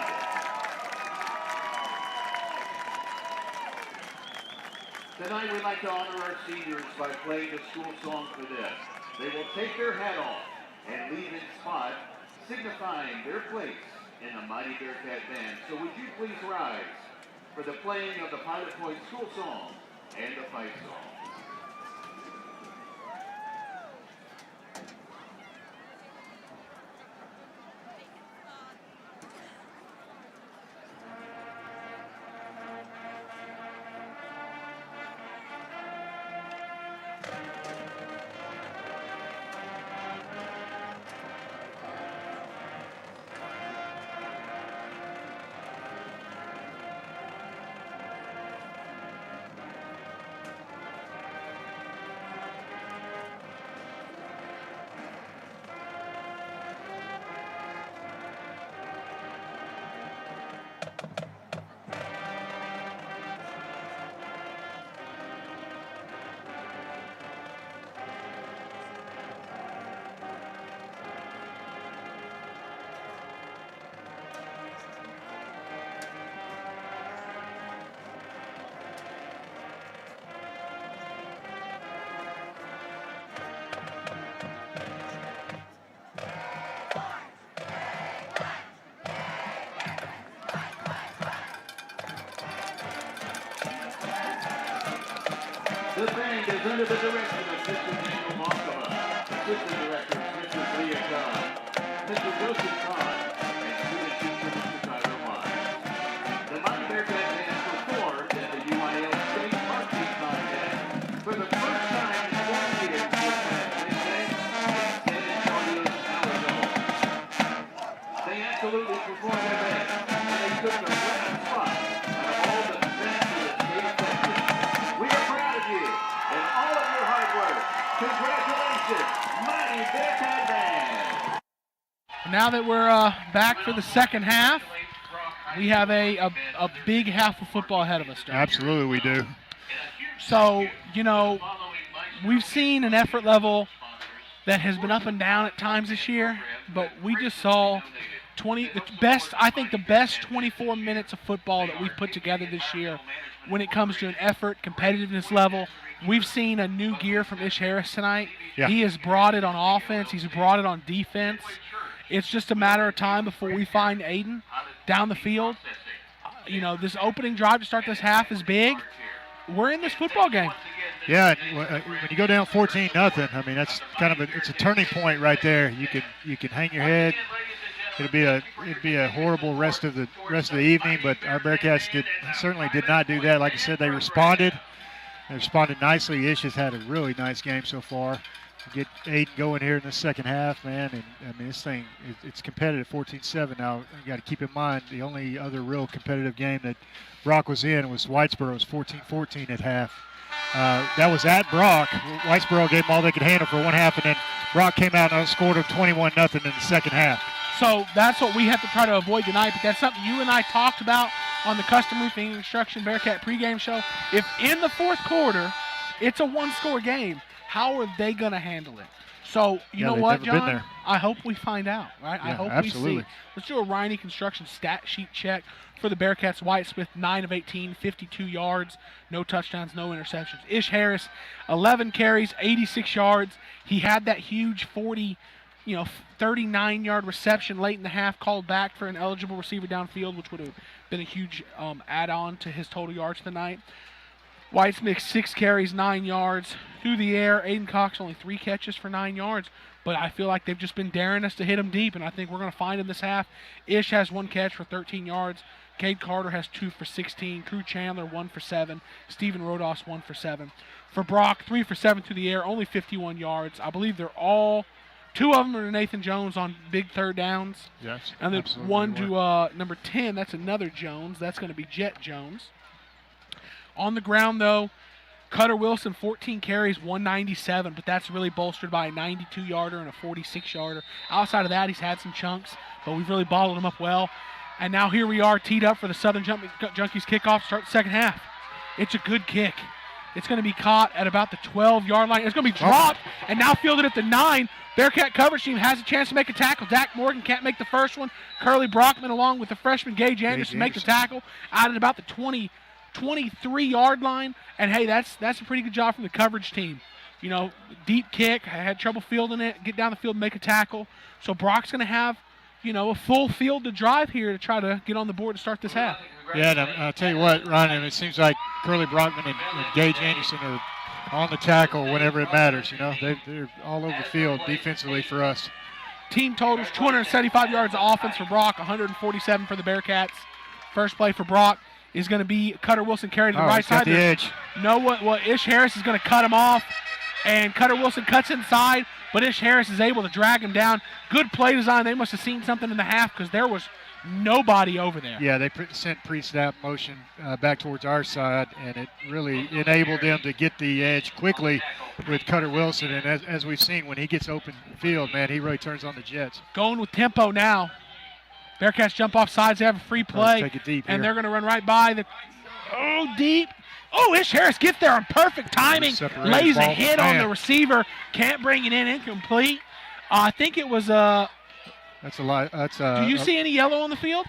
Speaker 13: Tonight we'd like to honor our seniors by playing the school song for them. They will take their hat off and leave in spot, signifying their place in the mighty Bearcat Band. So would you please rise for the playing of the Pilot Point school song and the fight song. The band is under the direction of Mr. Daniel Moskova, Assistant Directors Mr. Leah Cobb, Mr. Joseph Kahn, and Student Teacher Mr. Tyler Wise. The Mighty Bearcat Band performed at the UIL State Heartbeat Contest for the first time in 20 years this past Wednesday in San Antonio, Arizona. They absolutely performed their best, and they took the last spot out of all the best of the state section. We are proud of you and all of your hard work. Congratulations, Mighty Bearcat Band.
Speaker 4: Now that we're back for the second half, we have a big half of football ahead of us.
Speaker 2: Absolutely, we do.
Speaker 4: So, you know, we've seen an effort level that has been up and down at times this year, but we just saw the best 24 minutes of football that we've put together this year when it comes to an effort, competitiveness level. We've seen a new gear from Ish Harris tonight.
Speaker 2: Yeah.
Speaker 4: He has brought it on offense. He's brought it on defense. It's just a matter of time before we find Aiden down the field. You know, this opening drive to start this half is big. We're in this football game.
Speaker 2: Yeah, when you go down 14-0, I mean that's kind of it's a turning point right there. You can hang your head. It'd be a horrible rest of the evening, but our Bearcats certainly did not do that. Like I said, they responded. They responded nicely. Ish has had a really nice game so far. Get Aiden going here in the second half, man. And I mean, this thing it's competitive, 14-7 now. You got to keep in mind the only other real competitive game that Brock was in was Whitesboro. It was 14-14 at half. That was at Brock. Whitesboro gave them all they could handle for one half, and then Brock came out and outscored them 21-0 in the second half.
Speaker 4: So that's what we have to try to avoid tonight, but that's something you and I talked about on the Custom Roofing and Construction Bearcat pregame show. If in the fourth quarter it's a one-score game, how are they going to handle it? So, you know what, John? I hope we find out, right?
Speaker 2: Yeah,
Speaker 4: I hope
Speaker 2: absolutely.
Speaker 4: we see. Let's do a Riney Construction stat sheet check for the Bearcats. White Smith, 9 of 18, 52 yards, no touchdowns, no interceptions. Ish Harris, 11 carries, 86 yards. He had that huge 39-yard reception late in the half, called back for an eligible receiver downfield, which would have been a huge add-on to his total yards tonight. White Smith, 6 carries, 9 yards. Through the air, Aiden Cox only 3 catches for 9 yards. But I feel like they've just been daring us to hit him deep, and I think we're going to find him this half. Ish has 1 catch for 13 yards. Cade Carter has 2 for 16. Crew Chandler, 1 for 7. Steven Rodos, 1 for 7. For Brock, 3 for 7 through the air, only 51 yards. I believe they're all, 2 of them are to Nathan Jones on big third downs.
Speaker 2: Yes,
Speaker 4: and then one to number 10, that's another Jones. That's going to be Jet Jones. On the ground, though, Cutter Wilson, 14 carries, 197, but that's really bolstered by a 92-yarder and a 46-yarder. Outside of that, he's had some chunks, but we've really bottled him up well. And now here we are teed up for the Southern Junkies kickoff to start the second half. It's a good kick. It's going to be caught at about the 12-yard line. It's going to be dropped and now fielded at the 9. Bearcat coverage team has a chance to make a tackle. Dak Morgan can't make the first one. Curly Brockman along with the freshman Gage Anderson make the tackle out at about the 23-yard line, and hey, that's a pretty good job from the coverage team. You know, deep kick, I had trouble fielding it, get down the field, make a tackle. So Brock's going to have, you know, a full field to drive here to try to get on the board to start this half.
Speaker 2: Yeah, and I'll tell you what, Ryan, it seems like Curly Brockman and Gage Anderson are on the tackle whenever it matters. You know, they're all over the field defensively for us.
Speaker 4: Team totals, 275 yards of offense for Brock, 147 for the Bearcats. First play for Brock is going to be Cutter Wilson carried to the right side.
Speaker 2: The edge.
Speaker 4: No, what Ish Harris is going to cut him off, and Cutter Wilson cuts inside, but Ish Harris is able to drag him down. Good play design. They must have seen something in the half because there was nobody over there.
Speaker 2: Yeah, they sent pre-snap motion back towards our side, and it really enabled them to get the edge quickly with Cutter Wilson. And as we've seen, when he gets open field, man, he really turns on the Jets.
Speaker 4: Going with tempo now. Bearcats jump off sides. They have a free play.
Speaker 2: Take it deep
Speaker 4: and they're going to run right by the deep. Oh, Ish Harris gets there on perfect timing. Lays a hit on the receiver. Can't bring it in. Incomplete. I think it was
Speaker 2: That's a lot.
Speaker 4: Do you see any yellow on the field?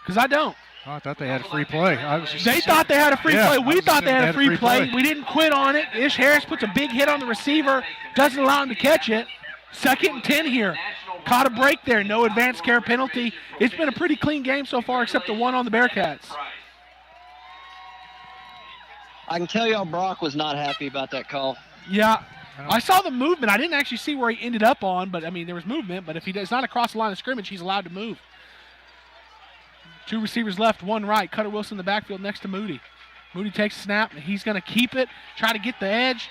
Speaker 4: Because I don't.
Speaker 2: Oh, I thought they had a free play.
Speaker 4: They thought they had a free play. We thought they had a free play. We didn't quit on it. Ish Harris puts a big hit on the receiver. Doesn't allow him to catch it. 2nd and 10 here. Caught a break there. No advanced care penalty. It's been a pretty clean game so far except the one on the Bearcats.
Speaker 8: I can tell y'all Brock was not happy about that call.
Speaker 4: Yeah. I saw the movement. I didn't actually see where he ended up on, but, I mean, there was movement. But if it's not across the line of scrimmage, he's allowed to move. 2 receivers left, 1 right. Cutter Wilson in the backfield next to Moody. Moody takes a snap, and he's going to keep it, try to get the edge.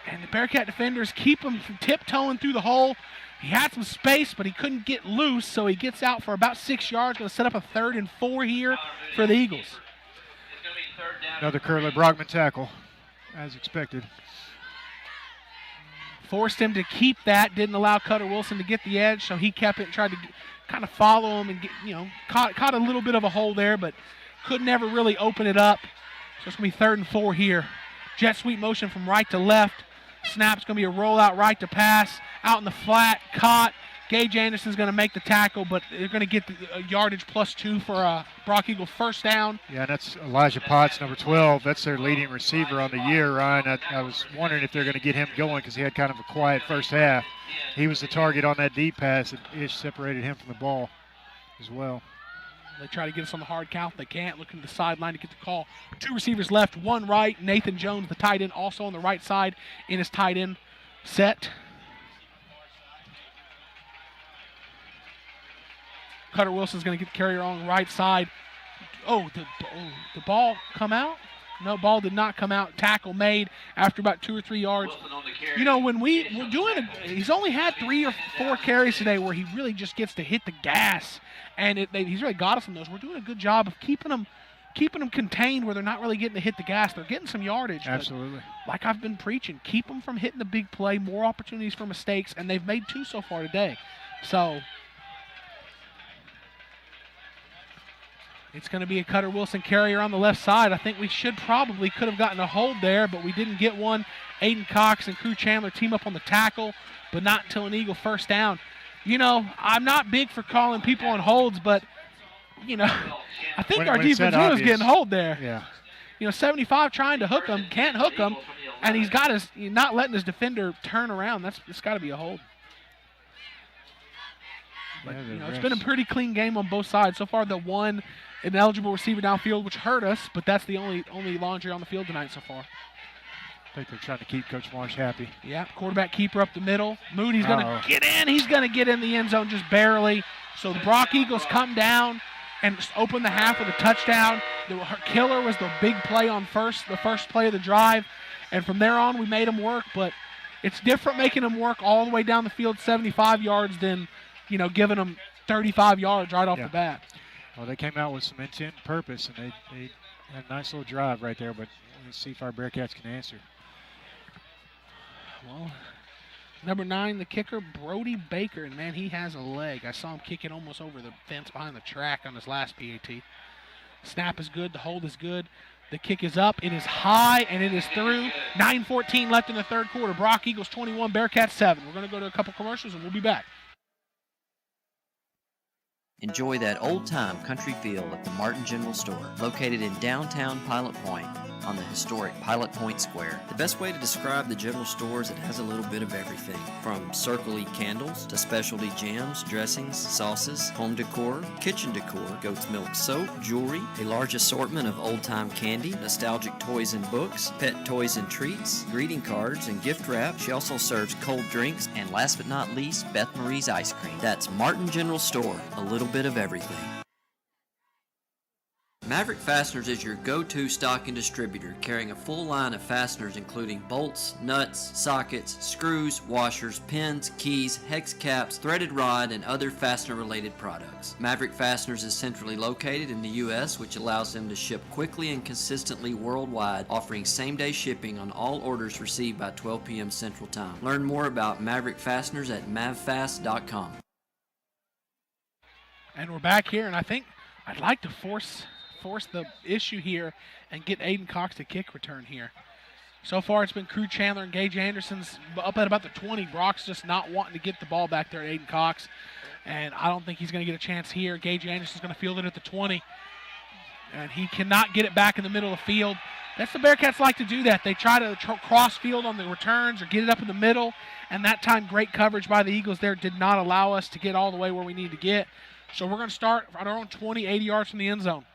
Speaker 4: And the Bearcat defenders keep him from tiptoeing through the hole. He had some space, but he couldn't get loose, so he gets out for about 6 yards. Going to set up a 3rd and 4 here for the Eagles.
Speaker 2: Another Curly Brockman tackle, as expected.
Speaker 4: Forced him to keep that, didn't allow Cutter Wilson to get the edge, so he kept it and tried to kind of follow him and get, caught a little bit of a hole there, but could never really open it up. So it's going to be 3rd and 4 here. Jet sweep motion from right to left. Snap's going to be a rollout right to pass. Out in the flat, caught. Gage Anderson's going to make the tackle, but they're going to get the yardage +2 for a Brock Eagles first down.
Speaker 2: Yeah, that's Elijah Potts, number 12. That's their leading receiver on the year, Ryan. I was wondering if they're going to get him going because he had kind of a quiet first half. He was the target on that deep pass, and Ish separated him from the ball as well.
Speaker 4: They try to get us on the hard count. They can't. Looking to the sideline to get the call. 2 receivers left, 1 right. Nathan Jones, the tight end, also on the right side in his tight end set. Cutter Wilson's going to get the carrier on the right side. The ball come out? No, ball did not come out. Tackle made after about 2 or 3 yards. When we're doing he's only had 3 or 4 carries today where he really just gets to hit the gas, and he's really got us in those. We're doing a good job of keeping them contained where they're not really getting to hit the gas. They're getting some yardage.
Speaker 2: Absolutely.
Speaker 4: Like I've been preaching, keep them from hitting the big play, more opportunities for mistakes, and they've made 2 so far today. So it's going to be a Cutter Wilson carrier on the left side. I think we could have gotten a hold there, but we didn't get one. Aiden Cox and Crew Chandler team up on the tackle, but not until an Eagle first down. I'm not big for calling people on holds, but, I think our defense was getting hold there.
Speaker 2: Yeah.
Speaker 4: 75 trying to hook him, can't hook him, and he's not letting his defender turn around. It's got to be a hold. But, it's been a pretty clean game on both sides. So far, the one ineligible receiver downfield, which hurt us, but that's the only laundry on the field tonight so far.
Speaker 2: I think they're trying to keep Coach Marsh happy.
Speaker 4: Yeah, quarterback keeper up the middle. Moody's going to get in. He's going to get in the end zone just barely. So the Brock Eagles come down and just open the half with a touchdown. The killer was the big play on the first play of the drive. And from there on, we made them work. But it's different making them work all the way down the field 75 yards than, giving them 35 yards right off the bat.
Speaker 2: Well, they came out with some intent and purpose, and they had a nice little drive right there, but let's see if our Bearcats can answer.
Speaker 4: Well, number 9, the kicker, Brody Baker, and man, he has a leg. I saw him kick it almost over the fence behind the track on his last PAT. Snap is good, the hold is good. The kick is up, it is high, and it is through. 9:14 left in the third quarter. Brock Eagles 21, Bearcats 7. We're going to go to a couple commercials, and we'll be back.
Speaker 3: Enjoy that old-time country feel at the Martin General Store, located in downtown Pilot Point on the historic Pilot Point Square. The best way to describe the general store is it has a little bit of everything, from Circle E candles to specialty jams, dressings, sauces, home decor, kitchen decor, goat's milk soap, jewelry, a large assortment of old-time candy, nostalgic toys and books, pet toys and treats, greeting cards and gift wrap. She also serves cold drinks, and last but not least, Beth Marie's ice cream. That's Martin General Store, a little bit of everything. Maverick Fasteners is your go-to stocking distributor, carrying a full line of fasteners including bolts, nuts, sockets, screws, washers, pins, keys, hex caps, threaded rod, and other fastener-related products. Maverick Fasteners is centrally located in the U.S., which allows them to ship quickly and consistently worldwide, offering same-day shipping on all orders received by 12 p.m. Central Time. Learn more about Maverick Fasteners at mavfast.com.
Speaker 4: And we're back here, and I think I'd like to force the issue here and get Aiden Cox to kick return here. So far, it's been Crew Chandler and Gage Anderson's up at about the 20. Brock's just not wanting to get the ball back there at Aiden Cox, and I don't think he's going to get a chance here. Gage Anderson's going to field it at the 20, and he cannot get it back in the middle of the field. That's the Bearcats like to do that. They try to cross field on the returns or get it up in the middle, and that time great coverage by the Eagles there did not allow us to get all the way where we need to get. So we're going to start at our own 20, 80 yards from the end zone.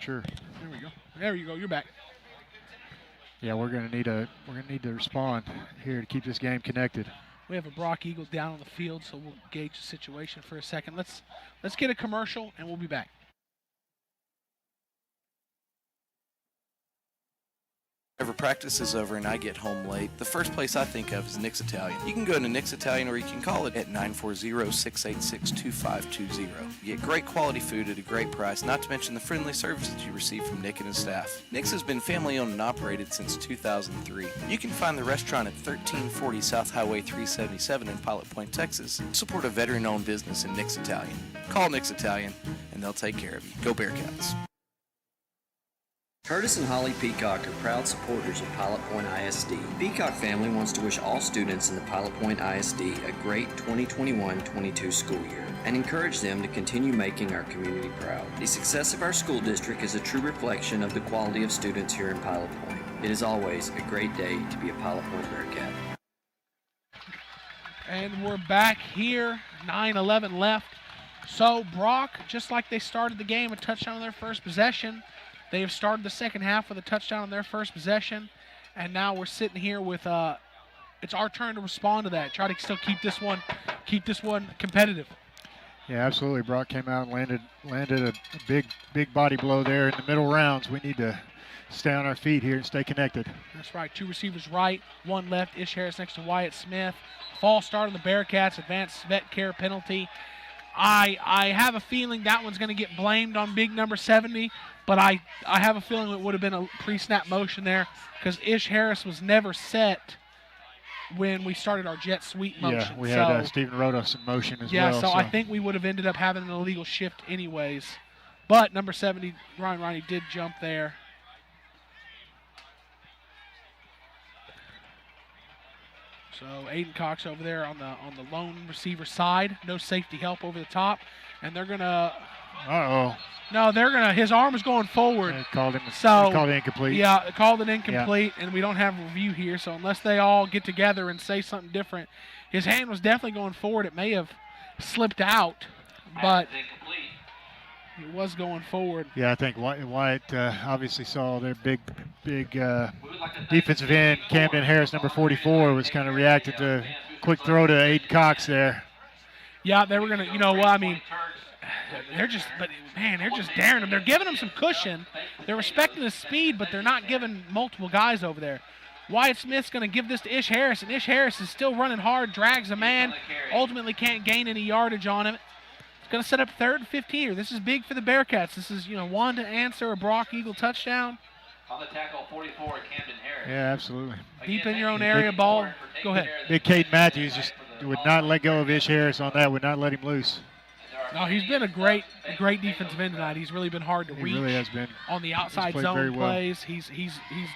Speaker 2: Sure.
Speaker 4: There we go. There you go. You're back.
Speaker 2: Yeah, we're gonna need to respond here to keep this game connected.
Speaker 4: We have a Brock Eagle down on the field, so we'll gauge the situation for a second. Let's get a commercial, and we'll be back.
Speaker 9: Whenever practice is over and I get home late, the first place I think of is Nick's Italian. You can go to Nick's Italian or you can call it at 940-686-2520. You get great quality food at a great price, not to mention the friendly services you receive from Nick and his staff. Nick's has been family owned and operated since 2003. You can find the restaurant at 1340 South Highway 377 in Pilot Point, Texas. Support a veteran-owned business in Nick's Italian. Call Nick's Italian and they'll take care of you. Go Bearcats.
Speaker 3: Curtis and Holly Peacock are proud supporters of Pilot Point ISD. Peacock family wants to wish all students in the Pilot Point ISD a great 2021-22 school year and encourage them to continue making our community proud. The success of our school district is a true reflection of the quality of students here in Pilot Point. It is always a great day to be a Pilot Point Bearcat.
Speaker 4: And we're back here, 9:11 left. So Brock, just like they started the game, a touchdown on their first possession. They have started the second half with a touchdown on their first possession, and now we're sitting here with it's our turn to respond to that. Try to still keep this one competitive.
Speaker 2: Yeah, absolutely. Brock came out and landed a big body blow there in the middle rounds. We need to stay on our feet here and stay connected.
Speaker 4: That's right. 2 receivers right, 1 left. Ish Harris next to Wyatt Smith. False start on the Bearcats. Advanced vet care penalty. I have a feeling that one's going to get blamed on big number 70, but I have a feeling it would have been a pre-snap motion there because Ish Harris was never set when we started our jet sweep motion.
Speaker 2: Yeah, we had Stephen Rodos in motion as well.
Speaker 4: Yeah, so I think we would have ended up having an illegal shift anyways. But number 70, Ryan Ronnie, did jump there. So Aiden Cox over there on the lone receiver side, no safety help over the top, and they're gonna. No, they're gonna. His arm is going forward.
Speaker 2: They called it incomplete.
Speaker 4: Yeah, they called it incomplete, and we don't have a review here. So unless they all get together and say something different, his hand was definitely going forward. It may have slipped out, but it was going forward.
Speaker 2: Yeah, I think Wyatt obviously saw their big defensive end, Camden Harris, number 44, was kind of reacted to quick throw to Aiden Cox there.
Speaker 4: Yeah, they were going to, they're just daring him. They're giving him some cushion. They're respecting his speed, but they're not giving multiple guys over there. Wyatt Smith's going to give this to Ish Harris, and Ish Harris is still running hard, drags a man, ultimately can't gain any yardage on him. Going to set up 3rd and 15 here. This is big for the Bearcats. This is, one to answer a Brock Eagle touchdown.
Speaker 6: On the tackle, 44, Camden Harris.
Speaker 2: Yeah, absolutely.
Speaker 4: Deep in your own area, ball. Go ahead.
Speaker 2: Big Caden Matthews just would not let go of Ish Harris on that, would not let him loose.
Speaker 4: No, he's been a great defensive end tonight. He's really been hard to reach.
Speaker 2: He really has been.
Speaker 4: On the outside zone plays, he's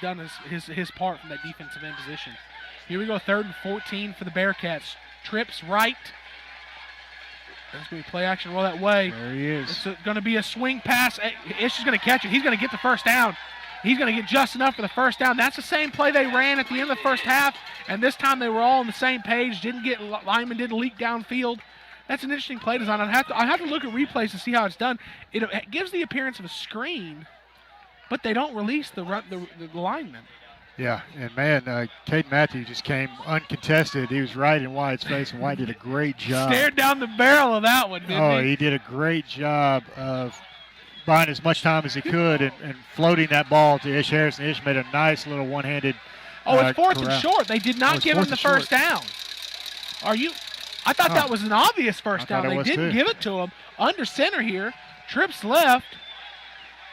Speaker 4: done his part from that defensive end position. Here we go, 3rd and 14 for the Bearcats. Trips right. There's going to be play action, roll that way.
Speaker 2: There he is.
Speaker 4: It's going to be a swing pass. Ish is going to catch it. He's going to get the first down. He's going to get just enough for the first down. That's the same play they ran at the end of the first half, and this time they were all on the same page. Lineman didn't leak downfield. That's an interesting play design. I have to look at replays to see how it's done. It gives the appearance of a screen, but they don't release the lineman.
Speaker 2: Yeah, and man, Caden Matthews just came uncontested. He was right in Wyatt's face, and Wyatt did a great job.
Speaker 4: Stared down the barrel of that one, didn't he?
Speaker 2: He did a great job of buying as much time as he could and floating that ball to Ish Harris, and Ish made a nice little one-handed
Speaker 4: it's 4th and short. They did not give him the first down. I thought that was an obvious first down. They didn't give it to him. Under center here, trips left.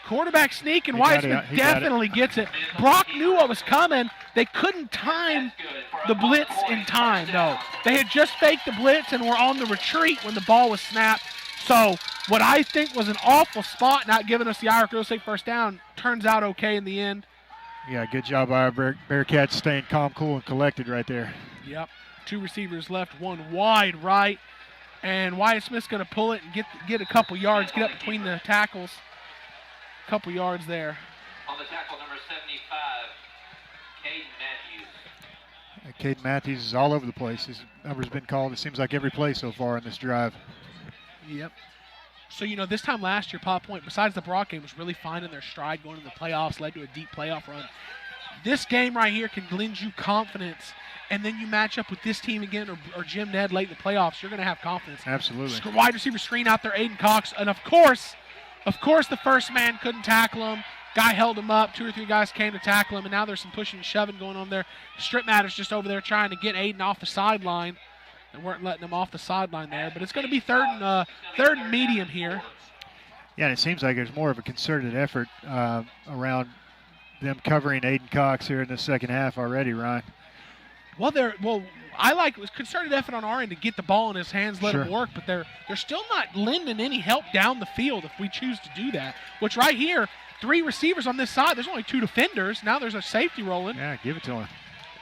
Speaker 4: Quarterback sneak, and Wyatt Smith definitely gets it. Brock knew what was coming. They couldn't time the blitz in time, though. They had just faked the blitz and were on the retreat when the ball was snapped. So what I think was an awful spot, not giving us the Irish real estate first down, turns out okay in the end.
Speaker 2: Yeah, good job by our Bearcats staying calm, cool, and collected right there.
Speaker 4: Yep. 2 receivers left, 1 wide right. And Wyatt Smith's going to pull it and get a couple yards, get up between the tackles. Couple yards there.
Speaker 6: On the tackle, number 75, Caden Matthews.
Speaker 2: Caden Matthews is all over the place. His number's been called, it seems like, every play so far in this drive.
Speaker 4: Yep. So, this time last year, Pilot Point, besides the Brock game, was really finding their stride going into the playoffs, led to a deep playoff run. This game right here can lend you confidence, and then you match up with this team again or Jim Ned late in the playoffs, you're going to have confidence.
Speaker 2: Absolutely.
Speaker 4: Wide receiver screen out there, Aiden Cox, and of course, the first man couldn't tackle him. Guy held him up. 2 or 3 guys came to tackle him, and now there's some pushing and shoving going on there. Strip Matter's just over there trying to get Aiden off the sideline. They weren't letting him off the sideline there, but it's going to be third and medium here.
Speaker 2: Yeah, and it seems like there's more of a concerted effort around them covering Aiden Cox here in the second half already, Ryan.
Speaker 4: I like it was concerted effort on our end to get the ball in his hands, let him work, but they're still not lending any help down the field if we choose to do that. Which right here, 3 receivers on this side. There's only 2 defenders. Now there's a safety rolling.
Speaker 2: Yeah, give it to him.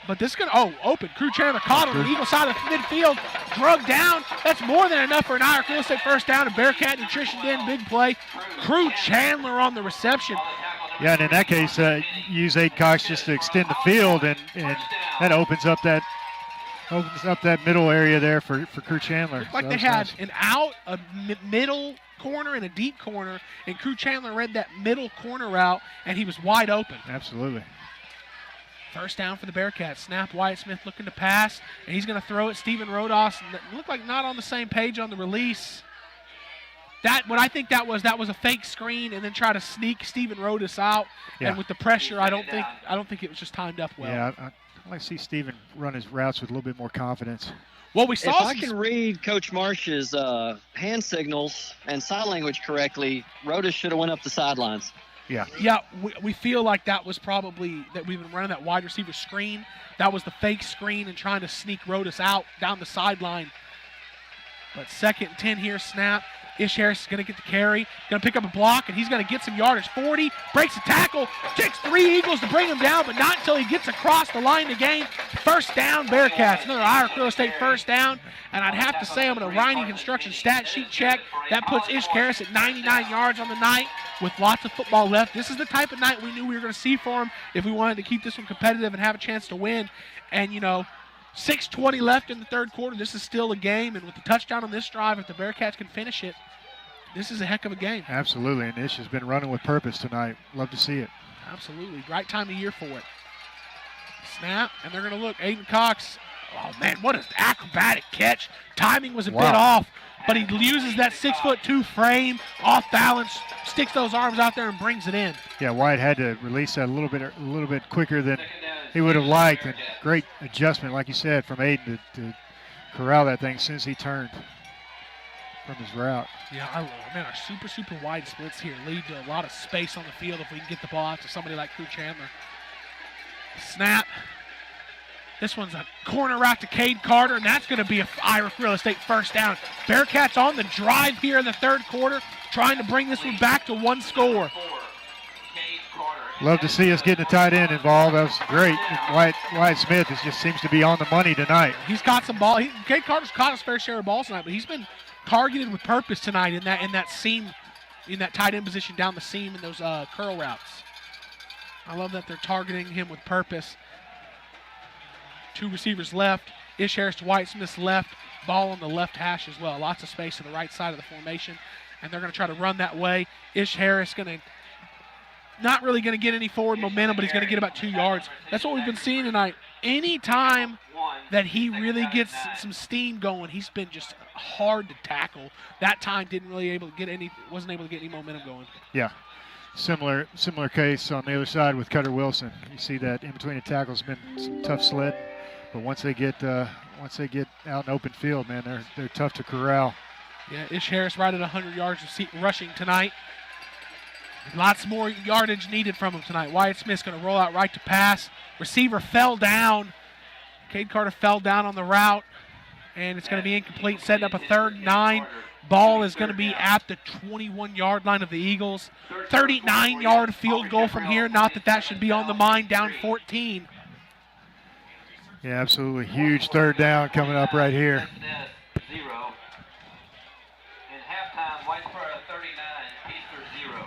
Speaker 4: But this is going to, open. Crew Chandler caught on the Eagle side of the midfield, drug down. That's more than enough for an Irish real estate first down. And Bearcat Nutrition Den, big play. Crew Chandler on the reception.
Speaker 2: Yeah, and in that case, use Aiden Cox just to extend the field, and that opens up that middle area there for Crew Chandler.
Speaker 4: Looked like they had an out, a middle corner, and a deep corner, and Crew Chandler read that middle corner route, and he was wide open.
Speaker 2: Absolutely.
Speaker 4: First down for the Bearcats. Snap, Wyatt Smith looking to pass, and he's going to throw it. Steven Rodos looked like not on the same page on the release. What I think that was a fake screen, and then try to sneak Steven Rodos out.
Speaker 2: Yeah.
Speaker 4: And with the pressure, I don't think it was just timed up well.
Speaker 2: Yeah, I like to see Steven run his routes with a little bit more confidence.
Speaker 4: Well, we saw.
Speaker 8: If I can read Coach Marsh's hand signals and sign language correctly, Rodos should have went up the sidelines.
Speaker 2: Yeah.
Speaker 4: Yeah, we feel like that was probably that we've been running that wide receiver screen. That was the fake screen and trying to sneak Rodos out down the sideline. But 2nd and 10 here, snap. Ish Harris is going to get the carry, going to pick up a block, and he's going to get some yardage. 40, breaks a tackle, takes 3 Eagles to bring him down, but not until he gets across the line to gain. First down, Bearcats. Another Irish Real Estate first down. And I'd have to say, I'm going to Riney Construction stat sheet check. That puts Ish Harris at 99 yards on the night with lots of football left. This is the type of night we knew we were going to see for him if we wanted to keep this one competitive and have a chance to win. And, 6:20 left in the third quarter. This is still a game, and with the touchdown on this drive, if the Bearcats can finish it, this is a heck of a game.
Speaker 2: Absolutely, and Ish has been running with purpose tonight. Love to see it.
Speaker 4: Absolutely. Right time of year for it. Snap, and they're going to look. Aiden Cox. Oh, man, what an acrobatic catch. Timing was a bit off, but he uses that 6'2" frame, off balance, sticks those arms out there and brings it in.
Speaker 2: Yeah, Wyatt had to release that a little bit quicker than he would have liked. And great adjustment, like you said, from Aiden to corral that thing as soon as he turned from his route.
Speaker 4: Yeah, I love it. Man, our super wide splits here lead to a lot of space on the field if we can get the ball out to somebody like Crew Chandler. Snap. This one's a corner route to Cade Carter, and that's going to be a Irish Real Estate first down. Bearcats on the drive here in the third quarter, trying to bring this one back to 1 score.
Speaker 2: Love to see us getting a tight end involved. That was great. Wyatt Smith just seems to be on the money tonight.
Speaker 4: He's caught some ball. Cade Carter's caught his fair share of balls tonight, but he's been targeted with purpose tonight in that seam, in that tight end position down the seam in those curl routes. I love that they're targeting him with purpose. 2 receivers left. Ish Harris to Wyatt Smith's left. Ball on the left hash as well. Lots of space to the right side of the formation, and they're going to try to run that way. Ish Harris not really going to get any forward momentum, but he's going to get about 2 yards. That's what we've been seeing tonight. Any time that he really gets some steam going, he's been just hard to tackle. That time wasn't able to get any momentum going.
Speaker 2: Yeah. Similar case on the other side with Cutter Wilson. You see that in between the tackles been some tough sled, but once they get out in open field, man, they're tough to corral.
Speaker 4: Yeah, Ish Harris right at 100 yards of rushing tonight. Lots more yardage needed from him tonight. Wyatt Smith's going to roll out right to pass. Receiver fell down. Cade Carter fell down on the route, and it's going to be incomplete, setting up a 3rd and 9. Ball is going to be at the 21-yard line of the Eagles. 39-yard field goal from here. Not that should be on the mind, down 14.
Speaker 2: Yeah, absolutely. Huge 3rd down coming up right here.
Speaker 6: 0. In halftime, Whitesboro 39, Easter 0.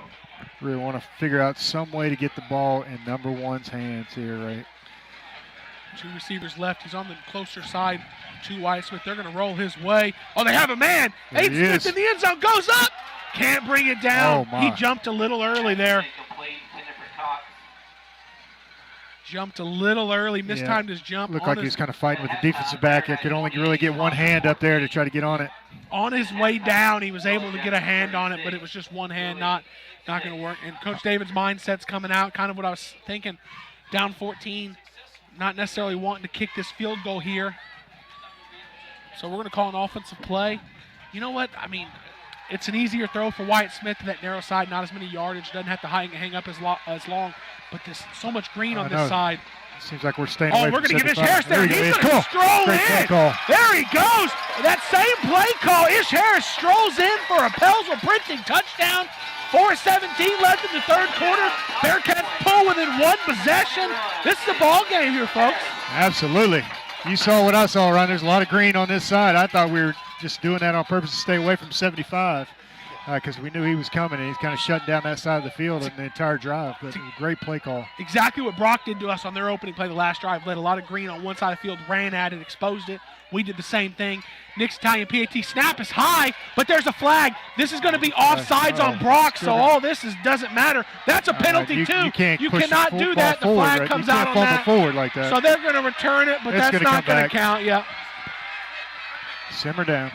Speaker 2: Really want to figure out some way to get the ball in number 1's hands here, right?
Speaker 4: 2 receivers left. He's on the closer side to Wyatt Smith. They're going to roll his way. Oh, they have a man. Aiden Smith in the end zone goes up. Can't bring it down.
Speaker 2: Oh, my.
Speaker 4: He jumped a little early there. Jumped a little early, mistimed his jump.
Speaker 2: Looked like he was kind of fighting with the defensive back. He could only really get one hand up there to try to get on it.
Speaker 4: On his way down, he was able to get a hand on it, but it was just one hand, not going to work. And Coach David's mindset's coming out, kind of what I was thinking. Down 14, not necessarily wanting to kick this field goal here. So we're going to call an offensive play. You know what? I mean, it's an easier throw for Wyatt Smith to that narrow side, not as many yardage, doesn't have to hang up as long. But there's so much green on this side.
Speaker 2: Seems like we're staying away
Speaker 4: we're
Speaker 2: from
Speaker 4: going to give Ish
Speaker 2: 75.
Speaker 4: Harris there. He's going to stroll in. There he goes. That same play call. Ish Harris strolls in for a Pellsville Printing touchdown. 4:17 left in the third quarter. Bearcats pull within one possession. This is a ball game here, folks.
Speaker 2: Absolutely. You saw what I saw, Ron. There's a lot of green on this side. I thought we were just doing that on purpose to stay away from 75 because we knew he was coming, and he's kind of shutting down that side of the field in the entire drive. But it was a great play call.
Speaker 4: Exactly what Brock did to us on their opening play the last drive. Let a lot of green on one side of the field, ran at it, exposed it. We did the same thing. Nick's Italian PAT snap is high, but there's a flag. This is going to be offsides on Brock, so all this doesn't matter. That's a penalty, too.
Speaker 2: You
Speaker 4: cannot do that. The flag comes out on that.
Speaker 2: You can't fumble forward like that.
Speaker 4: So they're going to return it, but that's not going to count. Yep.
Speaker 2: Simmer down.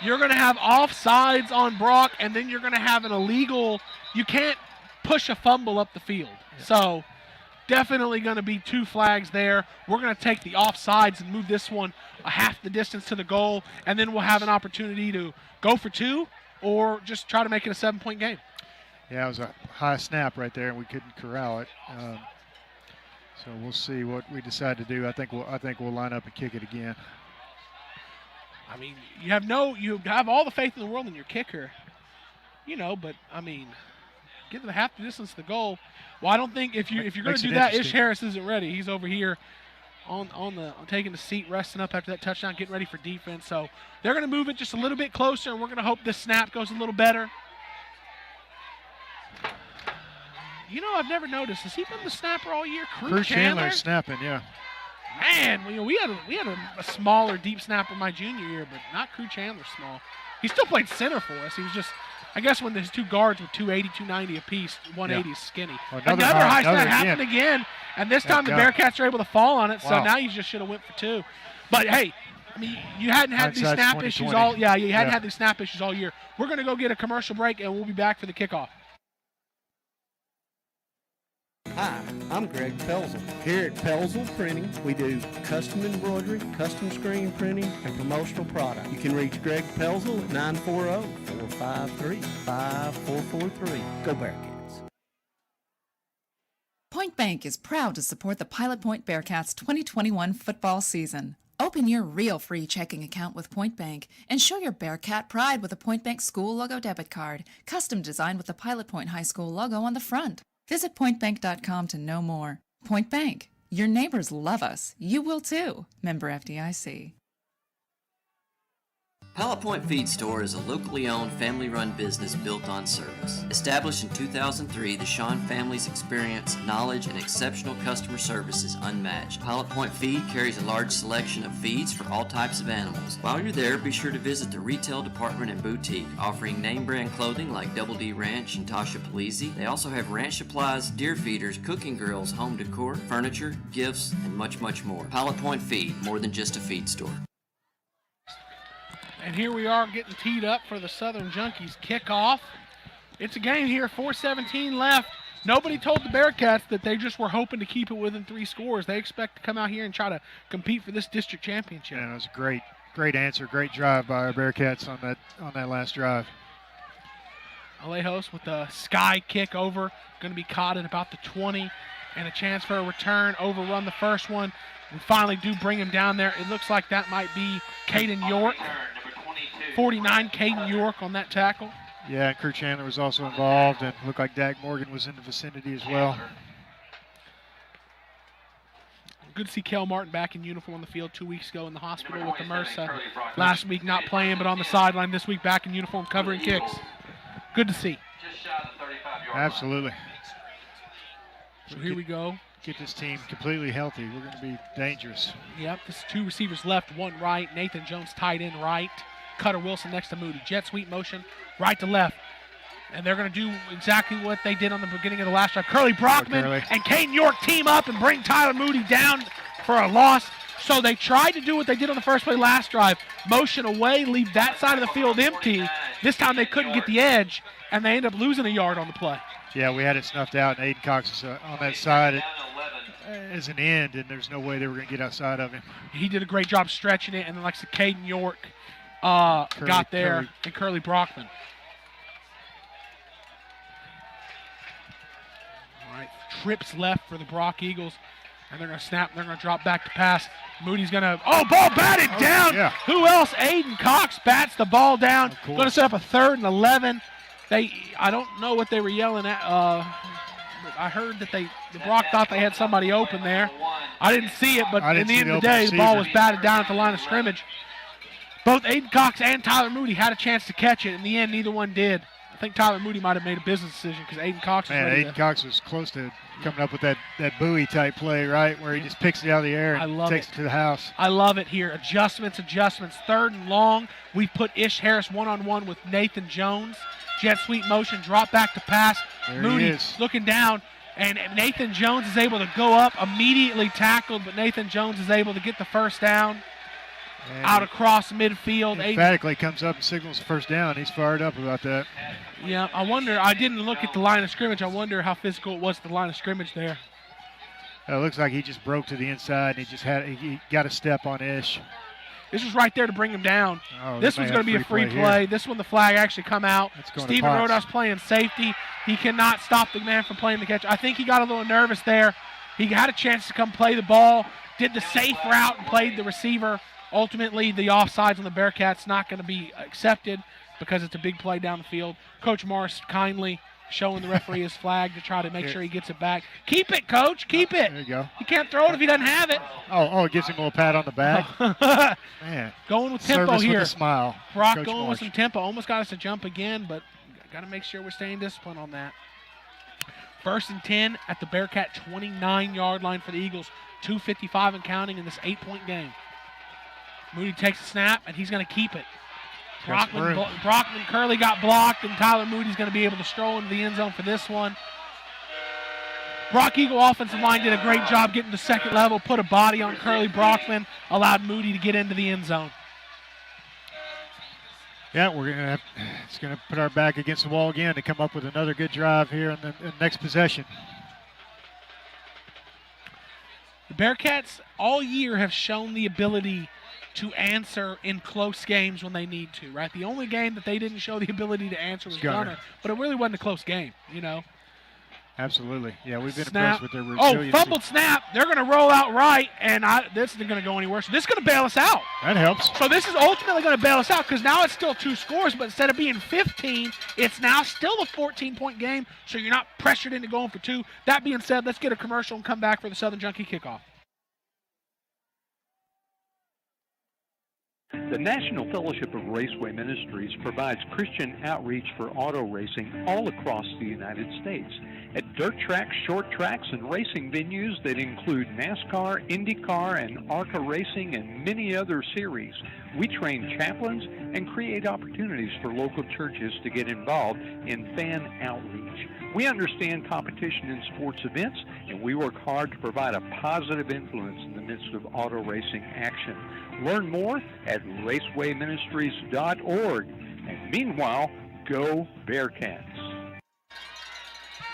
Speaker 4: You're going to have offsides on Brock, and then you're going to have an illegal. You can't push a fumble up the field. Yeah. So definitely going to be two flags there. We're going to take the offsides and move this one a half the distance to the goal, and then we'll have an opportunity to go for two or just try to make it a 7-point game.
Speaker 2: Yeah, it was a high snap right there, and we couldn't corral it. So we'll see what we decide to do. I think we'll line up and kick it again.
Speaker 4: I mean, you have all the faith in the world in your kicker, but I mean, get them half the distance to the goal. Well, I don't think if you're going to do that, Ish Harris isn't ready. He's over here on taking the seat, resting up after that touchdown, getting ready for defense. So they're going to move it just a little bit closer, and we're going to hope this snap goes a little better. I've never noticed. Has he been the snapper all year?
Speaker 2: Crew Chandler snapping, yeah.
Speaker 4: Man, we had a smaller deep snapper my junior year, but not Crew Chandler small. He still played center for us. He was just, I guess when his two guards were 280, 290 apiece, 180 is skinny.
Speaker 2: Well,
Speaker 4: another high snap happened again, and this time the Bearcats are able to fall on it, so now you just should have went for two. But hey, I mean, you hadn't had these snap issues all. Yeah, you hadn't had these snap issues all year. We're going to go get a commercial break, and we'll be back for the kickoff.
Speaker 14: Hi, I'm Greg Pelzel. Here at Pelzel Printing, we do custom embroidery, custom screen printing, and promotional product. You can reach Greg Pelzel at 940-453-5443. Go Bearcats.
Speaker 15: Point Bank is proud to support the Pilot Point Bearcats 2021 football season. Open your real free checking account with Point Bank and show your Bearcat pride with a Point Bank school logo debit card, custom designed with the Pilot Point High School logo on the front. Visit pointbank.com to know more. Point Bank. Your neighbors love us. You will too. Member FDIC.
Speaker 3: Pilot Point Feed Store is a locally owned, family-run business built on service. Established in 2003, the Shawn family's experience, knowledge, and exceptional customer service is unmatched. Pilot Point Feed carries a large selection of feeds for all types of animals. While you're there, be sure to visit the retail department and boutique, offering name-brand clothing like Double D Ranch and Tasha Palese. They also have ranch supplies, deer feeders, cooking grills, home decor, furniture, gifts, and much, much more. Pilot Point Feed, more than just a feed store.
Speaker 4: And here we are getting teed up for the Southern Junkies kickoff. It's a game here, 4:17 left. Nobody told the Bearcats that they just were hoping to keep it within 3 scores. They expect to come out here and try to compete for this district championship.
Speaker 2: Yeah, it was a great answer, great drive by our Bearcats on that last drive.
Speaker 4: Alejos with the sky kick over, going to be caught at about the 20, and a chance for a return, overrun the first one. We finally do bring him down there. It looks like that might be Caden York. 49, Caden York on that tackle.
Speaker 2: Yeah, and Crew Chandler was also involved, and looked like Dak Morgan was in the vicinity as well.
Speaker 4: Good to see Kel Martin back in uniform on the field 2 weeks ago in the hospital with the MRSA. Last week not playing, but on the sideline this week back in uniform covering kicks. Good to see.
Speaker 2: Absolutely.
Speaker 4: So here we go.
Speaker 2: Get this team completely healthy. We're going to be dangerous.
Speaker 4: Yep, this is 2 receivers left, 1 right. Nathan Jones tight end right. Cutter Wilson next to Moody. Jet sweep motion, right to left. And they're going to do exactly what they did on the beginning of the last drive. Curly Brockman and Caden York team up and bring Tyler Moody down for a loss. So they tried to do what they did on the first play last drive. Motion away, leave that side of the field empty. This time they couldn't get the edge, and they end up losing a yard on the play.
Speaker 2: Yeah, we had it snuffed out, and Aiden Cox is on that side as an end, and there's no way they were going to get outside of him.
Speaker 4: He did a great job stretching it, and then like I said, Caden York got there, and Curly Brockman. All right, trips left for the Brock Eagles, and they're going to snap, and they're going to drop back to pass. Moody's going to, ball batted down. Yeah. Who else? Aiden Cox bats the ball down. Going to set up a 3rd and 11. I don't know what they were yelling at. I heard that the Brock thought they had somebody open there. I didn't see it, but in the end of the day, the ball was batted down at the line of scrimmage. Both Aiden Cox and Tyler Moody had a chance to catch it. In the end, neither one did. I think Tyler Moody might have made a business decision because Aiden Cox was ready.
Speaker 2: Aiden Cox was close to coming up with that buoy type play, right, where he just picks it out of the air and takes it to the house.
Speaker 4: I love it here. Adjustments. 3rd and long. We put Ish Harris one-on-one with Nathan Jones. Jet sweep motion, drop back to pass. Moody looking down, and Nathan Jones is able to go up, immediately tackled, but Nathan Jones is able to get the first down out across midfield.
Speaker 2: Emphatically comes up and signals the first down. He's fired up about that.
Speaker 4: Yeah, I didn't look at the line of scrimmage. I wonder how physical it was at the line of scrimmage there.
Speaker 2: It looks like he just broke to the inside, and he got a step on Ish.
Speaker 4: This was right there to bring him down. This one's going to be a free play. This one, the flag actually come out. Steven Rodas playing safety. He cannot stop the man from playing the catch. I think he got a little nervous there. He had a chance to come play the ball, did the safe route, and played the receiver. Ultimately, the offsides on the Bearcats not going to be accepted because it's a big play down the field. Coach Morris kindly showing the referee his flag to try to make sure he gets it back. Keep it, Coach. Keep it.
Speaker 2: There you go.
Speaker 4: He can't throw it if he doesn't have it.
Speaker 2: It gives him a little pat on the back. Man.
Speaker 4: Going with tempo here.
Speaker 2: With a smile.
Speaker 4: Brock
Speaker 2: Coach
Speaker 4: going
Speaker 2: Morris.
Speaker 4: with some tempo. Almost got us to jump again, but got to make sure we're staying disciplined on that. 1st and 10 at the Bearcat 29-yard line for the Eagles. 2:55 and counting in this 8-point game. Moody takes a snap, and he's going to keep it. Brockman Curley got blocked, and Tyler Moody's going to be able to stroll into the end zone for this one. Brock Eagle offensive line did a great job getting to second level, put a body on Curly Brockman, allowed Moody to get into the end zone.
Speaker 2: Yeah, it's going to put our back against the wall again to come up with another good drive here in the next possession.
Speaker 4: The Bearcats all year have shown the ability to answer in close games when they need to, right? The only game that they didn't show the ability to answer was Gunner, but it really wasn't a close game,
Speaker 2: Absolutely. Yeah, we've been impressed with their resiliency.
Speaker 4: Fumbled snap. They're going to roll out right, and this isn't going to go anywhere. So this is going to bail us out.
Speaker 2: That helps.
Speaker 4: So this is ultimately going to bail us out because now it's still 2 scores, but instead of being 15, it's now still a 14-point game, so you're not pressured into going for 2. That being said, let's get a commercial and come back for the Southern Junkie kickoff.
Speaker 16: The National Fellowship of Raceway Ministries provides Christian outreach for auto racing all across the United States. At dirt tracks, short tracks, and racing venues that include NASCAR, IndyCar, and ARCA racing, and many other series, we train chaplains and create opportunities for local churches to get involved in fan outreach. We understand competition in sports events, and we work hard to provide a positive influence in the midst of auto racing action. Learn more at racewayministries.org. And meanwhile, go Bearcats.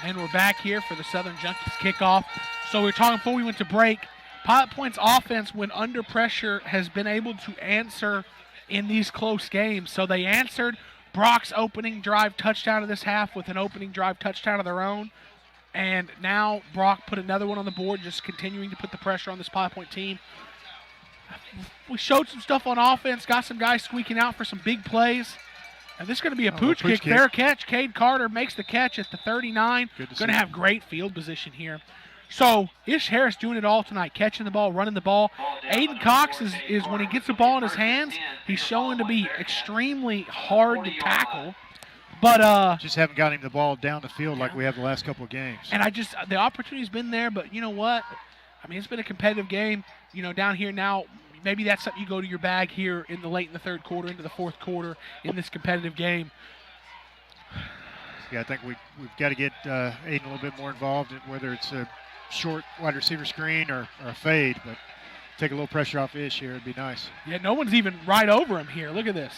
Speaker 4: And we're back here for the Southern Junkies kickoff. So we were talking before we went to break. Pilot Point's offense, when under pressure, has been able to answer in these close games. So they answered Brock's opening drive touchdown of this half with an opening drive touchdown of their own. And now Brock put another one on the board, just continuing to put the pressure on this Pilot Point team. We showed some stuff on offense, got some guys squeaking out for some big plays. And this is going to be a pooch kick. Fair catch. Cade Carter makes the catch at the 39. Going to have great field position here. So Ish Harris doing it all tonight, catching the ball, running the ball. Aiden Cox is when he gets the ball in his hands, he's showing to be extremely hard to tackle. But
Speaker 2: just haven't got him the ball down the field like we have the last couple of games.
Speaker 4: And the opportunity's been there, but you know what? I mean, it's been a competitive game. Down here now, maybe that's something you go to your bag here in the third quarter, into the fourth quarter in this competitive game.
Speaker 2: Yeah, I think we've got to get Aiden a little bit more involved, whether it's a short wide receiver screen or a fade, but take a little pressure off Ish here. It'd be nice.
Speaker 4: Yeah, no one's even right over him here. Look at this.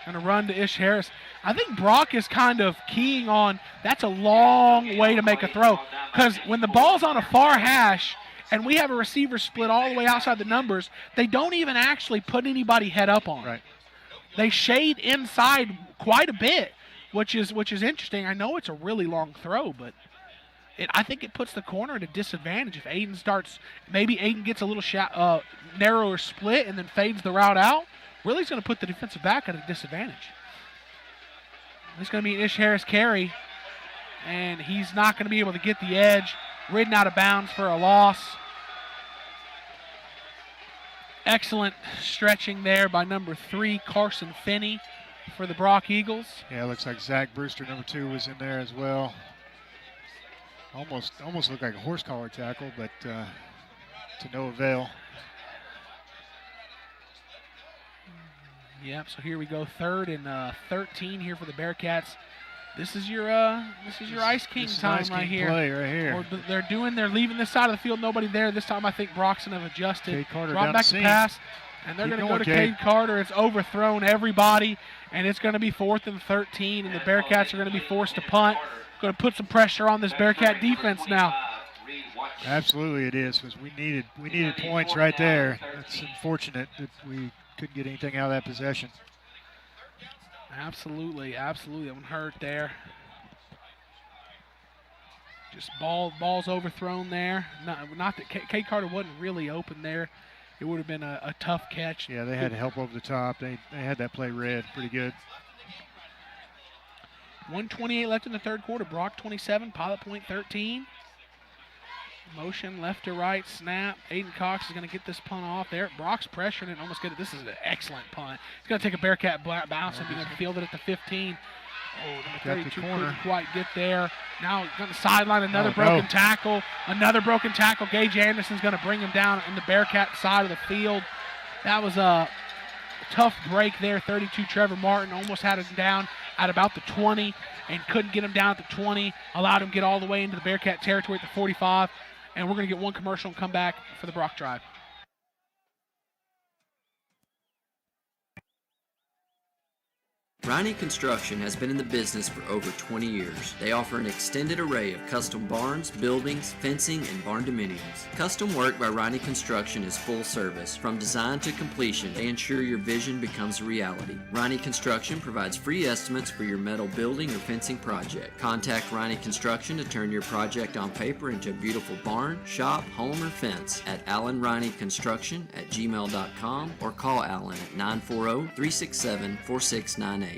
Speaker 4: Going to run to Ish Harris. I think Brock is kind of keying on that's a long way to make a throw, because when the ball's on a far hash and we have a receiver split all the way outside the numbers, they don't even actually put anybody head up on.
Speaker 2: Right.
Speaker 4: They shade inside quite a bit, which is interesting. I know it's a really long throw, but I think it puts the corner at a disadvantage. If Aiden starts, maybe Aiden gets a little narrower split and then fades the route out, really is going to put the defensive back at a disadvantage. It's going to be an Ish Harris carry, and he's not going to be able to get the edge. Ridden out of bounds for a loss. Excellent stretching there by number 3, Carson Finney, for the Brock Eagles.
Speaker 2: Yeah, it looks like Zach Brewster, number 2, was in there as well. Almost looked like a horse collar tackle, but to no avail.
Speaker 4: Yep, so here we go, 3rd and 13 here for the Bearcats. This is your Ice King time right here.
Speaker 2: Play right here.
Speaker 4: They're leaving this side of the field, nobody there. This time I think Broxton have adjusted.
Speaker 2: Cade Carter
Speaker 4: brought
Speaker 2: down
Speaker 4: back
Speaker 2: the
Speaker 4: the pass, and they're going to go to Cade Carter. It's overthrown everybody, and it's going to be 4th and 13, and the Bearcats are going to be forced to punt. Going to put some pressure on this Bearcat defense now.
Speaker 2: Absolutely it is, because we needed points right there. It's unfortunate that we couldn't get anything out of that possession.
Speaker 4: Absolutely. That one hurt there. Just balls overthrown there. Not that Cade Carter wasn't really open there. It would have been a tough catch.
Speaker 2: Yeah, they had help over the top. They had that play read pretty good.
Speaker 4: 1:28 left in the third quarter. Brock 27, Pilot Point 13. Motion left to right, snap. Aiden Cox is going to get this punt off there. Brock's pressuring it and almost get it. This is an excellent punt. He's going to take a Bearcat bounce and be going to field it at the 15. Oh, number 32 couldn't quite get there. Now going to sideline another broken tackle. Another broken tackle. Gage Anderson's going to bring him down in the Bearcat side of the field. That was a tough break there. 32 Trevor Martin almost had him down at about the 20 and couldn't get him down at the 20. Allowed him to get all the way into the Bearcat territory at the 45. And we're going to get one commercial and come back for the Brock drive.
Speaker 3: Riney Construction has been in the business for over 20 years. They offer an extended array of custom barns, buildings, fencing, and barn dominiums. Custom work by Riney Construction is full service. From design to completion, they ensure your vision becomes a reality. Riney Construction provides free estimates for your metal building or fencing project. Contact Riney Construction to turn your project on paper into a beautiful barn, shop, home, or fence at allenrineyconstruction@gmail.com or call Allen at 940-367-4698.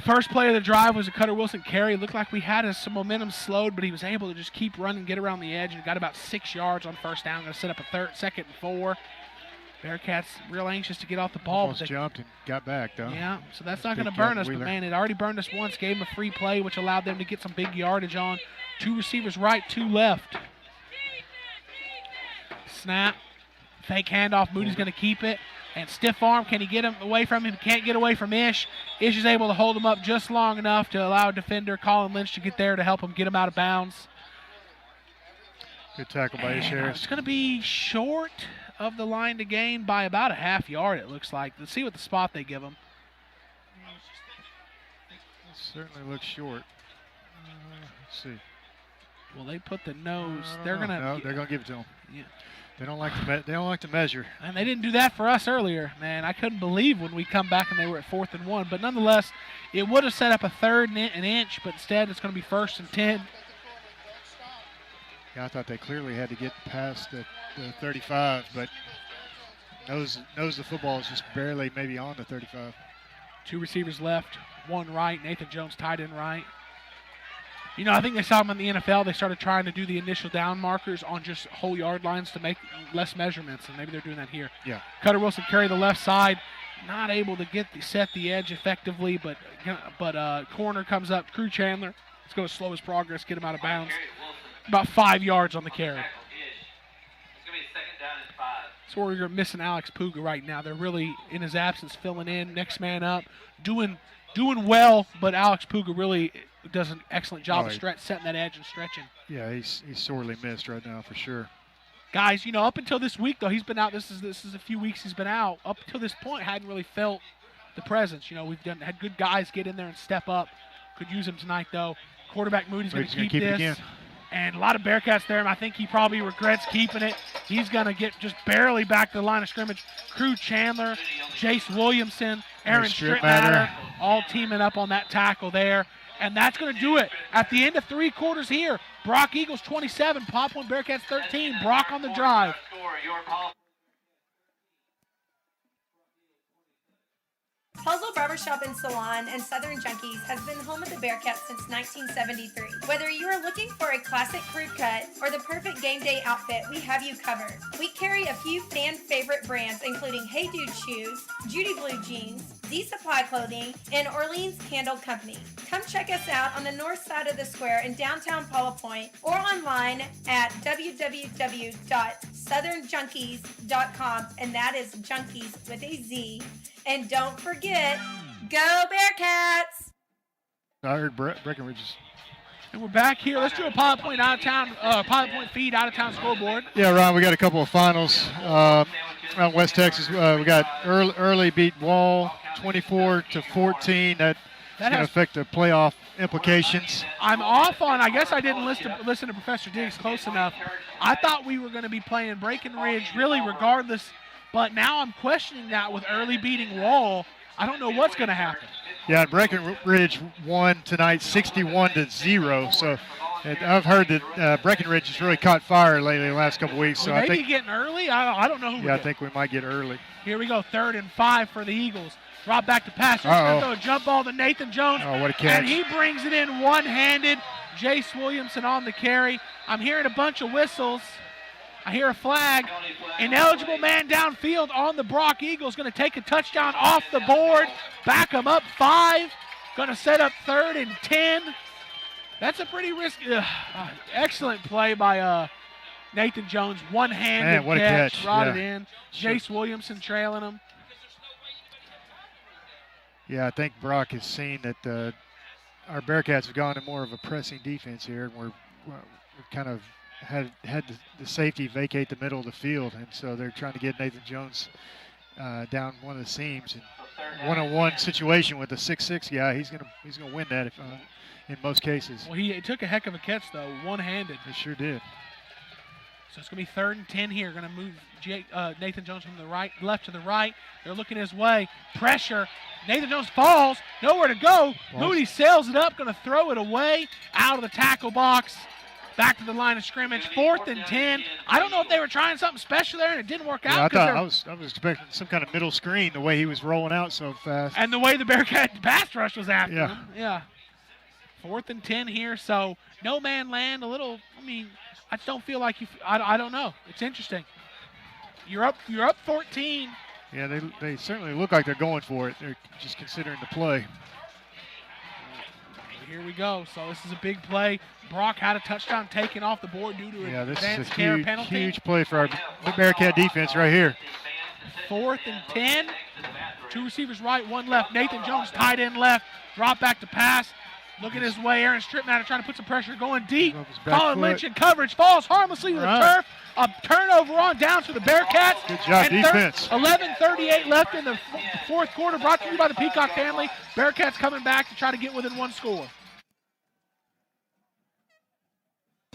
Speaker 4: First play of the drive was a Cutter Wilson carry. It looked like we had some momentum slowed, but he was able to just keep running, get around the edge, and got about 6 yards on first down. Going to set up a 2nd and 4. Bearcats real anxious to get off the ball.
Speaker 2: Almost jumped and got back, though.
Speaker 4: Yeah, so that's not going to burn us, but, man, it already burned us once. Gave them a free play, which allowed them to get some big yardage on. 2 receivers right, 2 left. Snap. Fake handoff. Moody's going to keep it. And stiff arm, can he get him away from him? Can't get away from Ish. Ish is able to hold him up just long enough to allow defender Colin Lynch to get there to help him get him out of bounds.
Speaker 2: Good tackle by Ish Harris.
Speaker 4: It's going to be short of the line to gain by about a half yard, it looks like. Let's see what the spot they give him.
Speaker 2: It certainly looks short. Let's see.
Speaker 4: Well, they put the nose. They're going to
Speaker 2: give it to him.
Speaker 4: Yeah.
Speaker 2: They don't like to measure.
Speaker 4: And they didn't do that for us earlier. Man, I couldn't believe when we come back and they were at 4th and 1. But nonetheless, it would have set up a 3rd and an inch, but instead it's going to be 1st and 10.
Speaker 2: Yeah, I thought they clearly had to get past the 35, but knows the football is just barely maybe on the 35.
Speaker 4: 2 receivers left, 1 right. Nathan Jones tight end right. You know, I think they saw him in the NFL. They started trying to do the initial down markers on just whole yard lines to make less measurements, and maybe they're doing that here.
Speaker 2: Yeah.
Speaker 4: Cutter Wilson carry the left side, not able to set the edge effectively, but corner comes up. Crew Chandler, it's going to slow his progress, get him out of bounds. About 5 yards on the carry.
Speaker 6: It's going to be 2nd down and 5.
Speaker 4: That's where you're missing Alex Puga right now. They're really, in his absence, filling in, next man up, doing well, but Alex Puga really does an excellent job of setting that edge and stretching.
Speaker 2: Yeah, he's sorely missed right now for sure.
Speaker 4: Guys, up until this week, though, he's been out. This is a few weeks he's been out. Up until this point, hadn't really felt the presence. We've had good guys get in there and step up. Could use him tonight, though. Quarterback Moody's going to keep this.
Speaker 2: Again.
Speaker 4: And a lot of Bearcats there, and I think he probably regrets keeping it. He's going to get just barely back to the line of scrimmage. Crew Chandler, Jace Williamson, Aaron Strittmatter, all teaming up on that tackle there. And that's going to do it. At the end of 3 quarters here, Brock Eagles 27, Pop Point Bearcats 13. Brock on the drive.
Speaker 17: Puzzle Barbershop and Salon and Southern Junkies has been home of the Bearcats since 1973. Whether you are looking for a classic crew cut or the perfect game day outfit, we have you covered. We carry a few fan favorite brands including Hey Dude Shoes, Judy Blue Jeans, Z Supply Clothing, and Orleans Candle Company. Come check us out on the north side of the square in downtown Paula Point or online at www.southernjunkies.com, and that is junkies with a Z. And don't forget, go Bearcats!
Speaker 2: I heard Breckenridge.
Speaker 4: And we're back here. Let's do a Pilot Point Pilot Point feed out of town scoreboard.
Speaker 2: Yeah, Ron, we got a couple of finals around West Texas. We got early beat Wall 24-14. That's going to affect the playoff implications.
Speaker 4: I'm off on. I guess I didn't listen to Professor Diggs close enough. I thought we were going to be playing Breckenridge really regardless. But now I'm questioning that with early beating Wall. I don't know what's going to happen.
Speaker 2: Yeah, Breckenridge won tonight 61-0. So I've heard that Breckenridge has really caught fire lately the last couple weeks. So
Speaker 4: I
Speaker 2: think
Speaker 4: getting early. I don't know who.
Speaker 2: Yeah, I think we might get early.
Speaker 4: Here we go, 3rd and 5 for the Eagles. Drop back to pass. They're going to throw a jump ball to Nathan Jones.
Speaker 2: Oh, what a catch.
Speaker 4: And he brings it in one-handed. Jace Williamson on the carry. I'm hearing a bunch of whistles. I hear a flag. Ineligible man downfield on the Brock Eagles. Going to take a touchdown off the board. Back them up 5. Going to set up 3rd and 10. That's a pretty risky. Excellent play by Nathan Jones. One-handed catch. Brought it in. Jace Williamson trailing him.
Speaker 2: Yeah, I think Brock has seen that our Bearcats have gone to more of a pressing defense here, and we're kind of had the safety vacate the middle of the field, and so they're trying to get Nathan Jones down one of the seams. And one-on-one situation with the 6'6" guy, he's gonna win that in most cases.
Speaker 4: Well, he took a heck of a catch though, one-handed.
Speaker 2: He sure did.
Speaker 4: So it's gonna be 3rd and 10 here. Gonna move Nathan Jones from the left to the right. They're looking his way. Pressure. Nathan Jones falls. Nowhere to go. Moody sails it up. Gonna throw it away out of the tackle box. Back to the line of scrimmage, 4th and 10. I don't know if they were trying something special there and it didn't work out.
Speaker 2: I was expecting some kind of middle screen the way he was rolling out so fast.
Speaker 4: And the way the Bearcat pass rush was after him. Yeah. 4th and 10 here, so no man land. I just don't feel like I don't know. It's interesting. You're up 14.
Speaker 2: Yeah, they certainly look like they're going for it. They're just considering the play.
Speaker 4: Here we go. So this is a big play. Brock had a touchdown taken off the board due to an advanced care penalty.
Speaker 2: Huge play for our Bearcat defense right here.
Speaker 4: 4th and 10. 2 receivers right, 1 left. Nathan Jones tight end left. Drop back to pass. Looking his way. Aaron Strittmatter trying to put some pressure. Going deep. Colin Lynch in coverage. Falls harmlessly to the turf. A turnover on down to the Bearcats.
Speaker 2: Good job, defense.
Speaker 4: 11:38 left in the 4th quarter. Brought to you by the Peacock family. Bearcats coming back to try to get within 1 score.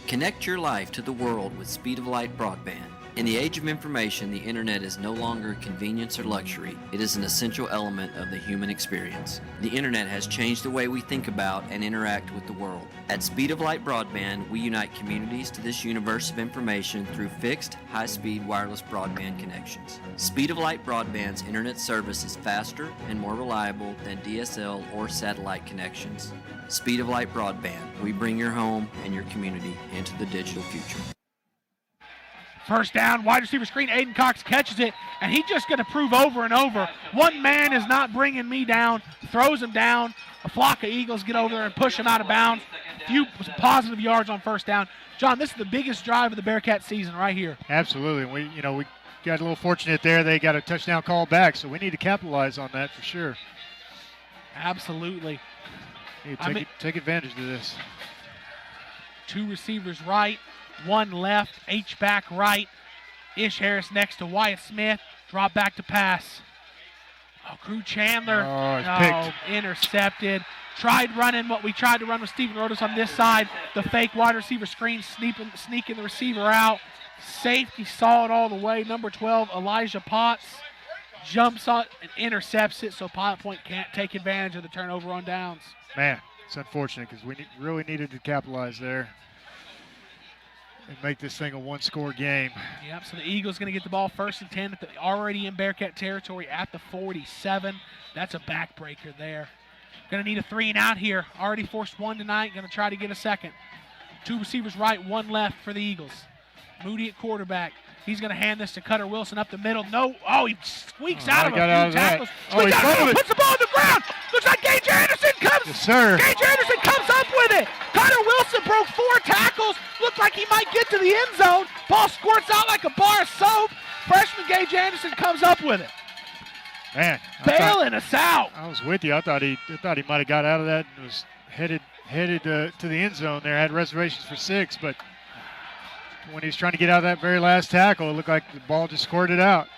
Speaker 3: Connect your life to the world with Speed of Light broadband. In the age of information, the internet is no longer a convenience or luxury. It is an essential element of the human experience. The internet has changed the way we think about and interact with the world. At Speed of Light broadband, we unite communities to this universe of information through fixed, high-speed wireless broadband connections. Speed of Light broadband's internet service is faster and more reliable than DSL or satellite connections. Speed of Light broadband. We bring your home and your community into the digital future.
Speaker 4: First down, wide receiver screen. Aiden Cox catches it, and he's just going to prove over and over, one man is not bringing me down. Throws him down. A flock of Eagles get over there and push him out of bounds. A few positive yards on first down. John, this is the biggest drive of the Bearcat season right here.
Speaker 2: Absolutely. We got a little fortunate there. They got a touchdown call back, so we need to capitalize on that for sure.
Speaker 4: Absolutely.
Speaker 2: Take advantage of this.
Speaker 4: 2 receivers right, 1 left, H-back right. Ish Harris next to Wyatt Smith. Drop back to pass. Oh, Crew Chandler. Intercepted. Tried running what we tried to run with Steven Rodas on this side. The fake wide receiver screen, sneaking the receiver out. Safety saw it all the way. Number 12, Elijah Potts, jumps on and intercepts it, so Pilot Point can't take advantage of the turnover on downs.
Speaker 2: Man, it's unfortunate because we really needed to capitalize there and make this thing a 1-score game.
Speaker 4: Yep, so the Eagles going to get the ball 1st and 10 already in Bearcat territory at the 47. That's a backbreaker there. Going to need a 3-and-out here. Already forced 1 tonight. Going to try to get a second. 2 receivers right, 1 left for the Eagles. Moody at quarterback. He's going to hand this to Cutter Wilson up the middle. No. Oh, he squeaks out of a few tackles. Puts the ball on the ground. Looks like Gage Anderson comes.
Speaker 2: Yes, sir.
Speaker 4: Gage Anderson comes up with it. Cutter Wilson broke 4 tackles. Looked like he might get to the end zone. Ball squirts out like a bar of soap. Freshman Gage Anderson comes up with it.
Speaker 2: Man,
Speaker 4: bailing us out.
Speaker 2: I was with you. I thought he might have got out of that and was headed to the end zone there. Had reservations for 6, but when he was trying to get out of that very last tackle, it looked like the ball just squirted out.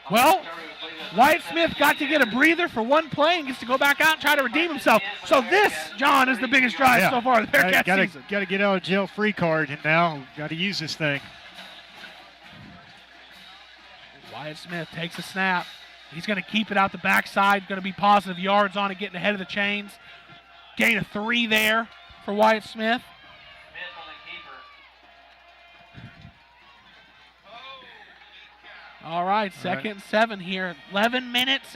Speaker 4: Well, Wyatt Smith got to get a breather for 1 play and gets to go back out and try to redeem himself. So this, John, is the biggest drive so far of the Bearcat season.
Speaker 2: Got to get out of jail free card, and now got to use this thing.
Speaker 4: Wyatt Smith takes a snap. He's going to keep it out the backside. Going to be positive yards on it, getting ahead of the chains. Gain of 3 there for Wyatt Smith. All right, 2nd and 7 here. 11 minutes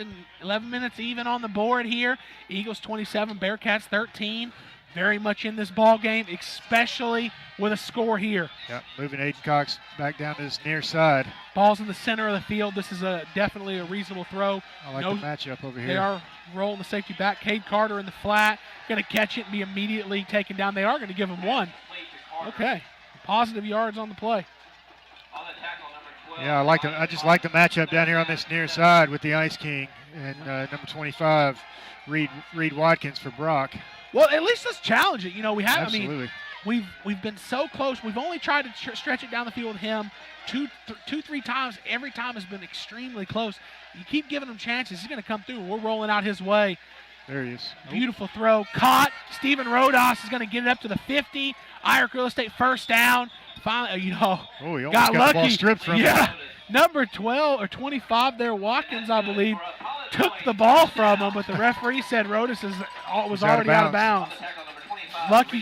Speaker 4: even on the board here. Eagles 27, Bearcats 13. Very much in this ball game, especially with a score here.
Speaker 2: Yep, moving Aiden Cox back down to his near side.
Speaker 4: Ball's in the center of the field. This is definitely a reasonable throw.
Speaker 2: I like the matchup over here.
Speaker 4: They are rolling the safety back. Cade Carter in the flat. Going to catch it and be immediately taken down. They are going to give him 1. Okay, positive yards on the play.
Speaker 2: Yeah, I just like the matchup down here on this near side with the Ice King and number 25, Reed Watkins for Brock.
Speaker 4: Well, at least let's challenge it. You know, we have.
Speaker 2: Absolutely.
Speaker 4: I mean, we've been so close. We've only tried to stretch it down the field with him 2-3 times. Every time has been extremely close. You keep giving him chances, he's going to come through. We're rolling out his way.
Speaker 2: There he is.
Speaker 4: Beautiful throw. Caught. Steven Rodas is going to get it up to the 50. Irick Real Estate 1st down. Finally,
Speaker 2: he
Speaker 4: got
Speaker 2: lucky.
Speaker 4: The
Speaker 2: ball stripped from him.
Speaker 4: Number 12 or 25 there, Watkins, I believe, took the ball from him, but the referee said Rodas was already out of bounds.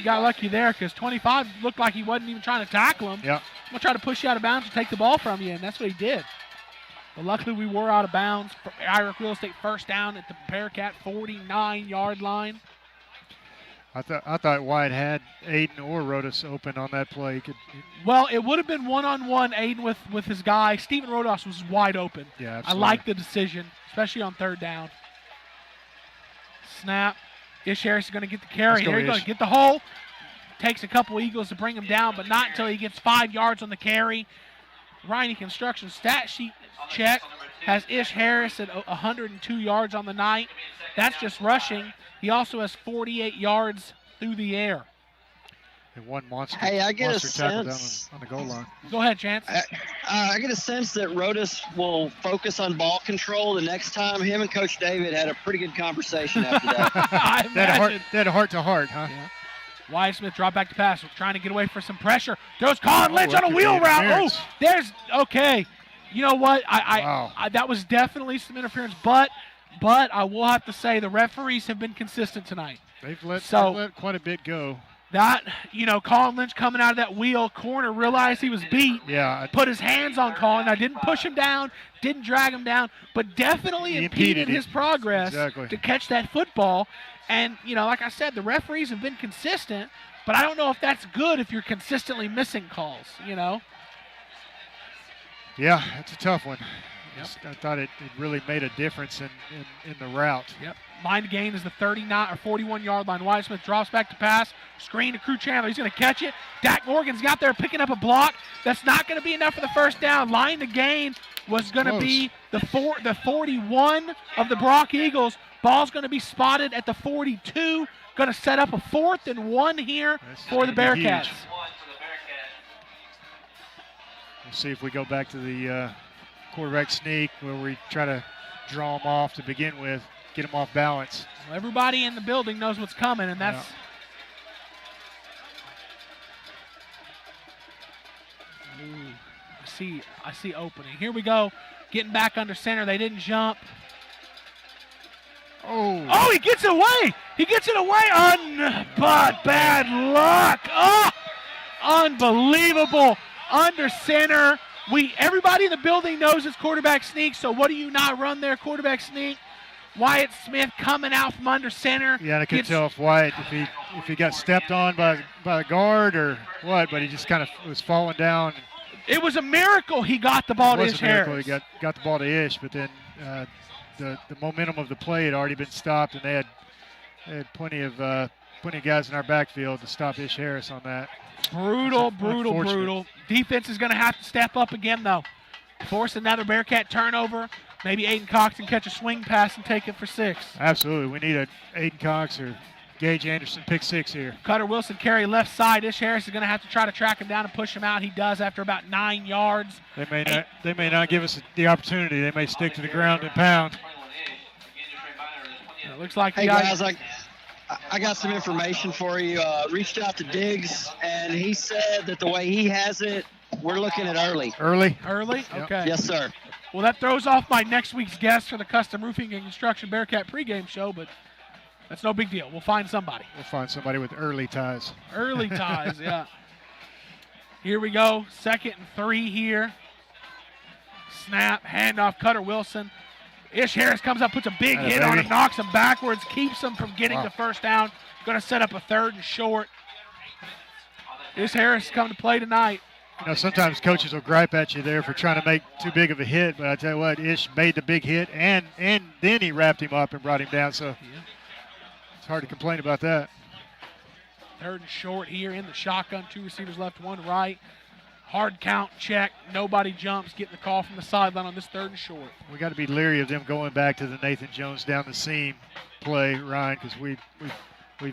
Speaker 4: Got lucky there because 25 looked like he wasn't even trying to tackle him.
Speaker 2: Yep.
Speaker 4: I'm going to try to push you out of bounds and take the ball from you, and that's what he did. But luckily we were out of bounds. Irick Real Estate 1st down at the Bearcat 49-yard line.
Speaker 2: I thought White had Aiden or Rodas open on that play.
Speaker 4: Well, it would have been one-on-one Aiden with his guy. Steven Rodas was wide open.
Speaker 2: Yeah, absolutely.
Speaker 4: I like the decision, especially on 3rd down. Snap. Ish Harris is going to get the carry. Here he goes. Get the hole. Takes a couple Eagles to bring him down, but not until he gets 5 yards on the carry. Riney Construction stat sheet check has Ish Harris at 102 yards on the night. That's just rushing. He also has 48 yards through the air.
Speaker 2: And 1 monster.
Speaker 8: Hey, I get
Speaker 2: monster
Speaker 8: a
Speaker 2: tackle
Speaker 8: sense
Speaker 2: down on the goal line.
Speaker 4: Go ahead, Chance.
Speaker 8: I get a sense that Rodas will focus on ball control the next time. Him and Coach David had a pretty good conversation after that.
Speaker 2: They had a heart-to-heart, huh?
Speaker 4: Yeah. Wyatt Smith drop back to pass. We're trying to get away for some pressure. Throws Colin Lynch on a wheel route. Oh, there's okay. You know what? I that was definitely some interference, but I will have to say the referees have been consistent tonight.
Speaker 2: They've let quite a bit go.
Speaker 4: That, Colin Lynch coming out of that wheel corner, realized he was beat.
Speaker 2: Yeah.
Speaker 4: Put his hands on Colin. I didn't push him down, didn't drag him down, but definitely impeded his progress to catch that football. And, like I said, the referees have been consistent, but I don't know if that's good if you're consistently missing calls,
Speaker 2: Yeah, that's a tough one. I thought it really made a difference in the route.
Speaker 4: Yep. Line to gain is the 39 or 41-yard line. Wyatt Smith drops back to pass. Screen to Crew Chandler. He's going to catch it. Dak Morgan's got there picking up a block. That's not going to be enough for the first down. Line to gain was going to be the 41 of the Brock Eagles. Ball's going to be spotted at the 42. Going to set up a 4th and 1 here for the Bearcats.
Speaker 2: We'll see if we go back to the quarterback sneak where we try to draw them off to begin with, get them off balance.
Speaker 4: Well, everybody in the building knows what's coming, and that's I see opening. Here we go. Getting back under center. They didn't jump. Oh, he gets it away. He gets it away. But bad luck. Oh, unbelievable. Under center. Everybody in the building knows it's quarterback sneak, so what do you not run there, quarterback sneak? Wyatt Smith coming out from under center.
Speaker 2: Yeah, I couldn't tell if Wyatt, if he got stepped on by the guard or what, but he just kind of was falling down.
Speaker 4: It was a miracle he got the ball to Ish Harris.
Speaker 2: He got the ball to Ish, but then the momentum of the play had already been stopped, and they had plenty of guys in our backfield to stop Ish Harris on that.
Speaker 4: Brutal. Defense is going to have to step up again, though. Force another Bearcat turnover. Maybe Aiden Cox can catch a swing pass and take it for 6.
Speaker 2: Absolutely. We need a Aiden Cox or Gage Anderson pick 6 here.
Speaker 4: Cutter Wilson carry left side. Ish Harris is going to have to try to track him down and push him out. He does after about 9 yards.
Speaker 2: They may not give us the opportunity. They may stick to the ground and pound.
Speaker 4: It looks like
Speaker 8: guys, I got some information for you. Reached out to Diggs, and he said that the way he has it, we're looking at early.
Speaker 2: Early?
Speaker 4: Yep. Okay.
Speaker 8: Yes, sir.
Speaker 4: Well, that throws off my next week's guest for the Custom Roofing and Construction Bearcat pregame show, but that's no big deal. We'll find somebody.
Speaker 2: We'll find somebody with early ties.
Speaker 4: Early ties, yeah. Here we go. 2nd and 3 here. Snap, handoff, Cutter Wilson. Ish Harris comes up, puts a big hit on him, knocks him backwards, keeps him from getting the first down. Going to set up a 3rd and short. Ish Harris is coming to play tonight.
Speaker 2: You know, sometimes coaches will gripe at you there for trying to make too big of a hit, but I tell you what, Ish made the big hit, and then he wrapped him up and brought him down, so it's hard to complain about that.
Speaker 4: 3rd and short here in the shotgun. 2 receivers left, 1 right. Hard count, check. Nobody jumps. Getting the call from the sideline on this 3rd and short.
Speaker 2: We got to be leery of them going back to the Nathan Jones down the seam play, Ryan, because we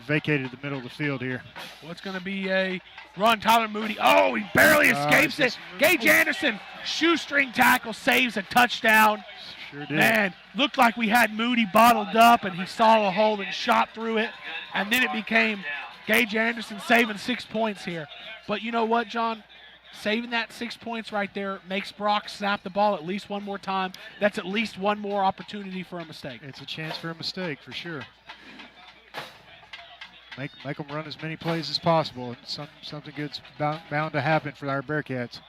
Speaker 2: vacated the middle of the field here.
Speaker 4: Well, it's going to be a run. Tyler Moody. Oh, he barely escapes it. Gage Anderson, shoestring tackle, saves a touchdown.
Speaker 2: Sure did.
Speaker 4: Man, looked like we had Moody bottled up, and he saw a hole and shot through it. And then it became Gage Anderson saving 6 points here. But you know what, John? Saving that 6 points right there makes Brock snap the ball at least one more time. That's at least one more opportunity for a mistake.
Speaker 2: It's a chance for a mistake, for sure. Make them run as many plays as possible. Something good's bound to happen for our Bearcats.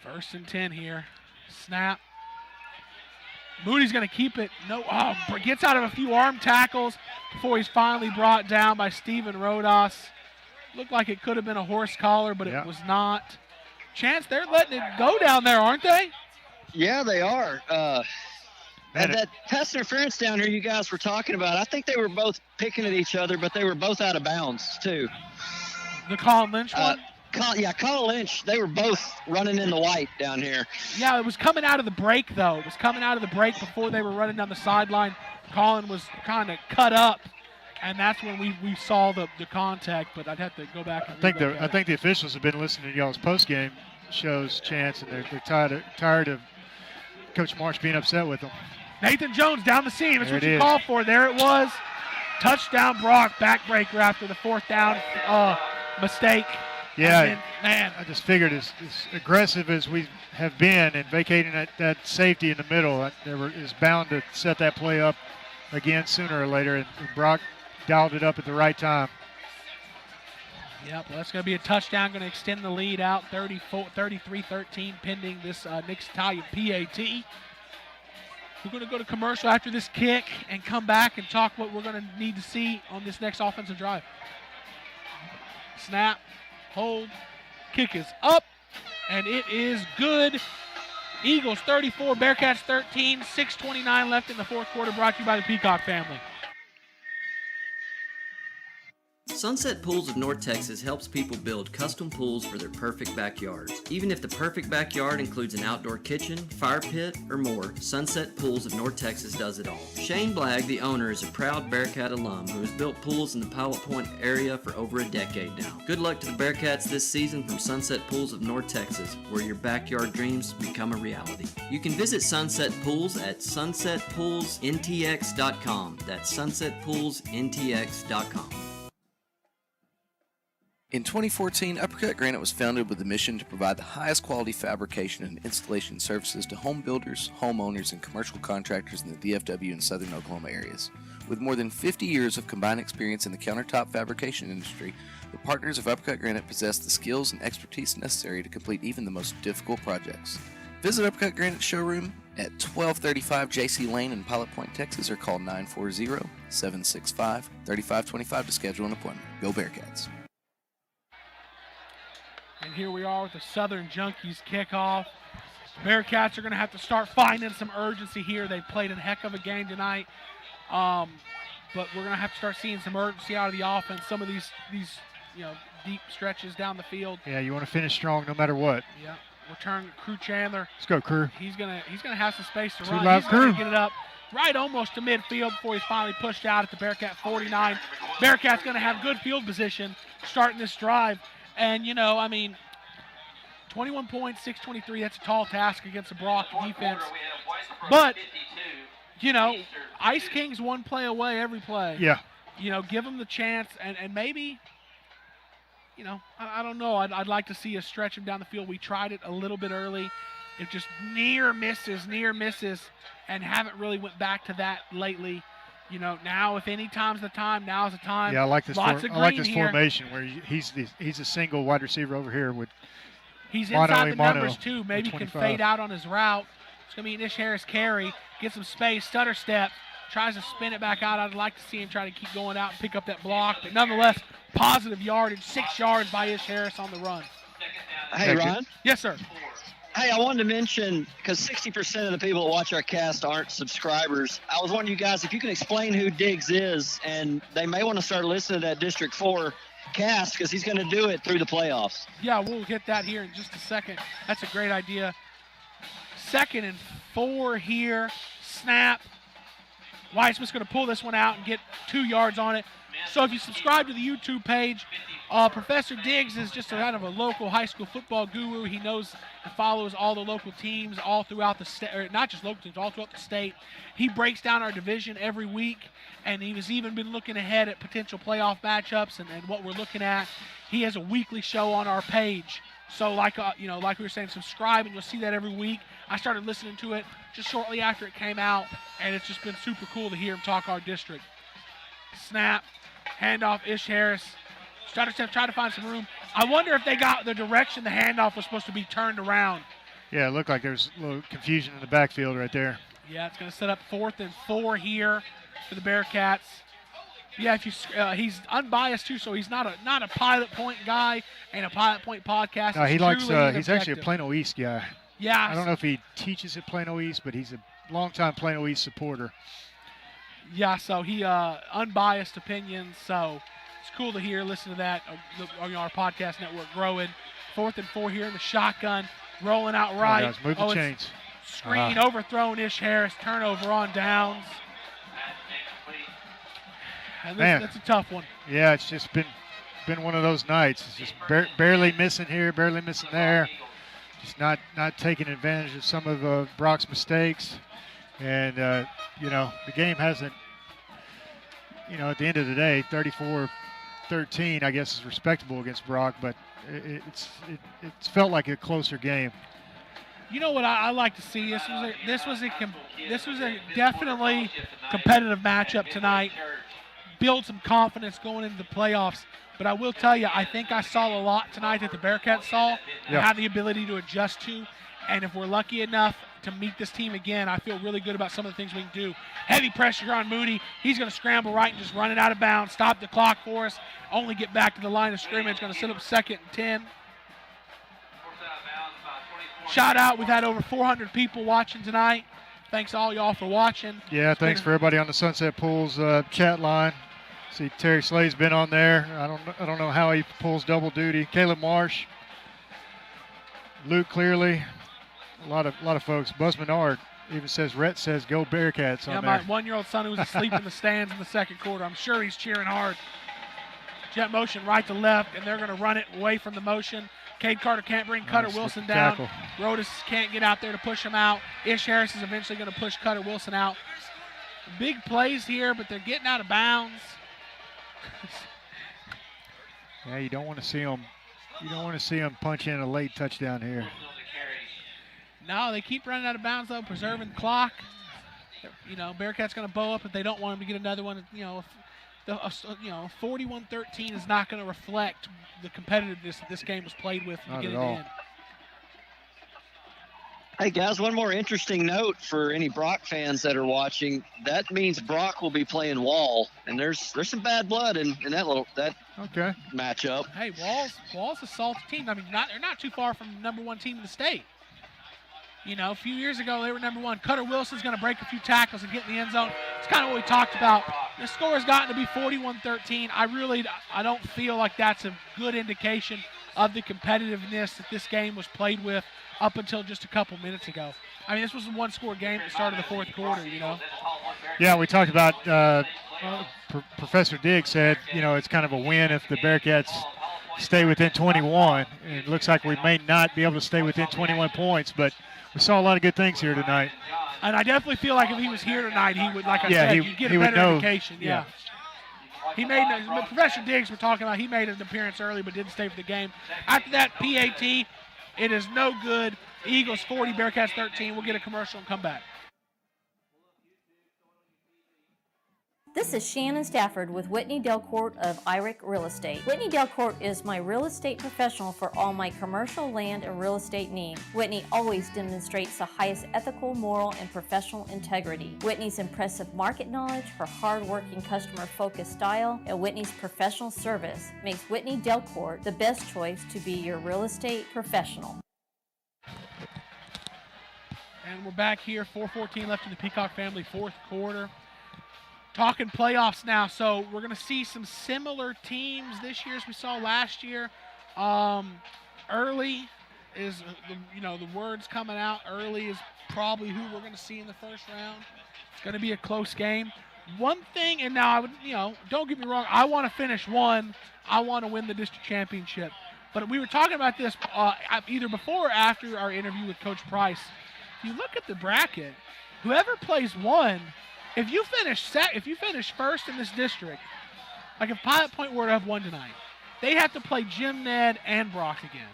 Speaker 4: First and 10 here. Snap. Moody's going to keep it. Gets out of a few arm tackles before he's finally brought down by Steven Rodas. Looked like it could have been a horse collar, but it was not. Chance, they're letting it go down there, aren't they?
Speaker 8: Yeah, they are. And that pass interference down here you guys were talking about, I think they were both picking at each other, but they were both out of bounds, too.
Speaker 4: The Colin Lynch one?
Speaker 8: Colin Lynch, they were both running in the white down here.
Speaker 4: Yeah, it was coming out of the break, though. It was coming out of the break before they were running down the sideline. Colin was kind of cut up, and that's when we saw the contact, but I'd have to go back and
Speaker 2: I think the officials have been listening to y'all's postgame shows, Chance, and they're tired of Coach Marsh being upset with them.
Speaker 4: Nathan Jones down the seam. That's what you called for. There it was. Touchdown, Brock. Backbreaker after the 4th down mistake.
Speaker 2: Yeah,
Speaker 4: man.
Speaker 2: I just figured as aggressive as we have been and vacating that safety in the middle, is bound to set that play up again sooner or later, and Brock dialed it up at the right time.
Speaker 4: Yep, well, that's going to be a touchdown, going to extend the lead out 33-13 pending this next Italian PAT. We're going to go to commercial after this kick and come back and talk what we're going to need to see on this next offensive drive. Snap, hold, Kick is up, and it is good. Eagles 34, Bearcats 13, 6:29 left in the fourth quarter, brought to you by the Peacock family.
Speaker 3: Sunset Pools of North Texas helps people build custom pools for their perfect backyards. Even if the perfect backyard includes an outdoor kitchen, fire pit, or more, Sunset Pools of North Texas does it all. Shane Blagg, the owner, is a proud Bearcat alum who has built pools in the Pilot Point area for over a decade now. Good luck to the Bearcats this season from Sunset Pools of North Texas, where your backyard dreams become a reality. You can visit Sunset Pools at sunsetpoolsntx.com. That's sunsetpoolsntx.com.
Speaker 9: In 2014, Uppercut Granite was founded with the mission to provide the highest quality fabrication and installation services to home builders, homeowners, and commercial contractors in the DFW and southern Oklahoma areas. With more than 50 years of combined experience in the countertop fabrication industry, the partners of Uppercut Granite possess the skills and expertise necessary to complete even the most difficult projects. Visit Uppercut Granite showroom at 1235 JC Lane in Pilot Point, Texas, or call 940-765-3525 to schedule an appointment. Go Bearcats.
Speaker 4: And here we are with the Southern Junkies kickoff. Bearcats are going to have to start finding some urgency here. They played a heck of a game tonight, but we're going to have to start seeing some urgency out of the offense. Some of these deep stretches down the field.
Speaker 2: Yeah, you want to finish strong no matter what.
Speaker 4: Yeah, return Crew Chandler.
Speaker 2: Let's go, Crew.
Speaker 4: He's gonna have some space to run.
Speaker 2: Loud,
Speaker 4: He's going
Speaker 2: Crew.
Speaker 4: to get it up right almost to midfield before he's finally pushed out at the Bearcat 49. Bearcat's going to have good field position starting this drive. And, 21 points, 6:23, that's a tall task against the Brock defense. But, Ice King's one play away every play.
Speaker 2: Yeah.
Speaker 4: Give them the chance and maybe, I don't know. I'd like to see us stretch him down the field. We tried it a little bit early. It just near misses, and haven't really went back to that lately. Now if any time's the time, now's the time.
Speaker 2: Yeah, I like this.
Speaker 4: Here.
Speaker 2: Formation where he's a single wide receiver over here with.
Speaker 4: He's inside the numbers too.
Speaker 2: with
Speaker 4: Maybe can
Speaker 2: 25.
Speaker 4: fade out on his route. It's gonna be an Ish Harris carry. Get some space. Stutter step. Tries to spin it back out. I'd like to see him try to keep going out and pick up that block. But nonetheless, positive yardage. 6 yards by Ish Harris on the run.
Speaker 8: Hey, Ron.
Speaker 4: Yes, sir.
Speaker 8: Hey, I wanted to mention, because 60% of the people that watch our cast aren't subscribers, I was wondering, you guys, if you can explain who Diggs is, and they may want to start listening to that District 4 cast, because he's going to do it through the playoffs.
Speaker 4: Yeah, we'll hit that here in just a second. That's a great idea. 2nd and 4 here. Snap. Weissman's going to pull this one out and get 2 yards on it. So if you subscribe to the YouTube page, Professor Diggs is just kind of a local high school football guru. He knows and follows all the local teams all throughout the state, or not just local teams, all throughout the state. He breaks down our division every week, and he has even been looking ahead at potential playoff matchups and what we're looking at. He has a weekly show on our page. So like we were saying, subscribe and you'll see that every week. I started listening to it just shortly after it came out, and it's just been super cool to hear him talk our district. Snap, handoff, Ish Harris. Stutter step, try to find some room. I wonder if they got the direction the handoff was supposed to be turned around.
Speaker 2: Yeah, it looked like there's a little confusion in the backfield right there.
Speaker 4: Yeah, it's going to set up 4th and 4 here for the Bearcats. Yeah, if you he's unbiased too, so he's not a Pilot Point guy and a Pilot Point podcast.
Speaker 2: No, he likes. He's actually a Plano East guy.
Speaker 4: Yeah.
Speaker 2: I don't know if he teaches at Plano East, but he's a longtime Plano East supporter.
Speaker 4: Yeah, so he unbiased opinions. So it's cool to hear. Listen to that on our podcast network growing. 4th and 4 here in the shotgun, rolling out right.
Speaker 2: Oh, guys, move the chains.
Speaker 4: Screen overthrown. Ish Harris turnover on downs. And that's a tough one.
Speaker 2: Yeah, it's just been one of those nights. It's just barely missing here, barely missing there. Just not taking advantage of some of Brock's mistakes. And, the game hasn't, at the end of the day, 34-13, I guess, is respectable against Brock, but it's felt like a closer game.
Speaker 4: You know what I like to see? This was a definitely competitive matchup tonight. Build some confidence going into the playoffs. But I will tell you, I think I saw a lot tonight that the Bearcats saw and had the ability to adjust to. And if we're lucky enough to meet this team again, I feel really good about some of the things we can do. Heavy pressure on Moody. He's going to scramble right and just run it out of bounds. Stop the clock for us. Only get back to the line of scrimmage. Going to set up 2nd and 10. shout out. We've had over 400 people watching tonight. Thanks all y'all for watching.
Speaker 2: Yeah, thanks for everybody on the Sunset Pools chat line. See, Terry Slade's been on there. I don't know how he pulls double duty. Caleb Marsh, Luke Clearly, a lot of folks. Buzz Menard even says, Rhett says, go Bearcats on
Speaker 4: my
Speaker 2: there.
Speaker 4: 1-year-old son who was asleep in the stands in the second quarter. I'm sure he's cheering hard. Jet motion right to left, and they're going to run it away from the motion. Cade Carter can't bring Cutter Wilson down.
Speaker 2: Tackle.
Speaker 4: Rodas can't get out there to push him out. Ish Harris is eventually going to push Cutter Wilson out. Big plays here, but they're getting out of bounds.
Speaker 2: Yeah, you don't want to see them. You don't want to see them punch in a late touchdown here.
Speaker 4: No, they keep running out of bounds though, preserving clock. Bearcats going to bow up if they don't want him to get another one. 41-13 is not going to reflect the competitiveness that this game was played with from beginning to end.
Speaker 8: Hey guys, one more interesting note for any Brock fans that are watching. That means Brock will be playing Wall, and there's some bad blood in that matchup.
Speaker 4: Hey, Wall's a salty team. I mean, they're not too far from the #1 team in the state. A few years ago they were #1. Cutter Wilson's going to break a few tackles and get in the end zone. It's kind of what we talked about. The score has gotten to be 41-13. I don't feel like that's a good indication of the competitiveness that this game was played with up until just a couple minutes ago. I mean, this was a one-score game at the start of the fourth quarter,
Speaker 2: Yeah, we talked about Professor Diggs said, it's kind of a win if the Bearcats stay within 21. And it looks like we may not be able to stay within 21 points, but we saw a lot of good things here tonight.
Speaker 4: And I definitely feel like if he was here tonight, he would, like I said, you'd get a better indication. Yeah. He made, Professor Diggs we're talking about, he made an appearance early but didn't stay for the game. After that PAT, it is no good. Eagles 40, Bearcats 13. We'll get a commercial and come back.
Speaker 18: This is Shannon Stafford with Whitney Delcourt of IRIC Real Estate. Whitney Delcourt is my real estate professional for all my commercial land and real estate needs. Whitney always demonstrates the highest ethical, moral, and professional integrity. Whitney's impressive market knowledge, her hard-working, customer-focused style, and Whitney's professional service makes Whitney Delcourt the best choice to be your real estate professional.
Speaker 4: And we're back here, 4:14 left in the Peacock family fourth quarter. Talking playoffs now, so we're going to see some similar teams this year as we saw last year. Early is, the words coming out. Early is probably who we're going to see in the first round. It's going to be a close game. One thing, and now I would, don't get me wrong, I want to finish one. I want to win the district championship. But we were talking about this either before or after our interview with Coach Price. If you look at the bracket, whoever plays one. If you finish first in this district, like if Pilot Point were to have won tonight, they'd have to play Jim, Ned, and Brock again.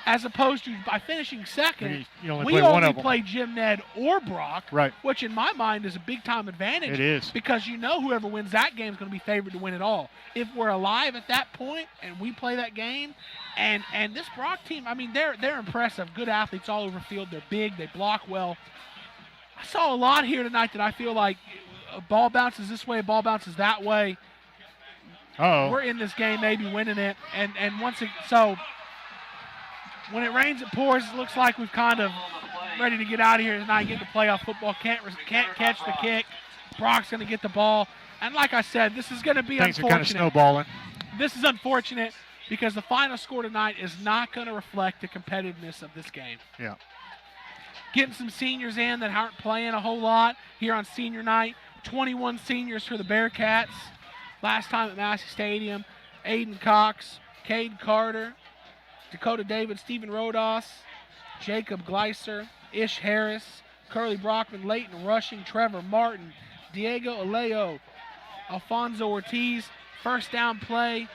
Speaker 4: As opposed to by finishing second, we only play Jim, Ned, or Brock,
Speaker 2: right? Which
Speaker 4: in my mind is a big-time advantage.
Speaker 2: It is.
Speaker 4: Because whoever wins that game is going to be favored to win it all. If we're alive at that point and we play that game, and this Brock team, I mean, they're impressive. Good athletes all over the field. They're big. They block well. I saw a lot here tonight that I feel like a ball bounces this way, a ball bounces that way. We're in this game, maybe winning it. And so when it rains, it pours. It looks like we've kind of ready to get out of here tonight, get to playoff football. Can't catch the kick. Brock's going to get the ball. And like I said, this is going to be
Speaker 2: Things
Speaker 4: unfortunate.
Speaker 2: Things are kind of snowballing.
Speaker 4: This is unfortunate because the final score tonight is not going to reflect the competitiveness of this game.
Speaker 2: Yeah.
Speaker 4: Getting some seniors in that aren't playing a whole lot here on senior night. 21 seniors for the Bearcats. Last time at Massey Stadium, Aiden Cox, Cade Carter, Dakota David, Stephen Rodas, Jacob Gleiser, Ish Harris, Curly Brockman, Leighton Rushing, Trevor Martin, Diego Aleo, Alfonso Ortiz. First down play.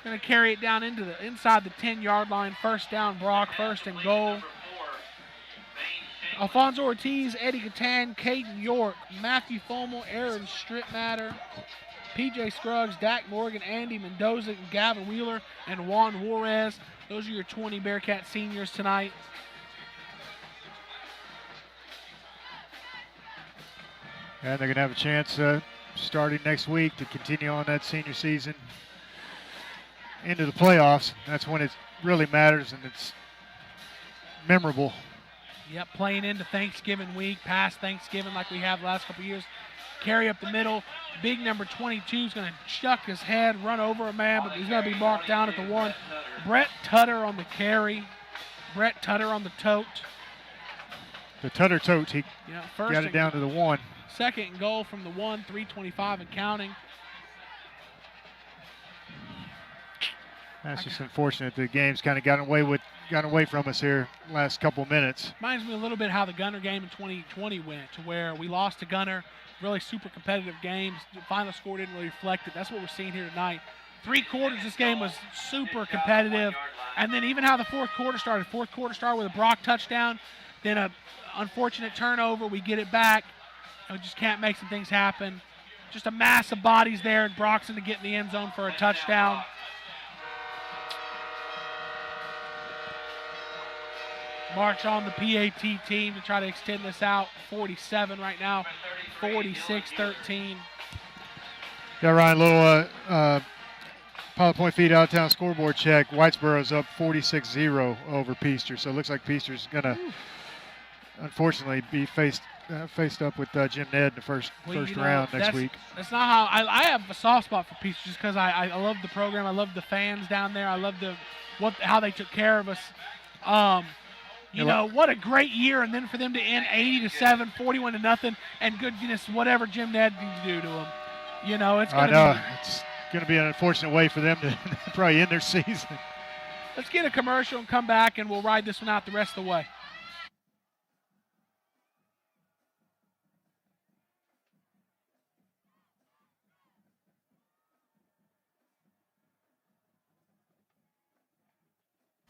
Speaker 4: Going to carry it down inside the 10-yard line. First down, Brock, first and goal. Alfonso Ortiz, Eddie Gatan, Caden York, Matthew Fommel, Aaron Strittmatter, PJ Scruggs, Dak Morgan, Andy Mendoza, and Gavin Wheeler, and Juan Juarez. Those are your 20 Bearcat seniors tonight.
Speaker 2: And they're going to have a chance starting next week to continue on that senior season into the playoffs. That's when it really matters, and it's memorable.
Speaker 4: Yep, playing into Thanksgiving week, past Thanksgiving like we have the last couple of years. Carry up the middle. Big number 22 is going to chuck his head, run over a man, but he's going to be marked down at the 1. Brett Tutter on the carry. Brett Tutter on the tote.
Speaker 2: The Tutter tote, he
Speaker 4: first
Speaker 2: got it down to the 1.
Speaker 4: Second and goal from the 1, 3:25 and counting.
Speaker 2: That's just unfortunate. The game's kind of gotten away from us here last couple minutes.
Speaker 4: Reminds me a little bit how the Gunner game in 2020 went, to where we lost to Gunner, really super competitive games. The final score didn't really reflect it. That's what we're seeing here tonight. 3 quarters, this game was super competitive. And then even how the fourth quarter started. Fourth quarter started with a Brock touchdown, then a unfortunate turnover. We get it back. We just can't make some things happen. Just a mass of bodies there, and Brock's going to get in the end zone for a touchdown. March on the PAT team to try to extend this out. 47 right now, 46-13.
Speaker 2: Yeah, Ryan, little Pilot Point Feed out of town scoreboard check. Whitesboro's up 46-0 over Peaster. So it looks like Peaster's going to, unfortunately, be faced up with Jim Ned in the first round next week. That's not how
Speaker 4: I have a soft spot for Peaster, just because I love the program. I love the fans down there. I love how they took care of us. You know, what a great year, and then for them to end 80-7, 41-0, and goodness, whatever Jim Ned can do to them. You know, it's going
Speaker 2: to be an unfortunate way for them to probably end their season.
Speaker 4: Let's get a commercial and come back, and we'll ride this one out the rest of the way.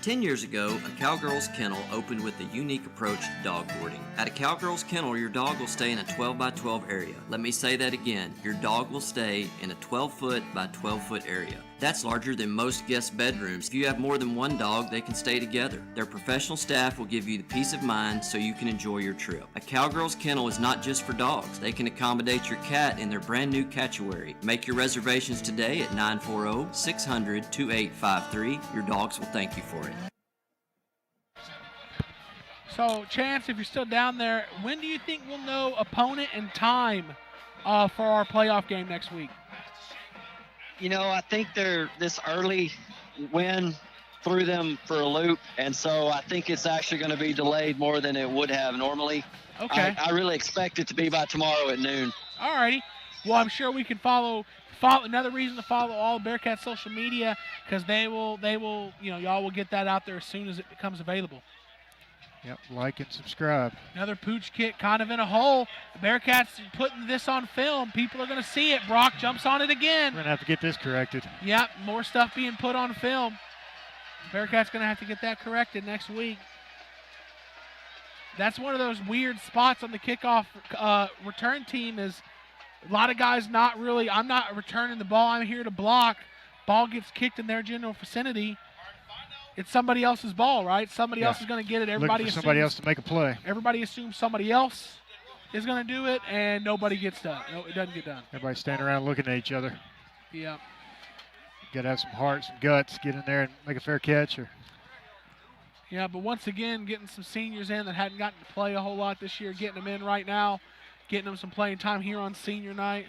Speaker 3: Ten years ago, a Cowgirls Kennel opened with a unique approach to dog boarding. At a Cowgirls Kennel, your dog will stay in a 12 by 12 area. Let me say that again. Your dog will stay in a 12-foot by 12-foot area. That's larger than most guest bedrooms. If you have more than one dog, they can stay together. Their professional staff will give you the peace of mind so you can enjoy your trip. A Cowgirls Kennel is not just for dogs. They can accommodate your cat in their brand new catchawary. Make your reservations today at 940-600-2853. Your dogs will thank you for it.
Speaker 4: So, Chance, if you're still down there, when do you think we'll know opponent and time for our playoff game next week?
Speaker 8: You know, I think this early win threw them for a loop, and so I think it's actually going to be delayed more than it would have normally.
Speaker 4: Okay.
Speaker 8: I really expect it to be by tomorrow at noon.
Speaker 4: All righty. Well, I'm sure we can follow another reason to follow all Bearcat social media, because they will, y'all will get that out there as soon as it becomes available.
Speaker 2: Yep, like and subscribe.
Speaker 4: Another pooch kick kind of in a hole. The Bearcats putting this on film. People are going to see it. Brock jumps on it again.
Speaker 2: We're going to have to get this corrected.
Speaker 4: Yep, more stuff being put on film. Bearcats going to have to get that corrected next week. That's one of those weird spots on the kickoff return team, is a lot of guys I'm not returning the ball. I'm here to block. Ball gets kicked in their general vicinity. It's somebody else's ball, right? Somebody else is going to get it. Everybody
Speaker 2: assumes somebody else to make a play.
Speaker 4: Everybody assumes somebody else is going to do it, and nobody gets done. No, it doesn't get done.
Speaker 2: Everybody's standing around looking at each other.
Speaker 4: Yeah.
Speaker 2: Got to have some heart, some guts, get in there and make a fair catch.
Speaker 4: Yeah, but once again, getting some seniors in that hadn't gotten to play a whole lot this year, getting them in right now, getting them some playing time here on senior night.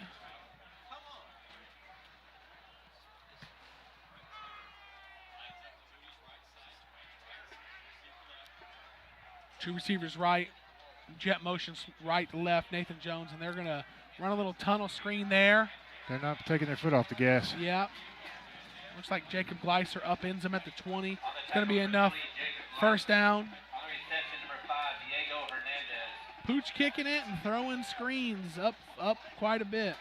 Speaker 4: Two receivers right, jet motions right to left, Nathan Jones, and they're going to run a little tunnel screen there.
Speaker 2: They're not taking their foot off the gas.
Speaker 4: Yeah. Looks like Jacob Gleiser upends them at the 20. It's going to be enough. First down. Pooch kicking it and throwing screens up quite a bit.